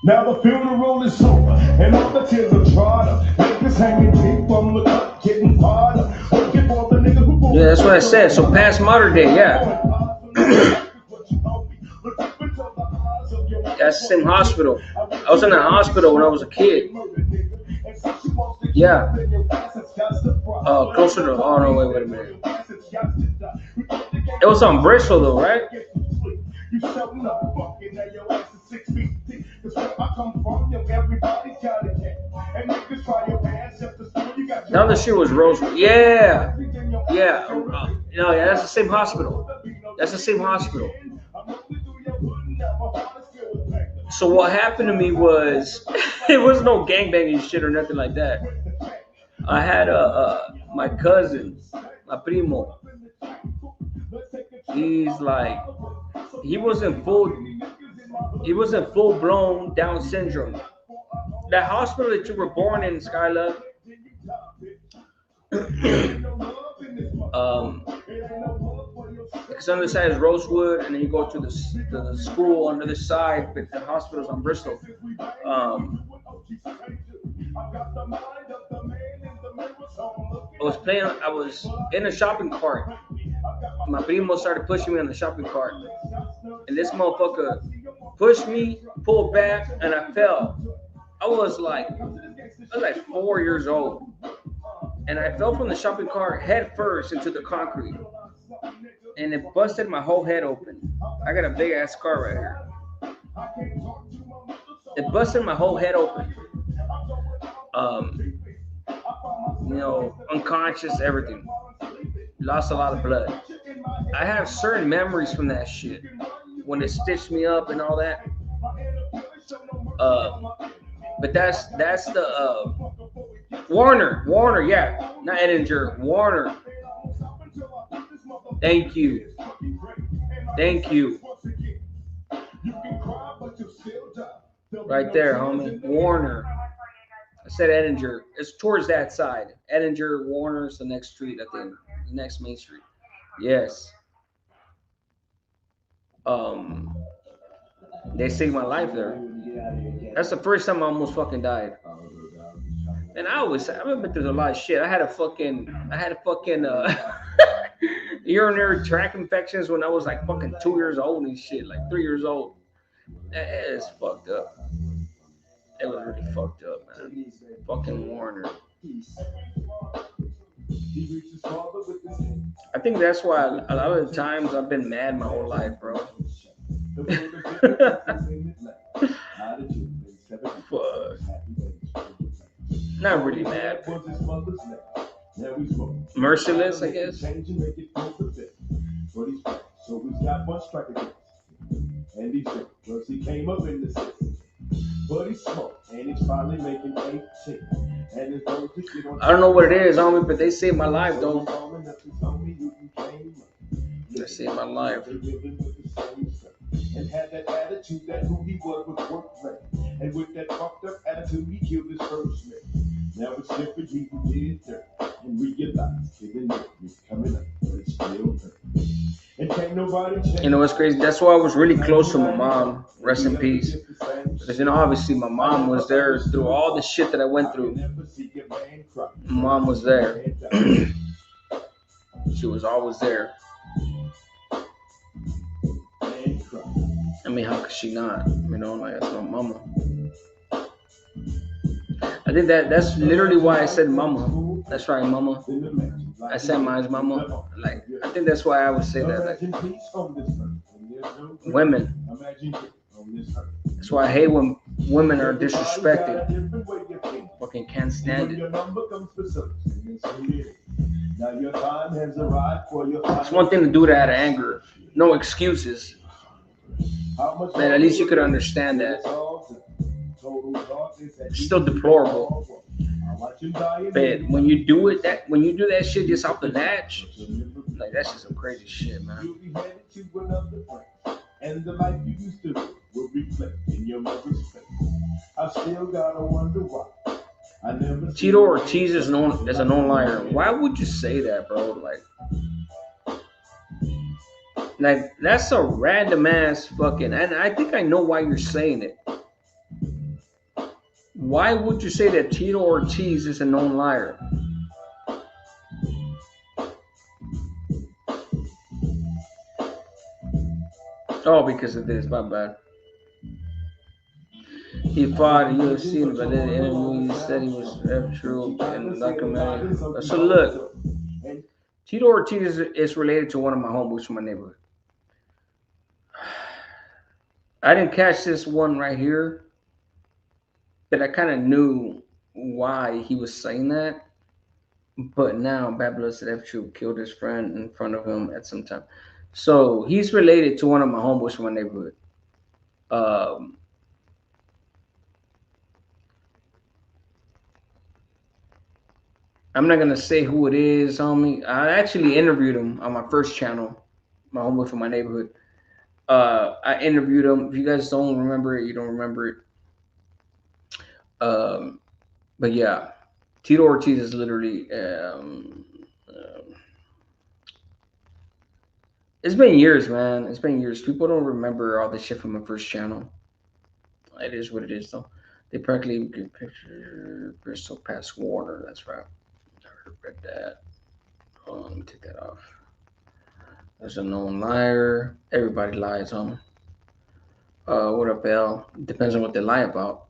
Now the funeral is over, and all the tears are dried up. Niggas hanging deep from the cut, getting fired up. Looking for the nigga who. Yeah, that's what I said. So past modern day, yeah. That's the same hospital. I was in that hospital when I was a kid. Yeah. Closer to. Oh no, wait a minute. It was on Bristol though, right? The other shit was Rosewood. Yeah. Yeah. No, yeah, that's the same hospital. That's the same hospital. So what happened to me was, it was no gangbanging shit or nothing like that. I had my cousin, my primo. He's like, he wasn't full blown Down syndrome. That hospital that you were born in, Skylar, because on the side is Rosewood, and then you go to the school on the other side, but the hospital's on Bristol. I was in a shopping cart. My primo started pushing me on the shopping cart, and this motherfucker pushed me, pulled back, and I fell. I was like 4 years old, and I fell from the shopping cart head first into the concrete, and it busted my whole head open. I got a big ass scar right here. It busted my whole head open. Unconscious, everything. Lost a lot of blood. I have certain memories from that shit when it stitched me up and all that. But that's the Warner, yeah, not Edinger, Warner. Thank you. Right there, homie. Warner. I said Edinger. It's towards that side. Edinger, Warner's the next street, I think. The next main street. Yes. They saved my life there. That's the first time I almost fucking died. And I've been through a lot of shit. I had a fucking urinary tract infections when I was like fucking 2 years old and shit, like 3 years old. It's fucked up. It was really fucked up, man. Fucking Warner. I think that's why a lot of the times I've been mad my whole life, bro. Fuck. Not really mad. Merciless, I guess. So he's got one strike against. And he's drunk, because he came up in the system. But he's smoked, and he's finally making 18. And his I don't know what it is, homie, but they saved my life, though. They saved my life. And had that attitude that who he was worth playing. And with that fucked up attitude, he killed his first man. Now it's different, he did dirt. And realized giving up is coming up, but it's still hurt. And can't nobody change. You know what's crazy? That's why I was really close to my mom. Rest in peace. Because, obviously my mom was there through all the shit that I went through. My mom was there. She was always there. I mean, how could she not? That's my mama. I think that's literally why I said mama. That's right, mama. I said mine's mama. Like, I think that's why I would say that. Like, women. That's why I hate when women are disrespected. Fucking can't stand it. It's one thing to do that out of anger. No excuses. Man, at least you could understand that. It's still deplorable. But when you do that shit just off the latch, like, that's just some crazy shit, man. you another friend. And the life you used to live will reflect in your mother's face. I still gotta wonder why. I never Tito Ortiz is known as a known liar. Why would you say that, bro? Like that's a random ass fucking. And I think I know why you're saying it. Why would you say that Tito Ortiz is a known liar? Oh, because of this, my bad. He fought at UFC, but in the interview he said he was true and documentary. So look, Tito Ortiz is related to one of my homeboys from my neighborhood. I didn't catch this one right here, but I kind of knew why he was saying that. But now Bad Blood said F True killed his friend in front of him at some time. So he's related to one of my homeboys from my neighborhood. I'm not gonna say who it is, homie. I actually interviewed him on my first channel, my homeboy from my neighborhood. I interviewed him. If you guys don't remember it, you don't remember it. But yeah, Tito Ortiz is literally. It's been years, man. It's been years. People don't remember all this shit from my first channel. It is what it is, though. They practically get picture Bristol past Warner. That's right. I read that. Oh, let me take that off. There's a known liar. Everybody lies, homie. What up, Bell? Depends on what they lie about.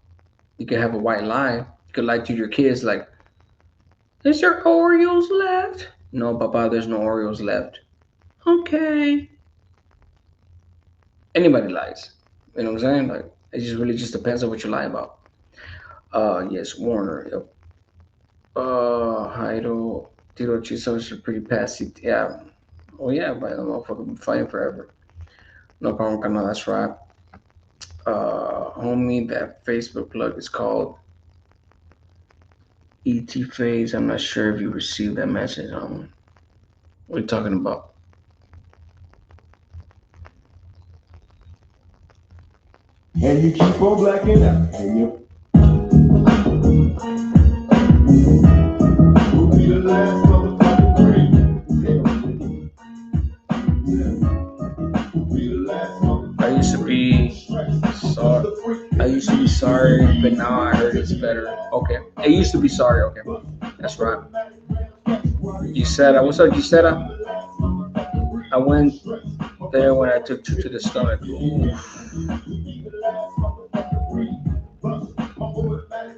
You could have a white lie. You could lie to your kids like, is there Oreos left? No, Papa, there's no Oreos left. Okay. Anybody lies. You know what I'm saying? Like, it just really just depends on what you lie about. Yes, Warner. Yep. Heido. Tito Ortiz is pretty passive. Yeah. Oh, yeah, but the motherfucker been fighting forever. No problem, Kana, that's right. Homie, that Facebook plug is called ET Phase. I'm not sure if you received that message, homie. What are you talking about? And you keep on blacking out. And you will be the last motherfucking break. I used to be sorry. I used to be sorry, but now I heard it's better. Okay. I used to be sorry. Okay. That's right. Gisela, what's up, Gisela? I went there when I took you to the stomach.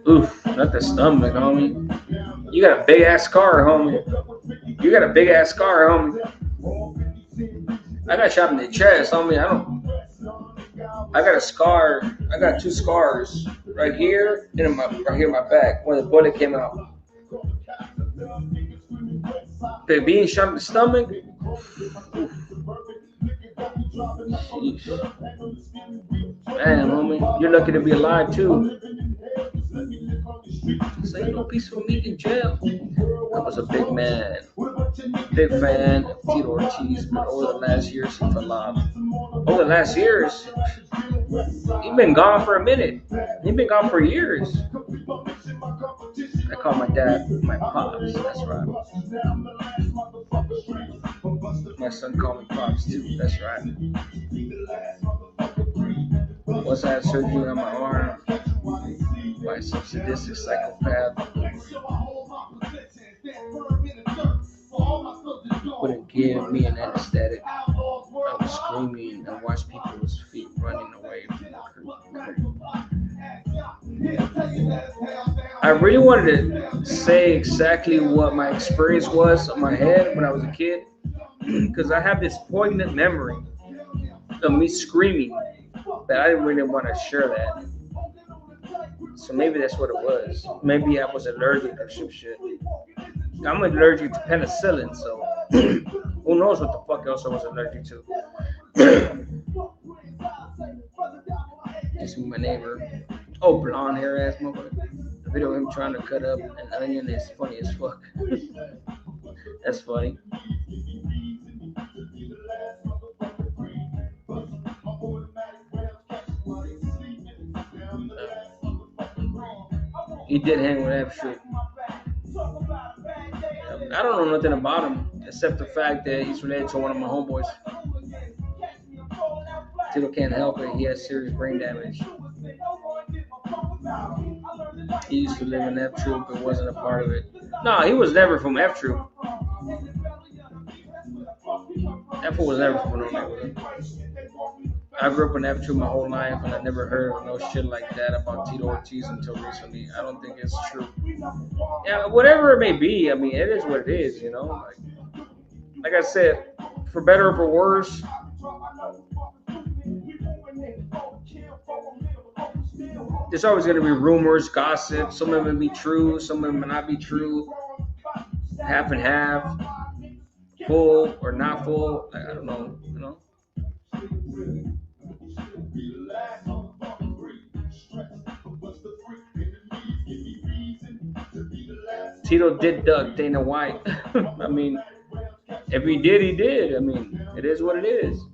Oof, not the stomach, homie. You got a big ass scar, homie. You got a big ass scar, homie. I got shot in the chest, homie. I got a scar. I got 2 scars right here and right here in my back where the bullet came out. But being shot in the stomach. Sheesh. Man, homie, you're lucky to be alive too. This ain't no peaceful meat in jail. I was a big man, big fan of Tito Ortiz, but over the last years he fell off. Over the last years, he's been gone for a minute. He's been gone for years. I call my dad my pops. That's right. My son called me pops too. That's right. Once I had surgery on my arm by some sadistic psychopath, wouldn't give me an anesthetic. I was screaming and watched people's feet running away from the curtain. I really wanted to say exactly what my experience was in my head when I was a kid, because I have this poignant memory of me screaming, but I didn't really want to share that. So maybe that's what it was. Maybe I was allergic or some shit. I'm allergic to penicillin, so who knows what the fuck else I was allergic to. This is my neighbor. Oh, blonde hair ass motherfucker. The video of him trying to cut up an onion is funny as fuck. That's funny. He did hang with F Troop. I don't know nothing about him except the fact that he's related to one of my homeboys. Tito can't help it. He has serious brain damage. He used to live in F Troop but wasn't a part of it. No, he was never from F Troop. That fool was never from no neighborhood. I grew up in F Troop my whole life, and I never heard of no shit like that about Tito Ortiz until recently. I don't think it's true. Yeah, whatever it may be, I mean, it is what it is, you know. Like I said, for better or for worse, there's always going to be rumors, gossip. Some of them may be true, some of them may not be true. Half and half, full or not full. I don't know, you know. Tito did duck Dana White. I mean, if he did, he did. I mean, it is what it is.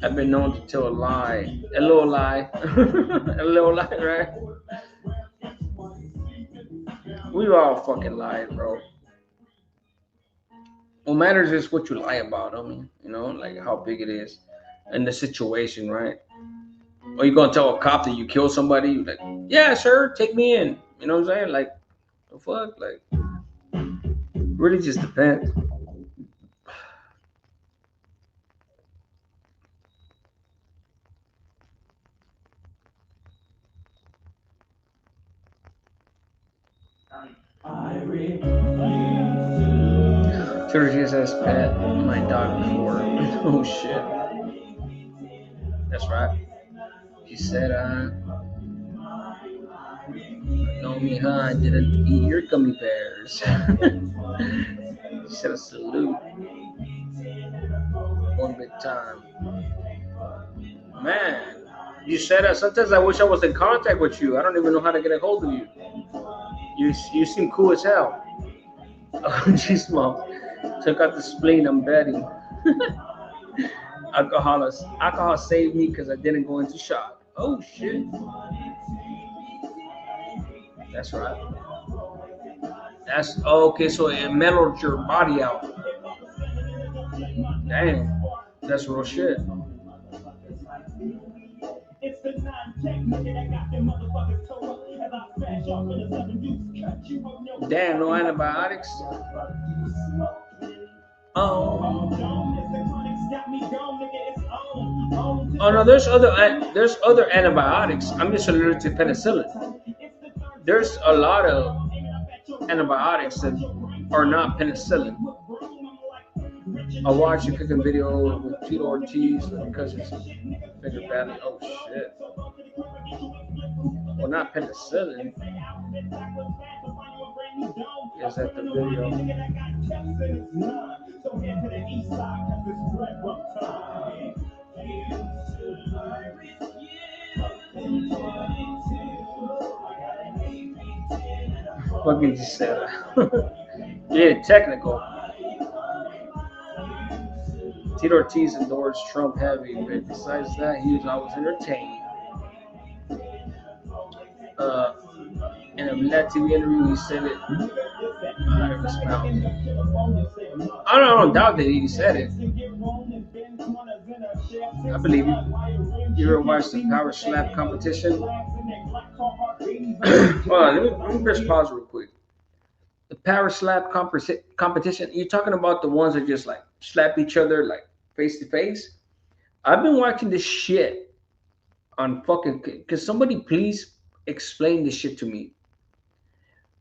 I've been known to tell a lie. A little lie. A little lie, right? We all fucking lied, bro. What matters is what you lie about. I mean, you know, like how big it is and the situation, right? Or you gonna tell a cop that you killed somebody? Like, yeah, sure, take me in. You know what I'm saying? Like, the fuck? Like, really just depends. Twitter just has pet my dog before. Oh shit. That's right. She said, no, mija, I didn't eat your gummy bears. She said a salute. One big time. Man, you said that. Sometimes I wish I was in contact with you. I don't even know how to get a hold of you. You seem cool as hell. Oh, jeez, mom. Took out the spleen, I'm betting. Alcohol saved me because I didn't go into shock. Oh, shit. That's right. That's okay, so it mellowed your body out. Damn. That's real shit. Damn, no antibiotics? Oh no, there's other antibiotics. I'm just allergic to penicillin. There's a lot of antibiotics that are not penicillin. I watched a cooking video with Tito Ortiz because it's bigger badly. Oh shit. Well, not penicillin. Is that the video? Fucking just said yeah, technical. Tito Ortiz endorsed Trump heavy, but besides that, he was always entertained. In a Black TV interview, he said it out of his mouth. I don't doubt that he said it. I believe it. You ever watched the Power Slap competition? Hold on, let me press pause real quick. The Power Slap competition, you're talking about the ones that just like slap each other like face to face? I've been watching this shit on fucking, can somebody please explain this shit to me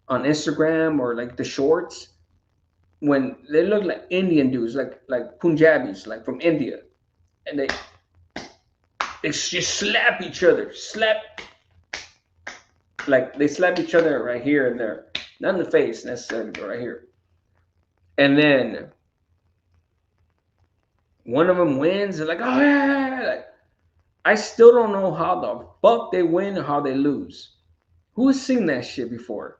on Instagram or like the shorts, when they look like Indian dudes, like Punjabis, like from India, and they just slap each other, like they slap each other right here and there, not in the face necessarily, but right here, and then one of them wins, and like, oh yeah, like, I still don't know how the fuck they win or how they lose. Who has seen that shit before?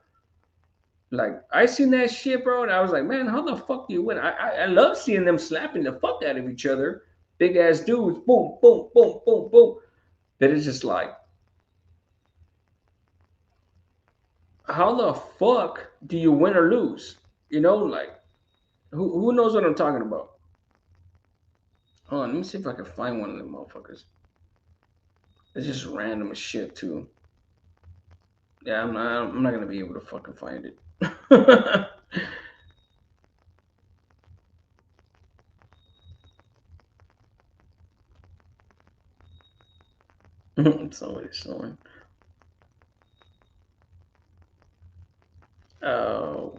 Like, I seen that shit, bro, and I was like, man, how the fuck do you win? I love seeing them slapping the fuck out of each other. Big ass dudes, boom, boom, boom, boom, boom. But it's just like, how the fuck do you win or lose? You know, like who knows what I'm talking about? Hold on, let me see if I can find one of them motherfuckers. It's just random as shit too. Yeah, I'm not gonna be able to fucking find it. Somebody's snowing.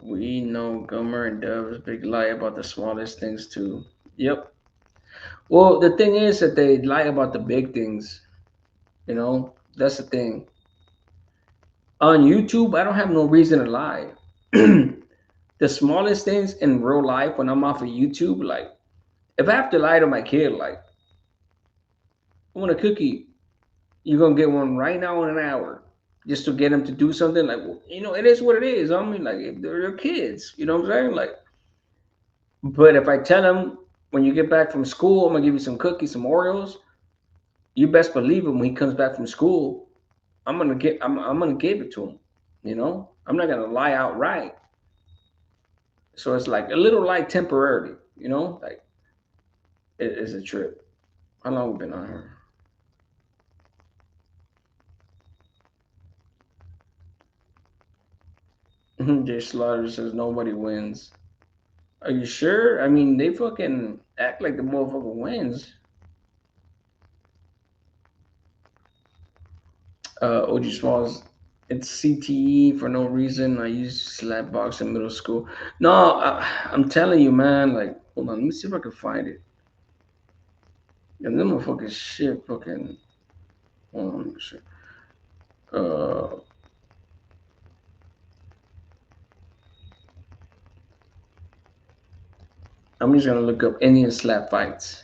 We know Gummer and Dub's big lie about the smallest things too. Yep. Well, the thing is that they lie about the big things. You know, that's the thing. On YouTube, I don't have no reason to lie. The smallest things in real life when I'm off of YouTube, like if I have to lie to my kid, like I want a cookie, you're gonna get one right now in an hour, just to get them to do something. Like, well, you know, it is what it is. I mean, like if they're kids, you know what I'm saying? Like, but if I tell them when you get back from school, I'm gonna give you some cookies, some Oreos, you best believe him when he comes back from school. I'm gonna give it to him. You know, I'm not gonna lie outright. So it's like a little lie temporarily. You know, like it's a trip. How long we been on here? Jay Slaughter says nobody wins. Are you sure? I mean, they fucking act like the motherfucker wins. OG Smalls, it's CTE for no reason. I used slap box in middle school. No, I'm telling you, man. Like, hold on, let me see if I can find it. And them motherfucking shit, fucking. Hold on, let me see. Uh, I'm just gonna look up Indian slap fights.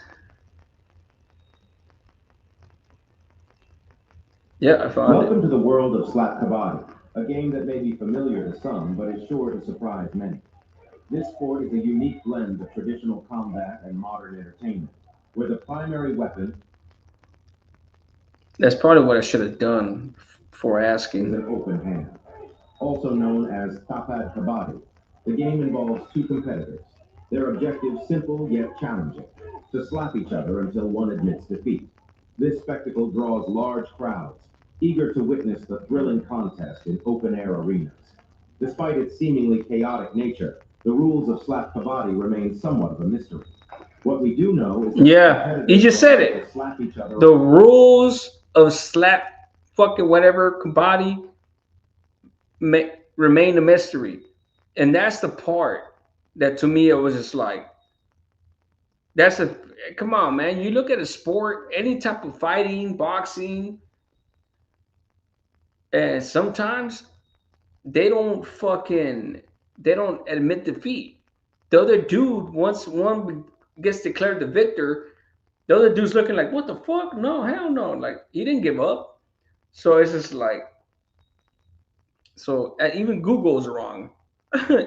Yeah, I found Welcome it. to the world of Slap Kabaddi, a game that may be familiar to some, but is sure to surprise many. This sport is a unique blend of traditional combat and modern entertainment, where the primary weapon That's probably what I should have done for is asking. an open hand. Also known as Tapad Kabaddi, the game involves two competitors. Their objective simple yet challenging, to slap each other until one admits defeat. This spectacle draws large crowds, eager to witness the thrilling contest in open-air arenas. Despite its seemingly chaotic nature, the rules of Slap Kabaddi remain somewhat of a mystery. What we do know is that Yeah, you just said it. slap each other. The rules of slap fucking whatever body remain a mystery, and that's the part that to me it was just like that's a come on, man. You look at a sport, any type of fighting, boxing, and sometimes they don't admit defeat. The other dude, once one gets declared the victor, the other dude's looking like, what the fuck? No, hell no. Like he didn't give up. So it's just like so even Google's wrong.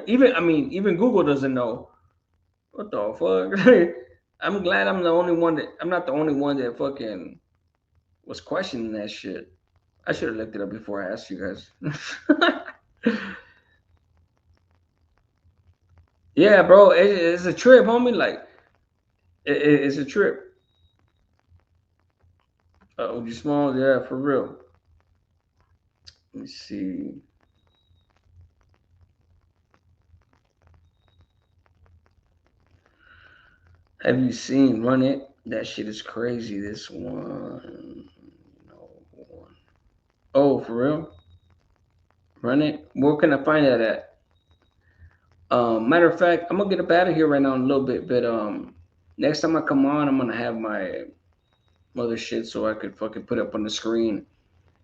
Even Google doesn't know. What the fuck? I'm glad I'm not the only one that fucking was questioning that shit. I should have looked it up before I asked you guys. Yeah, bro, it's a trip, homie. Like it's a trip. OG Small, yeah, for real. Let me see. Have you seen Run It? That shit is crazy. This one. No one. Oh, for real? Run It? Where can I find that at? Matter of fact, I'm gonna get up out of here right now in a little bit, but next time I come on, I'm gonna have my mother shit so I could fucking put it up on the screen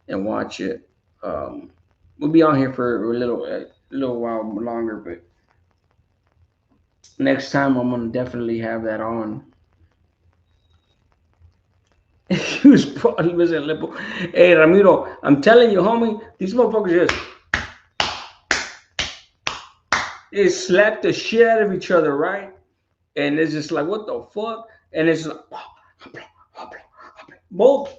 and watch it. We'll be on here for a little while longer, but next time I'm gonna definitely have that on. He was probably was in Lipo. Hey Ramiro, I'm telling you, homie, these motherfuckers just slap the shit out of each other, right? And it's just like, what the fuck? And it's like both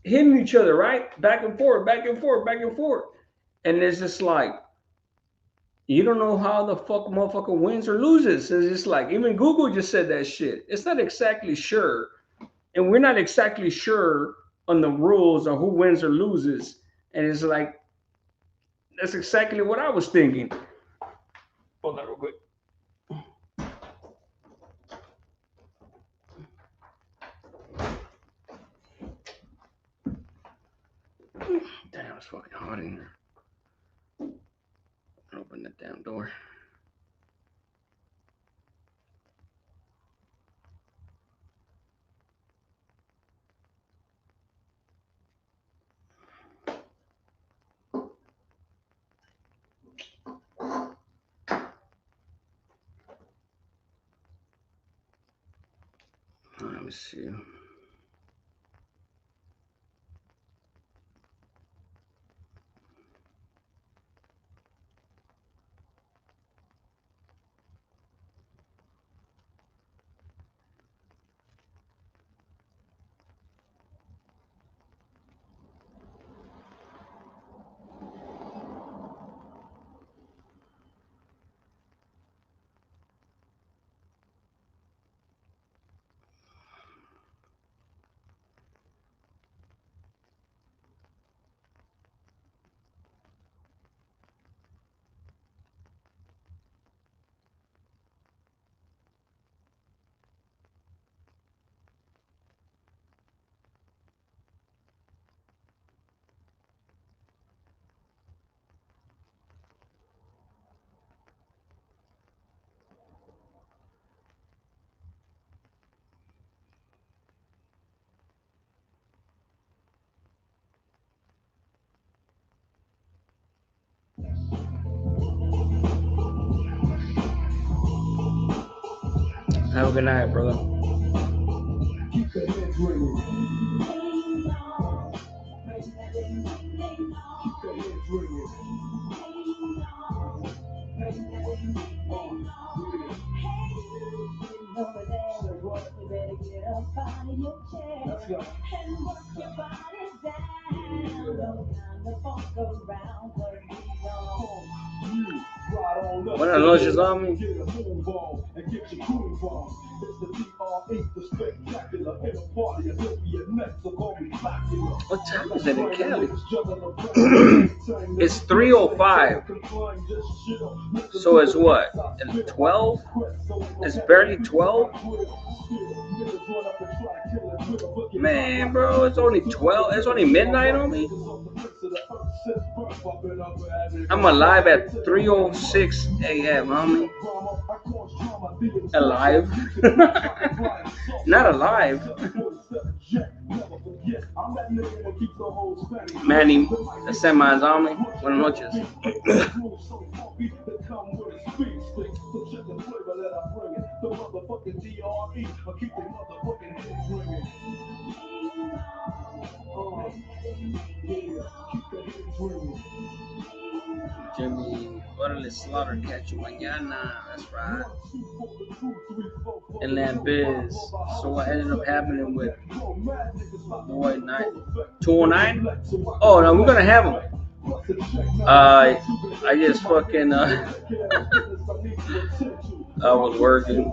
hitting each other, right? Back and forth, back and forth, back and forth. And it's just like, you don't know how the fuck motherfucker wins or loses. It's just like, even Google just said that shit. It's not exactly sure. And we're not exactly sure on the rules of who wins or loses. And it's like, that's exactly what I was thinking. Hold on real quick. Damn, it's fucking hot in here. Open that damn door. Let me see. Have a good night, brother. Keep the heads ringing. Keep the heads ringing. Let's go. Buenas noches, Ami. What time is it in Cali? It's 3:05. So it's what? It's 12? It's barely 12? Man, bro, it's only 12. It's only midnight on me. I'm alive at 3:06 a.m., homie. Alive? Not alive. Manny, seman's on me. Buenas noches. Jimmy, órale, Slaughter, catch you mañana. That's right. Inland Biz. So what ended up happening with Boy 209? Oh, no, we're gonna have him. I just fucking I was working.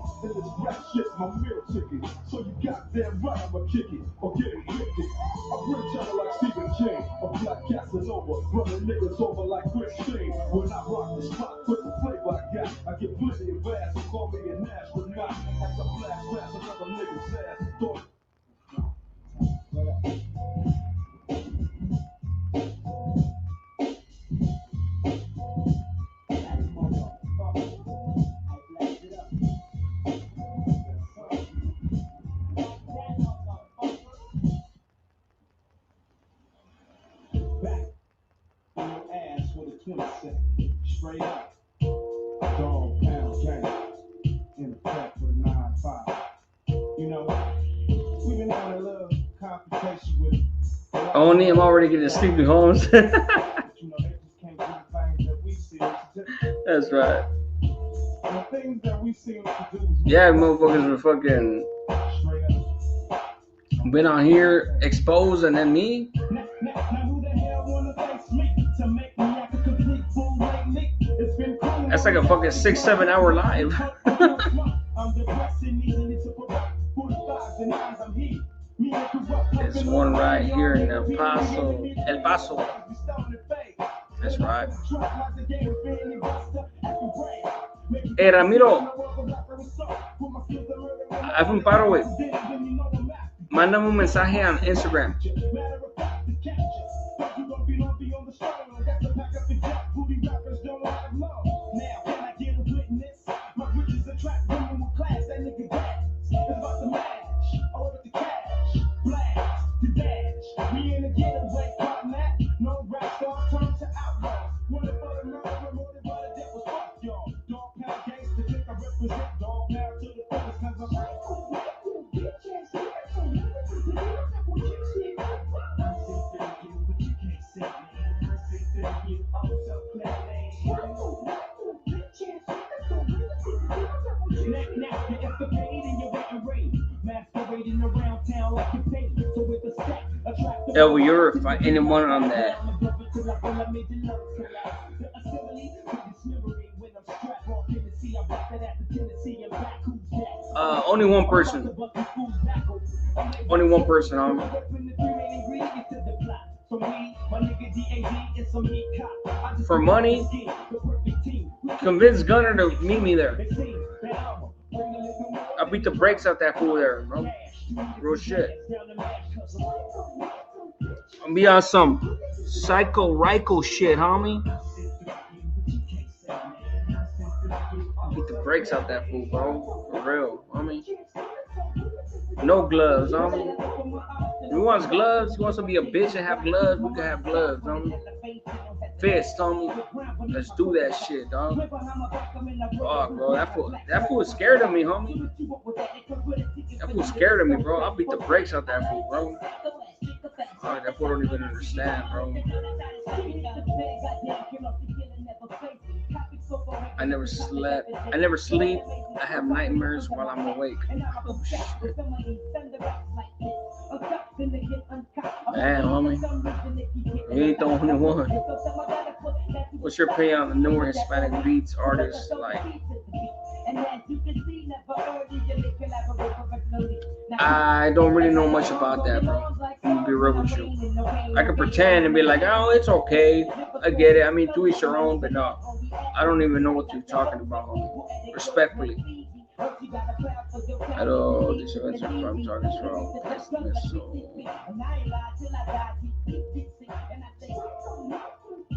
Straight up, dog pound gang in the pack for the 9-5. You know, we've been having a little confrontation with. Only I'm already getting sleepy homes. You know, they just can't do the things that we see. That's right. The things that we seem to do. Yeah, motherfuckers were fucking been on here exposed, and then me. That's like a fucking 6-7 hour live. There's one right here in El Paso. That's right. Hey, Ramiro. Haz un paro, güey. Mándame un mensaje en Instagram. Yo, you're anyone on that? Only one person. Only one person, homie. For money, convince Gunner to meet me there. I beat the brakes out that fool there, bro. Real shit. I'm be on some Psycho Ryko shit, homie. Beat the brakes out that fool, bro. For real, homie. No gloves, homie. If he wants gloves, he wants to be a bitch and have gloves, we can have gloves, homie. Fist, homie. Let's do that shit, dog. Oh, bro, that fool is scared of me, homie. That fool scared of me, bro. I'll beat the brakes out that fool, bro. Oh, that fool don't even understand, bro. I never slept. I never sleep. I have nightmares while I'm awake. Oh, shit. Man, homie. You ain't the only one. What's your opinion on the newer Hispanic beats artists like? I don't really know much about that, bro. I'm gonna be real with you. I can pretend and be like, oh, it's okay. I get it. I mean, to each your own, but no. I don't even know what you're talking about, homie. Respectfully. Hello, these events are from Target's from.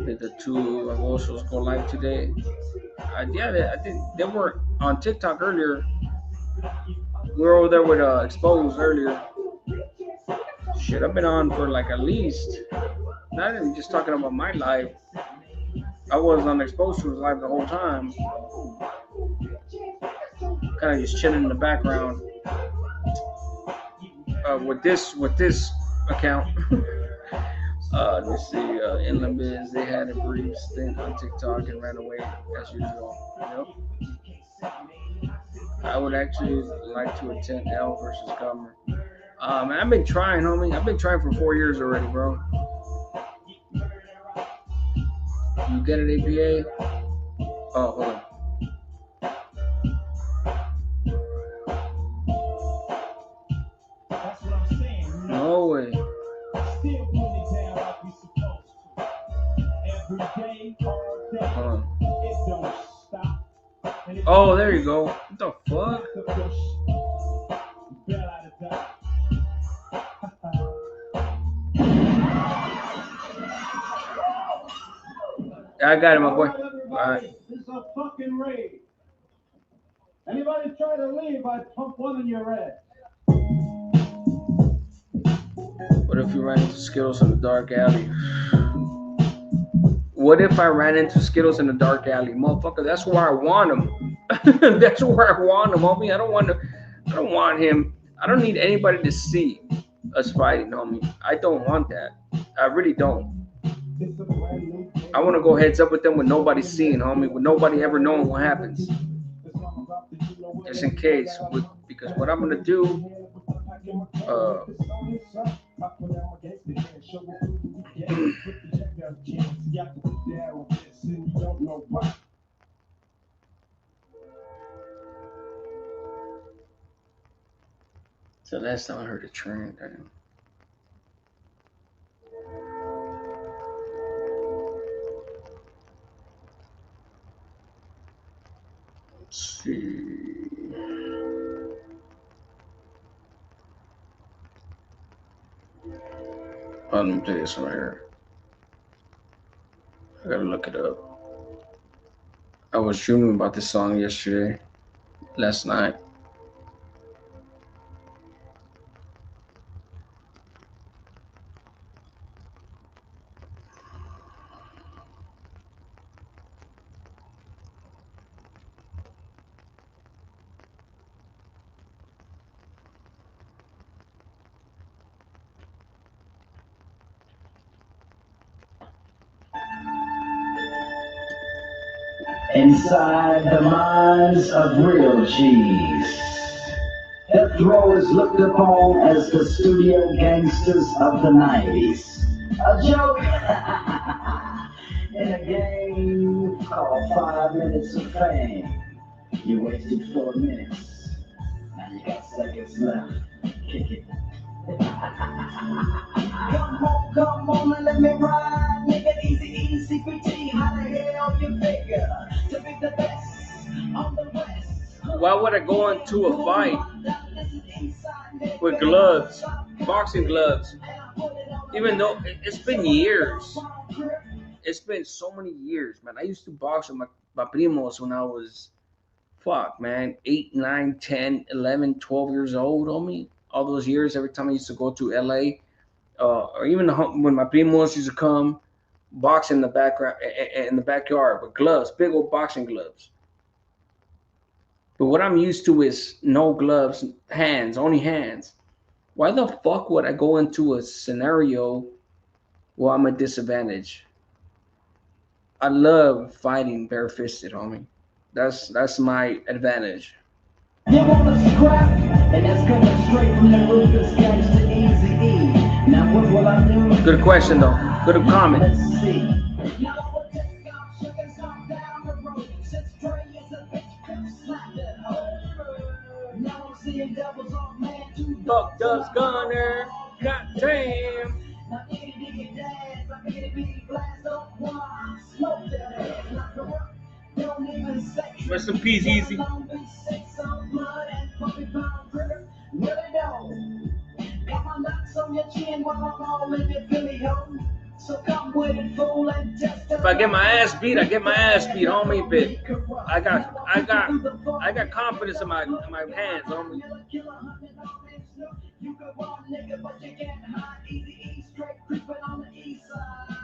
Did the two Agosos go live today? Yeah, I think they were on TikTok earlier. We were over there with Exposed earlier. Shit, I've been on for like at least, not even just talking about my life. I was on Exposed live the whole time. Kind of just chilling in the background. With this account. Let's see, Inland Biz, they had a brief stint on TikTok and ran away as usual. Yep. I would actually like to attend L versus Gummer. Man, I've been trying, homie. I've been trying for 4 years already, bro. You get it, APA? Oh, hold on. No way. Oh, there you go. What the fuck? I got it, my boy. All right. It's a fucking raid. Anybody try to leave, I pump one in your head. What if you ran into Skittles in the dark alley? What if I ran into Skittles in the dark alley? Motherfucker, that's where I want him. That's where I want him, homie. I don't want him. I don't need anybody to see us fighting, homie. I don't want that. I really don't. I want to go heads up with them with nobody seeing, homie, with nobody ever knowing what happens. Just in case, because what I'm going to do, So last time I heard a train. Let's see. Let me play this one right here. I gotta look it up. I was dreaming about this song last night. Inside the minds of real G's, hip throwers looked upon as the studio gangsters of the 90s. A joke in a game called 5 Minutes of Fame. You wasted 4 minutes, now you got seconds left. Kick it. Come on and let me ride. Make it easy, CPT. How the hell you figure to be the best on the west? Why would I go into a fight with gloves, boxing gloves? Even though it's been years. It's been so many years, man. I used to box with my primos when I was, 8, 9, 10, 11, 12 years old, homie. All those years, every time I used to go to LA, or even when my primos used to come, box in the backyard with gloves, big old boxing gloves. But what I'm used to is no gloves, only hands. Why the fuck would I go into a scenario where I'm at disadvantage? I love fighting barefisted, homie. That's my advantage. You wanna scrap, and that's coming straight from the Rufus Gangsta Easy E. Now what will I do? Good question though. Good comment. Let's see. Now I will take off, shook and stop down the road. Since Dre is a bitch, pimp slapped that hoe. Now I'm seeing devils off, man. Fuck does Gunner. Goddamn. Now diggy dance, I made it be blast up one. Smoke that ass, knock her up. Don't even say. Rest in peace, Easy. If I get my ass beat, I get my ass beat, homie. But I got confidence in my hands, homie. You could walk, nigga, but you can't hide. Easy, straight creeping on the east side.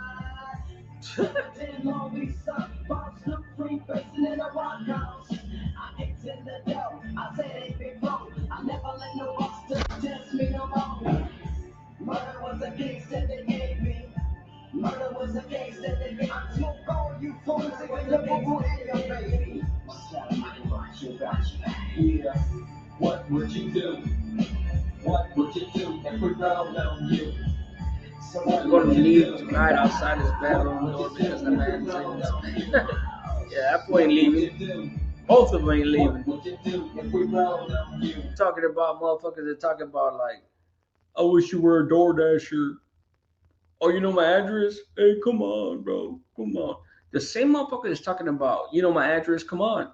10 long weeks up, box look free, facing in a rock house. I kicked in the door, I said it before. I never let no buster test me no more. Murder was a case that they gave me. Murder was a case that they gave me. I smoke all you fools with the people in your baby. Yeah. What would you do? What would you do if we rolled on you? So I'm going to leave tonight outside his bedroom door because the man said yeah, that boy ain't leaving. Both of them ain't leaving. Talking about motherfuckers that talking about like, I wish you were a DoorDasher. Oh, you know my address? Hey, come on, bro. Come on. The same motherfucker is talking about, you know my address? Come on.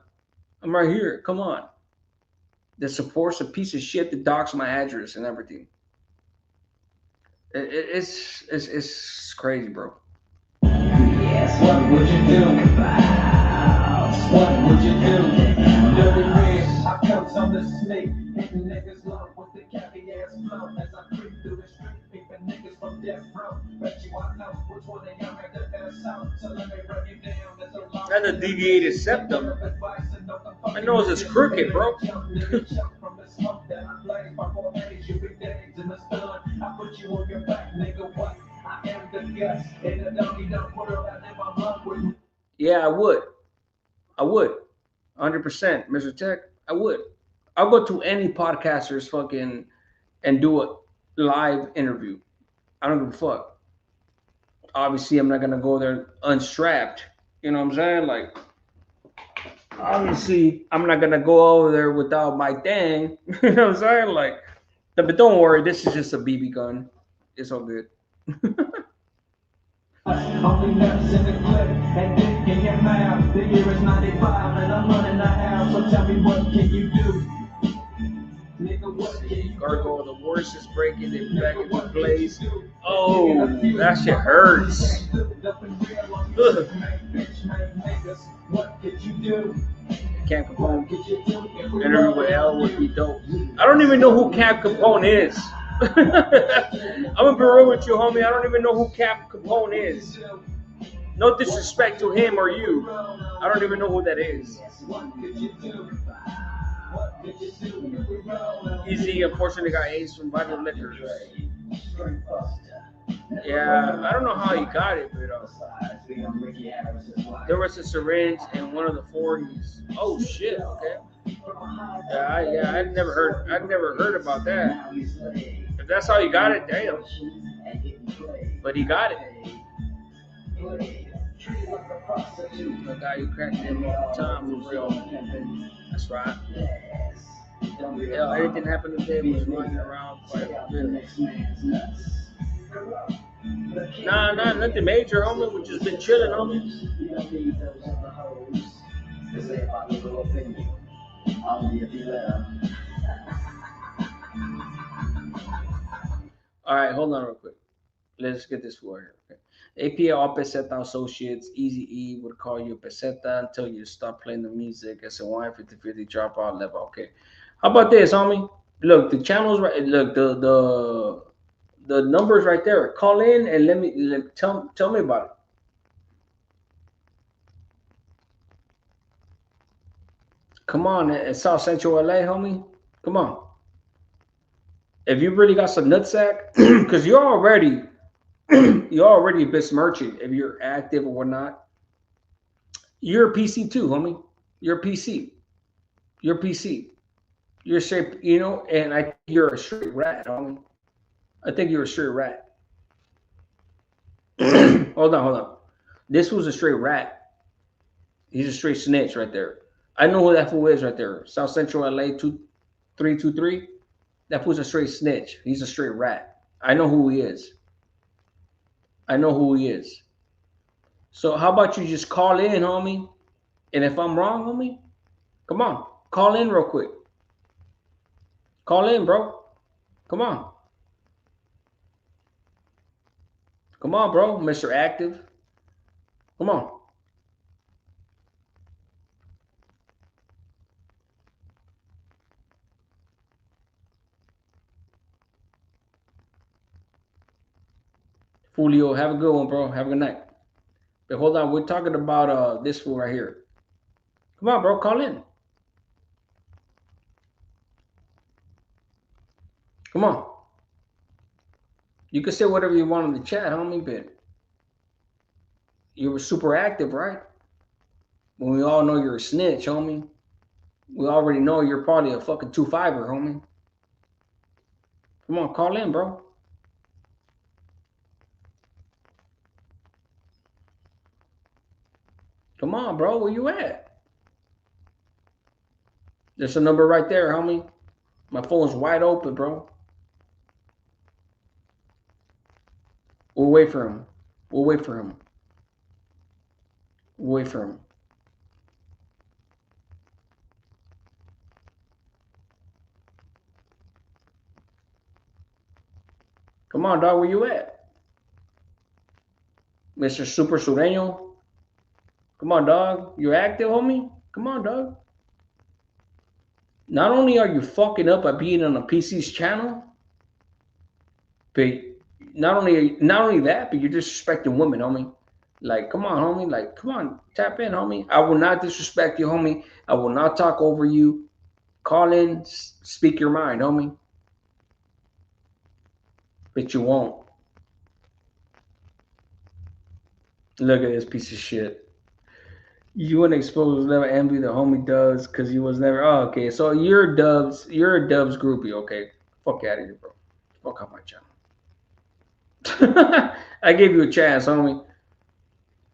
I'm right here. Come on. That supports a piece of shit that docks my address and everything. It's crazy, bro. Yes, what would you do? What would you do? Dirty red, I count on the snake. Hitting niggas love with the cappy ass flow. As I creep through the street, peeping niggas from death row. Bet you I know which one of y'all had the best out. So let me run you down. There's a lot. That's a deviated septum. My nose is crooked, bro. Yeah, I would. 100%, Mr. Tech. I would. I'll go to any podcaster's fucking and do a live interview. I don't give a fuck. Obviously, I'm not gonna go there unstrapped. You know what I'm saying? Like, obviously, I'm not gonna go over there without my thing. You know what I'm saying? Like, But don't worry, this is just a BB gun. It's all good. Only nuts in the clip and dick in your mouth. The year is 95 and I'm running the house. So tell me what can you do? Nigga, what can you Gargoyle, the worst is breaking it back into place. Oh, that shit hurts. Ugh. What could you do? Camp Capone. Interview with L would be dope. I don't even know who Camp Capone is. I'm gonna be real with you, homie. I don't even know who Camp Capone is. No disrespect to him or you. I don't even know who that is. Easy, unfortunately, got AIDS from Vital Liquor. Yeah, I don't know how he got it, but there was a syringe in one of the 40s. Oh shit! Okay. Yeah, I'd never heard about that. If that's how he got it, damn. But he got it. The guy who cracked him all the time for real. That's right. Yeah, everything happened today was running around quite a bit. Nah, nothing major, homie. We just been chilling, homie. All right, hold on real quick. Let's get this for here. Okay. APA all Peseta Associates, Easy E would call you Peseta until you stop playing the music. SNY 50/50 dropout level. Okay. How about this, homie? Look, the channels right. Look, the numbers right there. Call in and tell me about it. Come on, it's South Central LA, homie. Come on. If you really got some nutsack, because you're already a besmirching if you're active or whatnot. You're a PC too, homie. You're a PC. You're a PC. You're straight, you know, and I think you're a straight rat, homie. I think you're a straight rat. Hold on. This was a straight rat. He's a straight snitch right there. I know who that fool is right there. South Central LA 2323. That fool's a straight snitch. He's a straight rat. I know who he is. So how about you just call in, homie? And if I'm wrong, homie, come on. Call in real quick. Call in, bro. Come on. Come on, bro. Mr. Active. Come on. Julio, have a good one, bro. Have a good night. But hold on, we're talking about this fool right here. Come on, bro, call in. Come on. You can say whatever you want in the chat, homie, but you were super active, right? When we all know you're a snitch, homie. We already know you're probably a fucking 2-5er, homie. Come on, call in, bro. Come on, bro. Where you at? There's a number right there, homie. My phone's wide open, bro. We'll wait for him. We'll wait for him. We'll wait for him. Come on, dog. Where you at? Mr. Super Sureño? Come on, dog. You active, homie? Come on, dog. Not only are you fucking up by being on a PC's channel, but not only that, but you're disrespecting women, homie. Like, come on, homie. Like, come on, tap in, homie. I will not disrespect you, homie. I will not talk over you. Call in, speak your mind, homie. But you won't. Look at this piece of shit. You wouldn't expose never envy the homie Dubs because he was never. Oh, okay. So you're a Dubs groupie, okay? Fuck out of here, bro. Fuck out my channel. I gave you a chance, homie.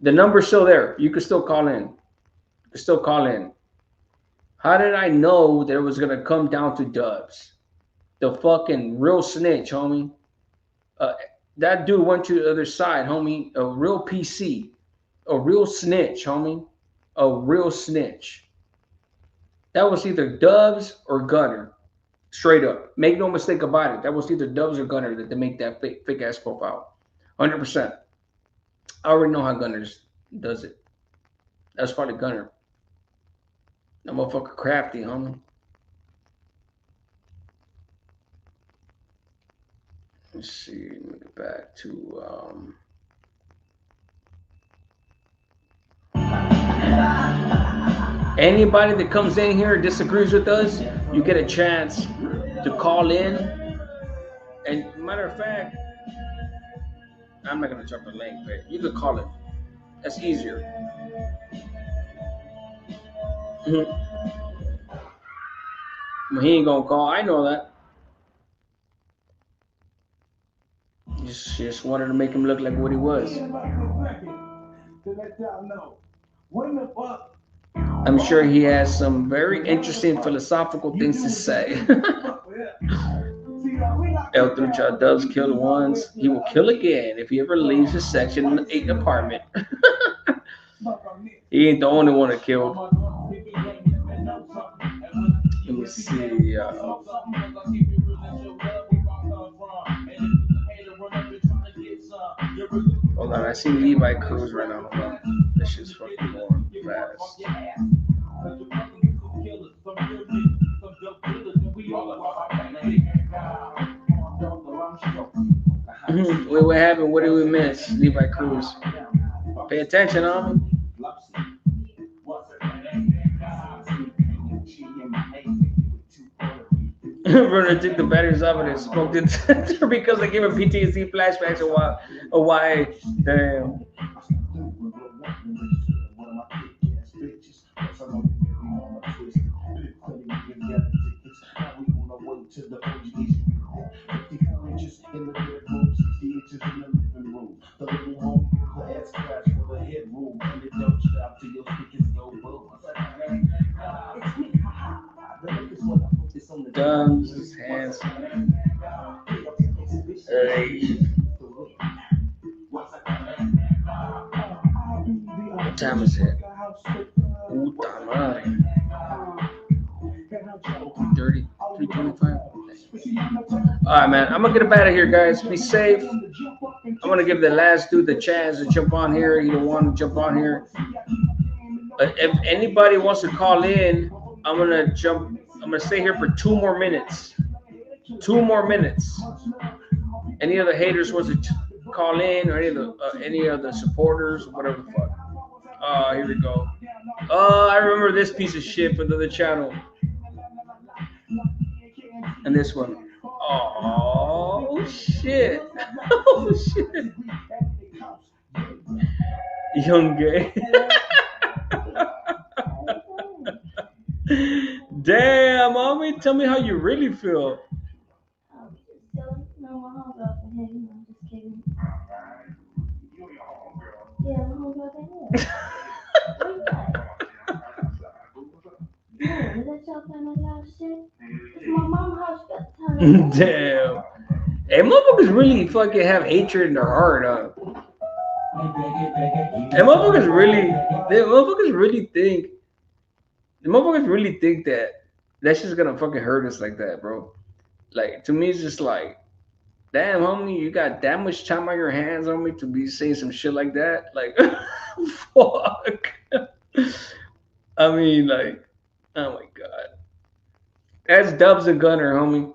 The number's still there. You can still call in. You can still call in. How did I know that it was gonna come down to Dubs? The fucking real snitch, homie. That dude went to the other side, homie. A real PC. A real snitch, homie. A real snitch. That was either Dubs or Gunner. Straight up. Make no mistake about it. That was either Dubs or Gunner that they make that fake ass profile. 100%. I already know how Gunner does it. That's probably Gunner. That motherfucker crafty, homie. Let's see. Let me get back to anybody that comes in here and disagrees with us, you get a chance to call in. And matter of fact, I'm not gonna drop the link, but you could call it. That's easier. Well, he ain't gonna call. I know that. Just wanted to make him look like what he was. I'm sure he has some very interesting philosophical things to say. El Trucha does kill once. He will kill again if he ever leaves his Section 8 apartment. He ain't the only one that killed. Let me see. Hold on, I see Levi Cruz right now. Hold on. This shit's fucking going fast. Wait, what happened? What did we miss? Levi Cruz. Pay attention, homie. Runner took the batteries off and smoked it because they gave him PTSD flashbacks of why. Damn. Guns, his hands. Hey. What time is it? Puta madre. 30, 3:25. Alright, man. I'm gonna get up out of here, guys. Be safe. I'm gonna give the last dude the chance to jump on here. He don't want to jump on here. If anybody wants to call in, I'm gonna stay here for 2 more minutes. 2 more minutes. Any of the haters wants to call in, or any of the supporters, whatever the fuck. Here we go. I remember this piece of shit for the other channel. And this one. Oh shit. Oh shit. Young gay. Damn, mommy, tell me how you really feel. Damn. Hey, motherfuckers really fucking have hatred in their heart, huh? And motherfuckers really think that that's just gonna fucking hurt us like that, bro. Like, to me, it's just like, damn, homie, you got that much time on your hands, homie, to be saying some shit like that? Like, fuck. I mean, like, oh my god. That's Dubs and Gunner, homie.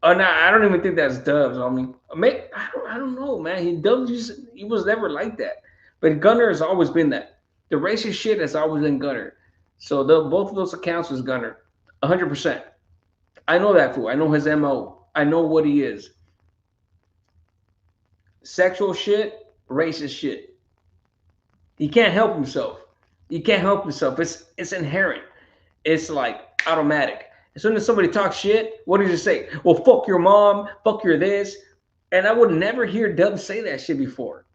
Oh, no, I don't even think that's Dubs, homie. I don't know, man. Dubs, he was never like that. But Gunner has always been that. The racist shit has always been Gunner. So both of those accounts was Gunner. 100%. I know that fool. I know his MO. I know what he is. Sexual shit, racist shit. He can't help himself. He can't help himself. It's inherent. It's like automatic. As soon as somebody talks shit, what does he say? Well, fuck your mom, fuck your this. And I would never hear Dubs say that shit before.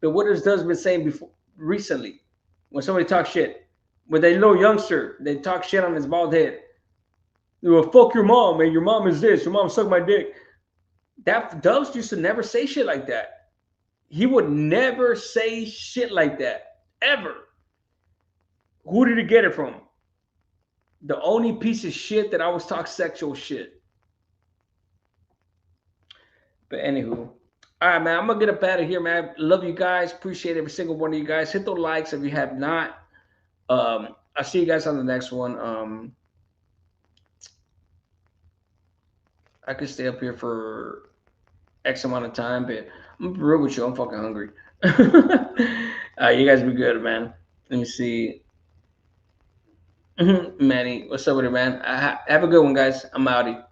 But what has Dubs been saying before recently? When somebody talks shit. With a little youngster, they talk shit on his bald head. Well, fuck your mom, man. Your mom is this. Your mom sucked my dick. That Dubs used to never say shit like that. He would never say shit like that. Ever. Who did he get it from? The only piece of shit that always talks sexual shit. But anywho. All right, man. I'm going to get up out of here, man. Love you guys. Appreciate every single one of you guys. Hit those likes if you have not. I'll see you guys on the next one. I could stay up here for X amount of time, but I'm real with you. I'm fucking hungry. You guys be good, man. Let me see. Manny, what's up with it, man? Have a good one, guys. I'm outie.